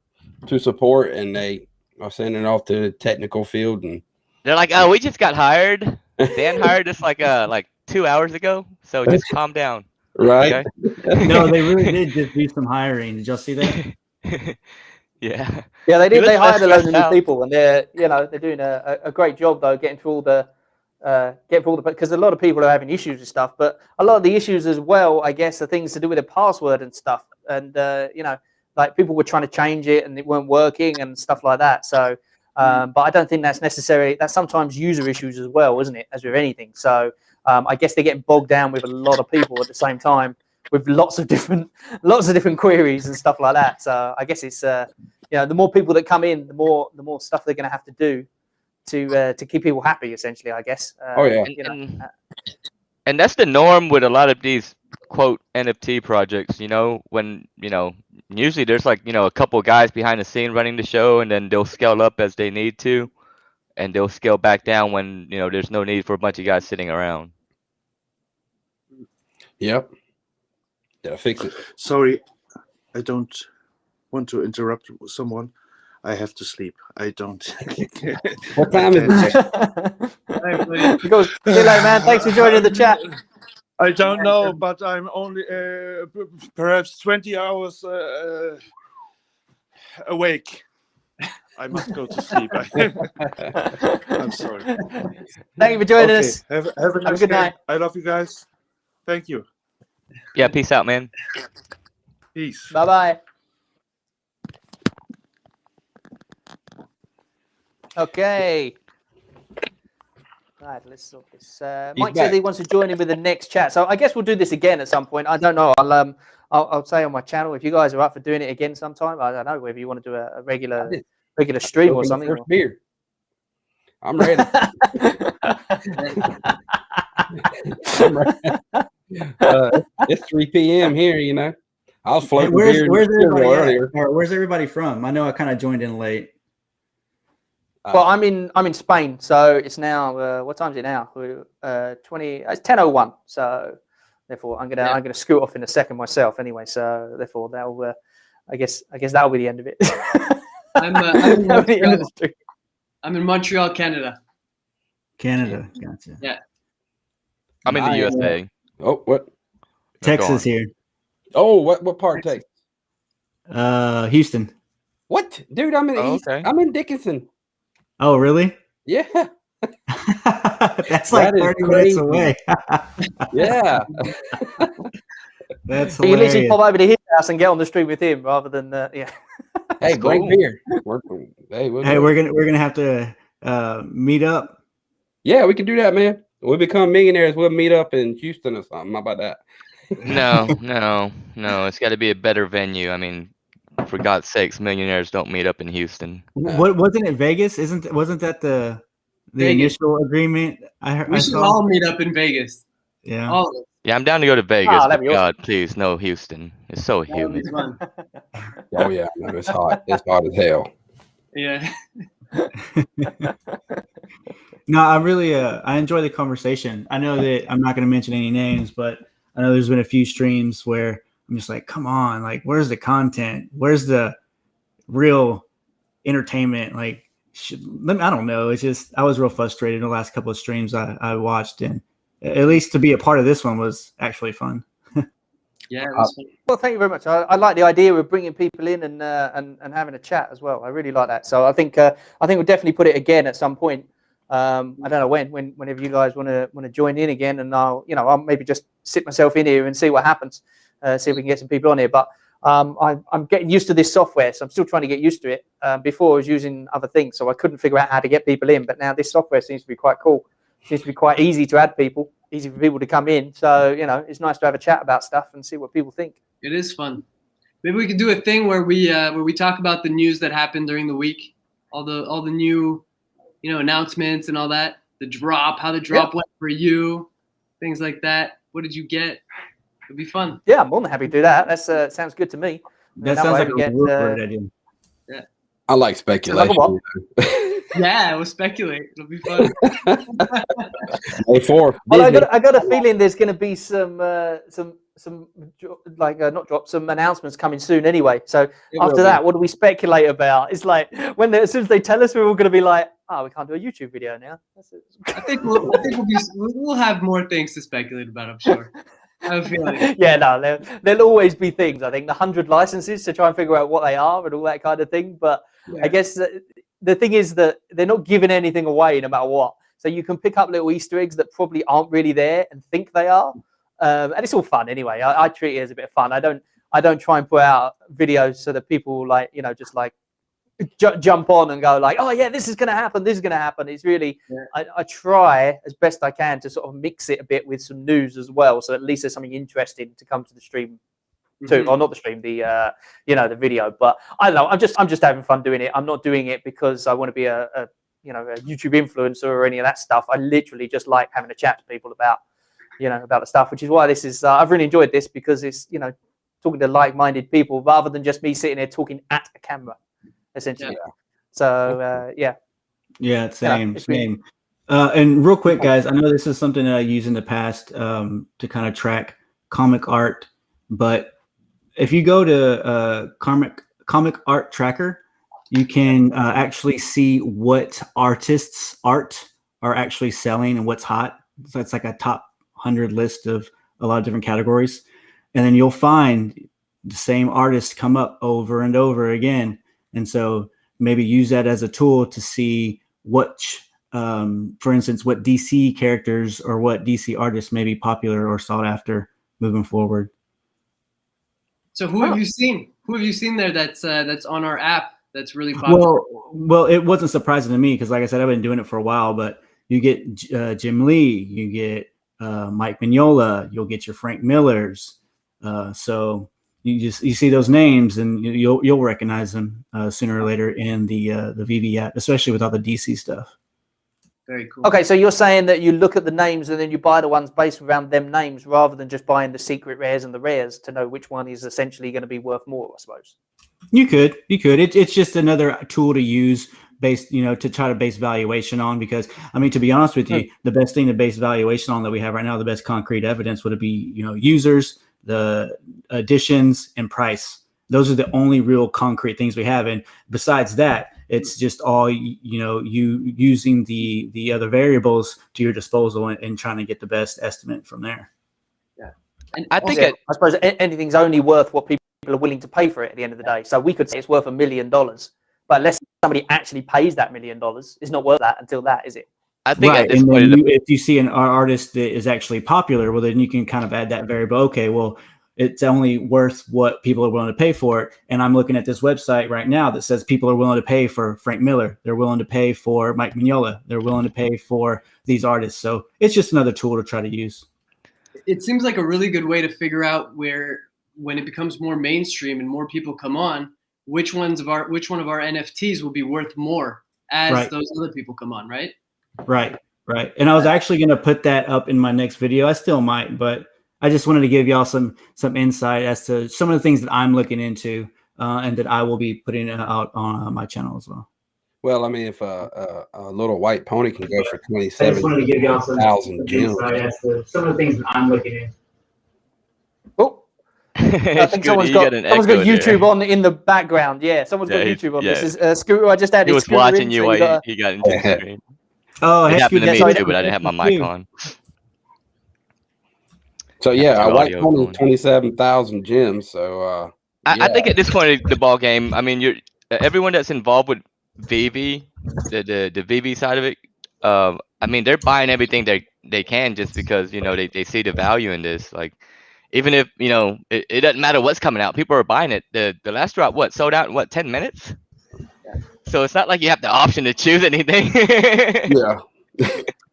support, and they are sending it off to the technical field, and They're like, oh, we just got hired. Dan hired us like 2 hours ago. So just calm down. right. Okay? No, they really did just do some hiring. Did y'all see that? Yeah. Yeah, they did. looks They less hired a load of stressed new out. people, and they're doing a great job though, getting through all the because a lot of people are having issues with stuff, but a lot of the issues as well, I guess, are things to do with the password and stuff, and like people were trying to change it and it weren't working and stuff like that. So, but I don't think that's necessary. That's sometimes user issues as well, isn't it? As with anything. So, I guess they're getting bogged down with a lot of people at the same time with lots of different queries and stuff like that. So I guess it's the more people that come in, the more stuff they're going to have to do to keep people happy, essentially, I guess. Oh yeah. And that's the norm with a lot of these quote NFT projects, when, usually there's like, a couple guys behind the scene running the show, and then they'll scale up as they need to, and they'll scale back down when, there's no need for a bunch of guys sitting around. Yep. Did I fix it? Sorry, I don't want to interrupt someone. I have to sleep. I don't. What time is it? He goes, see you later, man. Thanks for joining the chat. I don't know, but I'm only perhaps 20 hours awake. I must go to sleep. I'm sorry. Thank you for joining Okay, us. have a nice good day. night. I love you guys. Thank you. Yeah, peace out, man. Peace. Bye bye. Okay. Right, let's sort this. He's Mike says back. he wants to join in with the next chat, so I guess we'll do this again at some point. I don't know. I'll say on my channel if you guys are up for doing it again sometime. I don't know whether you want to do a regular stream or Open the something. first beer. I'm ready. I'm ready. It's 3 p.m. here, you know. I was floating beer Where's everybody earlier. Or where's everybody from? I know I kind of joined in late. Well, I'm in Spain, so it's now what time is it now? 20. It's 10:01. So therefore, I'm gonna scoot off in a second myself anyway. So therefore, that'll I guess that'll be the end of it. I'm in Montreal, Canada. Canada, gotcha. Yeah. I'm in the USA. Oh, what? Texas here. Oh, what part of Texas? Houston. What, dude? I'm in East. Okay. I'm in Dickinson. Oh, really? Yeah. That's like That is 30 minutes crazy. away. Yeah. That's You can literally hilarious. pop over to his house and get on the stream with him rather than yeah. Hey, bring cool. beer. Hey, we're gonna have to meet up. Yeah, we can do that, man. When we become millionaires, we'll meet up in Houston or something. How about that? No. It's got to be a better venue. I mean, for God's sakes, millionaires don't meet up in Houston. What wasn't it Vegas? Wasn't that the Vegas. initial agreement? I We should all meet up in Vegas. Yeah. All of us. Yeah, I'm down to go to Vegas, that'd but be awesome. God, please, no Houston. It's so That would be humid. fun. Oh yeah, no, it's hot. It's hot as hell. Yeah. No, I really I enjoy the conversation. I know that I'm not going to mention any names, but I know there's been a few streams where I'm just like, come on, like, where's the content? Where's the real entertainment? Like, I don't know. It's just I was real frustrated in the last couple of streams I watched, and at least to be a part of this one was actually fun. Yeah. It was fun. Well, thank you very much. I like the idea of bringing people in and having a chat as well. I really like that. So I think we'll definitely put it again at some point. I don't know whenever you guys want to join in again, and I'll maybe just sit myself in here and see what happens. See if we can get some people on here. But I'm getting used to this software, so I'm still trying to get used to it. Before I was using other things, so I couldn't figure out how to get people in. But now this software seems to be quite cool. Seems to be quite easy to add people, easy for people to come in. So it's nice to have a chat about stuff and see what people think. It is fun. Maybe we could do a thing where we talk about the news that happened during the week, all the new announcements and all that. How the drop went for you, things like that. What did you get? It'd be fun. Yeah, I'm more than happy to do that. That sounds good to me. That That sounds way like we a get, real great idea. I like speculation. what? Yeah, we'll speculate. It'll be fun. Well, I got a feeling there's going to be some announcements coming soon anyway. So after that, what do we speculate about? It's like as soon as they tell us, we're all going to be like, oh, we can't do a YouTube video now. That's it. I think we'll have more things to speculate about. I'm sure. I have a feeling. Yeah, no, there'll always be things. I think the 100 licenses to try and figure out what they are and all that kind of thing. But I guess the thing is that they're not giving anything away no matter what. So you can pick up little Easter eggs that probably aren't really there and think they are. And it's all fun anyway. I treat it as a bit of fun. I don't try and put out videos so that people just like jump on and go like, oh yeah, this is going to happen. This is going to happen. It's really, I try as best I can to sort of mix it a bit with some news as well. So at least there's something interesting to come to the stream too, or not the stream, the video. But I don't know. I'm just having fun doing it. I'm not doing it because I want to be a YouTube influencer or any of that stuff. I literally just like having a chat to people about the stuff, which is why this is. I've really enjoyed this because it's talking to like-minded people rather than just me sitting there talking at a camera, essentially. Yeah. So Yeah, same. And real quick, guys, I know this is something that I used in the past to kind of track comic art, but if you go to comic art tracker, you can actually see what artists' art are actually selling and what's hot. So it's like a top 100 list of a lot of different categories. And then you'll find the same artists come up over and over again. And so maybe use that as a tool to see what, for instance, what DC characters or what DC artists may be popular or sought after moving forward. So who have you seen? Who have you seen there that's on our app that's really popular? Well, it wasn't surprising to me because, like I said, I've been doing it for a while. But you get Jim Lee, you get Mike Mignola, you'll get your Frank Millers. So you see those names and you'll recognize them sooner or later in the Veve app, especially with all the DC stuff. Very cool. Okay, so you're saying that you look at the names and then you buy the ones based around them names rather than just buying the secret rares and the rares to know which one is essentially going to be worth more, I suppose. You could. It's just another tool to use based, to try to base valuation on, because I mean, to be honest with you, the best thing to base valuation on that we have right now, the best concrete evidence would be, users, the additions, and price. Those are the only real concrete things we have. And besides that, it's just all, you using the other variables to your disposal and trying to get the best estimate from there. Yeah. And I think I suppose anything's only worth what people are willing to pay for it at the end of the day. So we could say it's worth $1 million, but unless somebody actually pays that $1 million, it's not worth that until that, is it? I think Right. at this And point, then if you see an artist that is actually popular, well, then you can kind of add that variable. Okay, well, it's only worth what people are willing to pay for it. And I'm looking at this website right now that says people are willing to pay for Frank Miller. They're willing to pay for Mike Mignola. They're willing to pay for these artists. So it's just another tool to try to use. It seems like a really good way to figure out when it becomes more mainstream and more people come on, which one of our NFTs will be worth more as those other people come on, right? Right. And I was actually going to put that up in my next video. I still might, but I just wanted to give y'all some insight as to some of the things that I'm looking into and that I will be putting out on my channel as well. Well, I mean, if a little white pony can go for I just wanted to give y'all some gems, insight as to some of the things that I'm looking into. Oh, I think someone's got YouTube on in the background. Yeah, someone's got YouTube on. Yeah. This is Scooter. I just added. He was Scooter watching in, you so while he got into the screen. Oh, It happened to me Scooter, too, but I didn't have my mic on. So yeah, a white pony, going. 27,000 gems. So I think at this point of the ball game, I mean, everyone that's involved with Veve, the Veve side of it. I mean, they're buying everything they can just because they see the value in this. Like, even if it doesn't matter what's coming out, people are buying it. The last drop sold out in 10 minutes. So it's not like you have the option to choose anything. yeah.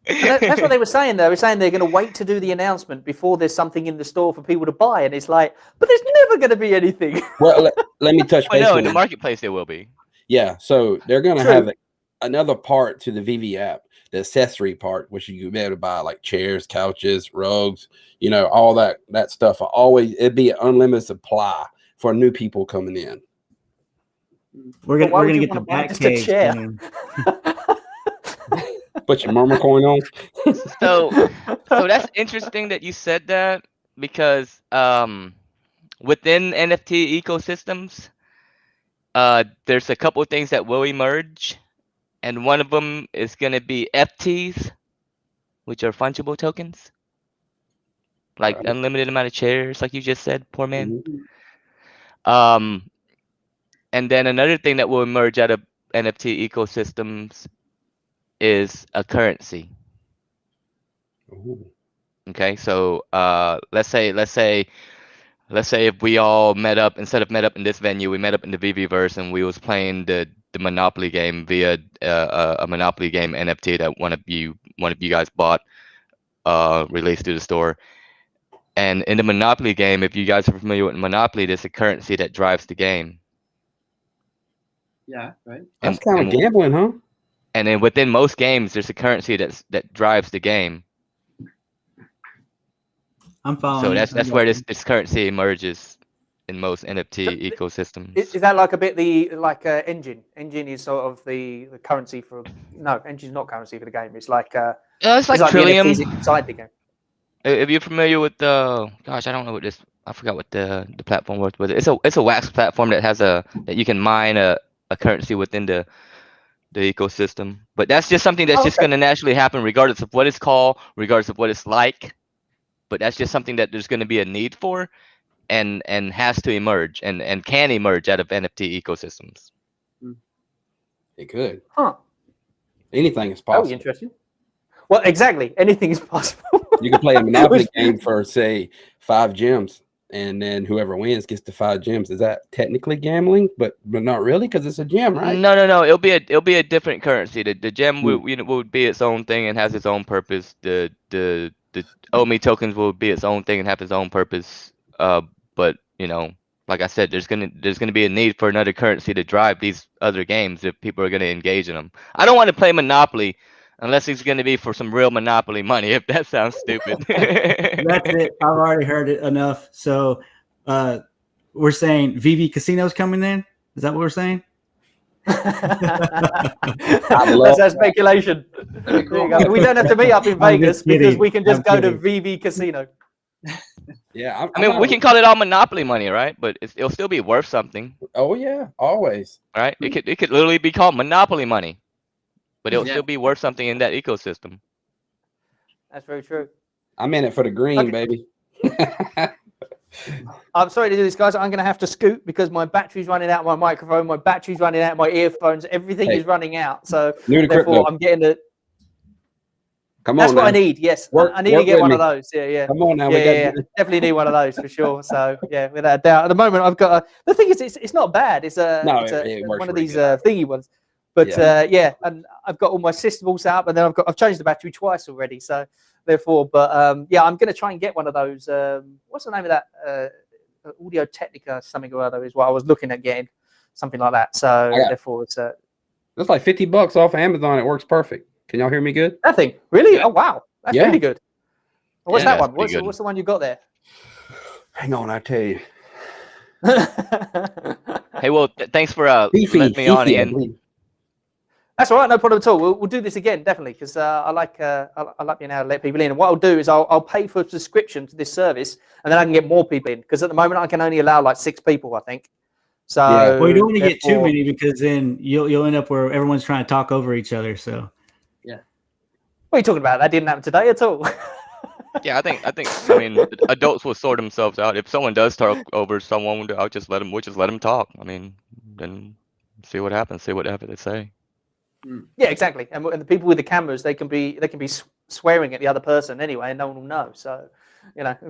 That's what they were saying. They were saying they're going to wait to do the announcement before there's something in the store for people to buy, and it's like, but there's never going to be anything. Well, let me touch base. No, in the marketplace there will be. Yeah, so they're going to have another part to the Veve app, the accessory part, which you can be able to buy like chairs, couches, rugs, all that stuff. It'd be an unlimited supply for new people coming in. We're gonna get the back cave. Put your murmur coin on. So that's interesting that you said that, because within NFT ecosystems, there's a couple of things that will emerge, and one of them is going to be FTs, which are fungible tokens, like unlimited amount of chairs, like you just said, poor man. Mm-hmm. And then another thing that will emerge out of NFT ecosystems is a currency. Ooh. Okay, so let's say if we all met up, instead of met up in this venue, we met up in the Veveverse and we was playing the Monopoly game via a Monopoly game NFT that one of you guys bought, released through the store. And in the Monopoly game, if you guys are familiar with Monopoly, there's a currency that drives the game. Yeah, right. That's kind of gambling, huh? And then within most games, there's a currency that drives the game. I'm following. So that's where this currency emerges in most NFT ecosystems. Is that like a bit Engine? Engine is sort of the currency for. No, Engine's not currency for the game. It's like it's like Trillium inside the game. If you're familiar with gosh, I don't know what this. I forgot what the platform was, but it's a wax platform that you can mine a currency within the ecosystem. But that's just something that's just going to naturally happen, regardless of what it's called, regardless of what it's like. But that's just something that there's going to be a need for, and has to emerge and can emerge out of NFT ecosystems. It could. Huh. Anything is possible. Oh, interesting. Well, exactly. Anything is possible. You can play a Monopoly game for, say, 5 gems and then whoever wins gets the 5 gems. Is that technically gambling? But not really, because it's a gem, right? No. It'll be a different currency. The gem would be its own thing and has its own purpose. The OME tokens will be its own thing and have its own purpose. But like I said, there's gonna be a need for another currency to drive these other games if people are gonna engage in them. I don't want to play Monopoly unless it's gonna be for some real Monopoly money. If that sounds stupid. That's it. I've already heard it enough. So we're saying Veve Casino's coming in. Is that what we're saying? That's our speculation. There you go. We don't have to meet up in Vegas because we can just go to Veve Casino. Yeah, I mean, we can call it all Monopoly money, right? But it'll still be worth something. Oh yeah, always. Right? It could literally be called Monopoly money, but it'll still be worth something in that ecosystem. That's very true. I'm in it for the green, baby. I'm sorry to do this, guys. I'm going to have to scoot because my battery's running out of my microphone. My battery's running out of my earphones. Everything is running out. So therefore, I'm getting it. Come on, that's what I need. Yes, I need to get one of those. Yeah. Come on now. Yeah. Definitely need one of those for sure. So yeah, without a doubt. At the moment, I've got the thing is, it's not bad. It's one of these thingy ones. But and I've got all my systems all set up, and then I've changed the battery twice already. So therefore, but I'm going to try and get one of those. What's the name of that? Audio Technica something or other is what I was looking at getting, something like that. So therefore, it's like $50 off Amazon. It works perfect. Can y'all hear me good? That thing, really? Oh wow, that's really good. What's that one? What's the one you got there? Hang on, I tell you. Hey, well, thanks for letting me on, Ian. That's all right, no problem at all. We'll do this again, definitely, because I like being able to let people in. And what I'll do is I'll pay for a subscription to this service, and then I can get more people in. Because at the moment I can only allow like 6 people, I think. So well, you don't want to get too many because then you'll end up where everyone's trying to talk over each other. So yeah, what are you talking about? That didn't happen today at all. Yeah, I mean, adults will sort themselves out. If someone does talk over someone, we'll just let them talk. I mean, then see what happens. See whatever they say. Yeah, exactly. And the people with the cameras, they can be swearing at the other person anyway, and no one will know. So,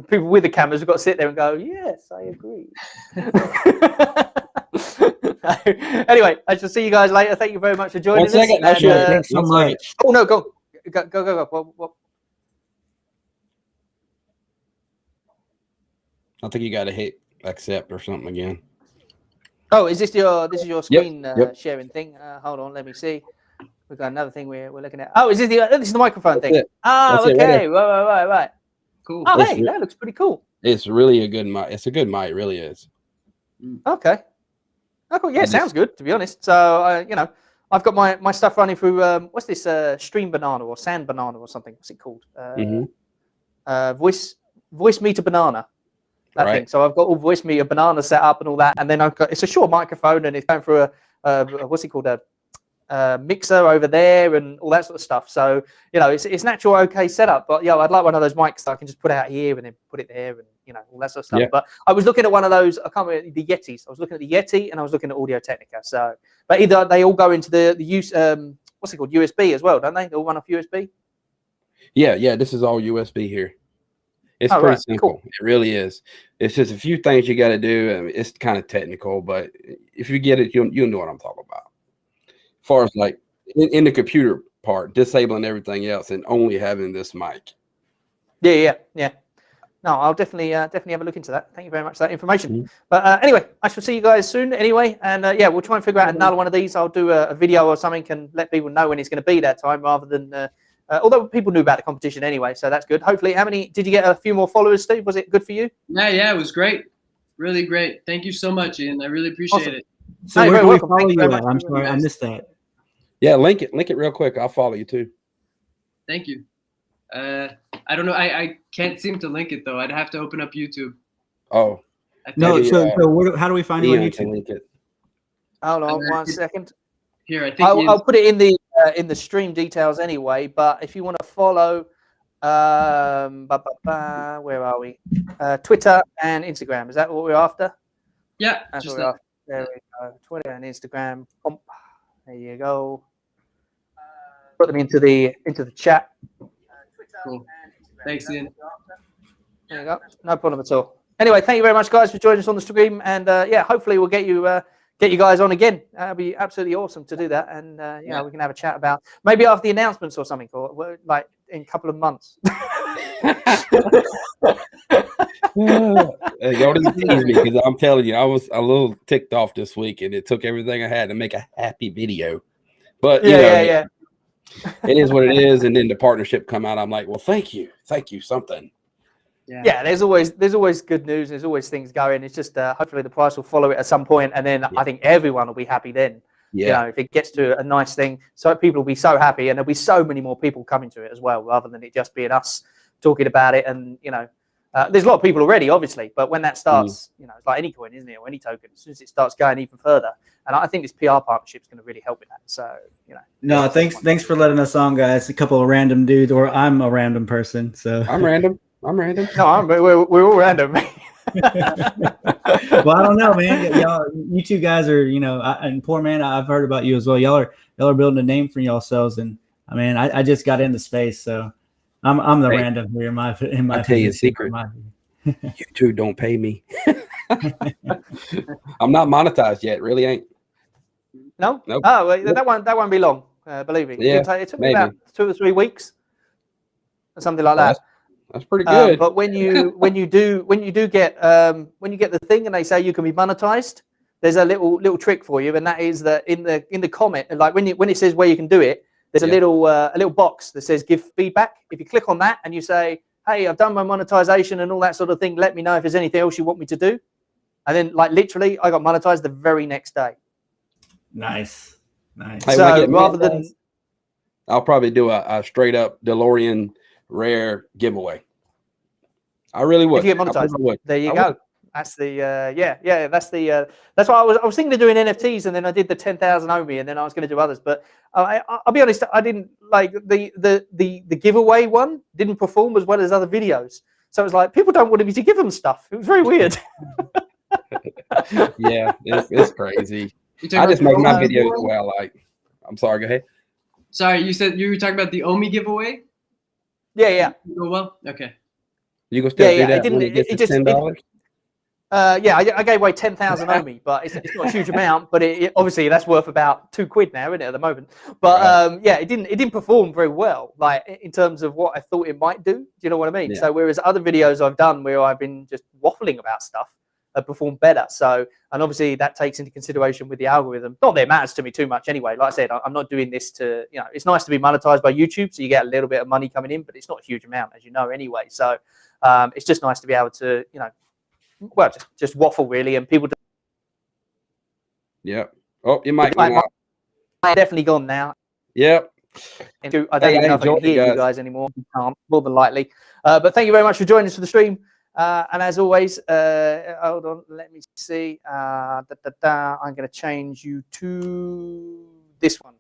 people with the cameras have got to sit there and go, "Yes, I agree." Anyway, I shall see you guys later. Thank you very much for joining us. Thanks so much. Oh no, go. What? I think you got to hit accept or something again. Oh, is this your screen sharing thing? Hold on, let me see. We've got another thing we're looking at. Oh, this is the microphone thing. Oh, okay. Right. Cool. Oh, hey, that looks pretty cool. It's really a good mic. It's a good mic, it really is. Okay. Oh, cool. Yeah, sounds good, to be honest. So, I've got my stuff running through, what's this, Stream Banana or Sand Banana or something. What's it called? Voice Meter Banana. That thing. So I've got all Voice Meter Banana set up and all that. And then it's a short microphone and it's going through what's it called? A mixer over there and all that sort of stuff. So, it's natural, okay setup. But, I'd like one of those mics that I can just put out here and then put it there and, all that sort of stuff. Yeah. But I was looking at one of those, I can't remember, the Yetis. I was looking at the Yeti and I was looking at Audio Technica. So, but either they all go into the use, what's it called? USB as well, don't they? They all run off USB? Yeah. This is all USB here. It's pretty simple. Cool. It really is. It's just a few things you got to do. I mean, it's kind of technical, but if you get it, you'll know what I'm talking about. As far as like in the computer part, disabling everything else and only having this mic. Yeah. No, I'll definitely have a look into that. Thank you very much for that information. But anyway, I shall see you guys soon anyway. And we'll try and figure out another one of these. I'll do a video or something and let people know when it's going to be that time rather than... although people knew about the competition anyway, so that's good. Hopefully, did you get a few more followers, Steve? Was it good for you? Yeah, it was great. Really great. Thank you so much, Ian. I really appreciate it. So where do we follow you at? I'm sorry, I missed that. Yeah, link it real quick. I'll follow you too. Thank you. I don't know. I can't seem to link it though. I'd have to open up YouTube. Oh. No, how do we find you on YouTube? Link it. Hold on 1 second. Here, I think I'll put it in the stream details anyway. But if you want to follow, where are we? Twitter and Instagram. Is that what we're after? Yeah, that's just what we're after. There we go. Twitter and Instagram. There you go. Put them into the chat. Cool. Thanks, Ian. There you go. No problem at all. Anyway, thank you very much, guys, for joining us on the stream. And yeah, hopefully we'll get you guys on again. That'd be absolutely awesome to do that. And yeah, we can have a chat about maybe after the announcements or something, or like in a couple of months. Y'all didn't tease me because I'm telling you, I was a little ticked off this week, and it took everything I had to make a happy video. But you know, yeah. It is what it is. And then the partnership come out. I'm like, well, thank you, something. Yeah, there's always good news. There's always things going. It's just hopefully the price will follow it at some point, and then I think everyone will be happy then. Yeah. You know, if it gets to a nice thing, so people will be so happy, and there'll be so many more people coming to it as well, rather than it just being us talking about it. And you know, there's a lot of people already, obviously, but when that starts, you know, it's like any coin, isn't it, or any token. As soon as it starts going even further, and I think this PR partnership is going to really help with that. So you know, no, thanks for letting us on, guys. A couple of random dudes, or I'm a random person, so I'm random. No, we're all random. Well, I don't know, man. Y'all, you two guys are, you know, and poor man, I've heard about you as well. Y'all are building a name for yourselves, and I mean, I just got into space, so I'm the random here in my. I tell you a secret. You two don't pay me. I'm not monetized yet. Really ain't. No. Nope. Oh, well, that won't be long. Believe me. Yeah, it took me about 2 or 3 weeks, or something like that. That's pretty good. But when you get the thing and they say you can be monetized, there's a little trick for you, and that is that in the comment, like when it says where you can do it, there's a little box that says give feedback. If you click on that and you say, hey, I've done my monetization and all that sort of thing, let me know if there's anything else you want me to do. And then like literally I got monetized the very next day. Nice. Hey, so rather than I'll probably do a straight up DeLorean rare giveaway. I really would. If you get monetized, there you go. Would. That's the that's why I was thinking of doing NFTs, and then I did the 10,000 Omi, and then I was going to do others. But I'll be honest, I didn't like the giveaway one didn't perform as well as other videos. So it was like people don't want me to give them stuff. It was very weird. Yeah, it's crazy. I just make my videos well. Like, I'm sorry. Go ahead. Sorry, you said you were talking about the Omi giveaway. Yeah. Oh well, okay. You go still do that when it gets to $10? I gave away 10,000 Omi, but it's not a huge amount. But it obviously that's worth about £2 now, isn't it, at the moment? But yeah, it didn't perform very well, like in terms of what I thought it might do. Do you know what I mean? Yeah. So whereas other videos I've done where I've been just waffling about stuff have performed better. So and obviously that takes into consideration with the algorithm. Not that it matters to me too much anyway. Like I said, I'm not doing this to, you know, it's nice to be monetized by YouTube, so you get a little bit of money coming in, but it's not a huge amount, as you know, anyway. So it's just nice to be able to, you know, well, just waffle really, and people. Yep. Oh, you might. I'm definitely gone now. Yep. I don't even know if I can hear you guys anymore. More than likely. But thank you very much for joining us for the stream. And as always, hold on, let me see. I'm going to change you to this one.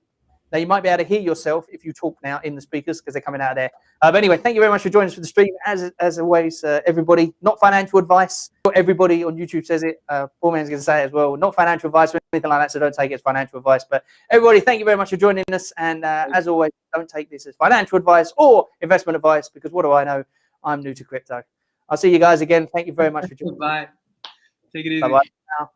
Now, you might be able to hear yourself if you talk now in the speakers because they're coming out of there. But anyway, thank you very much for joining us for the stream. As always, everybody, not financial advice. Everybody on YouTube says it. Poor man's going to say it as well. Not financial advice or anything like that, so don't take it as financial advice. But everybody, thank you very much for joining us. And as always, don't take this as financial advice or investment advice because what do I know? I'm new to crypto. I'll see you guys again. Thank you very much for joining. Bye. Take it easy. Bye-bye now.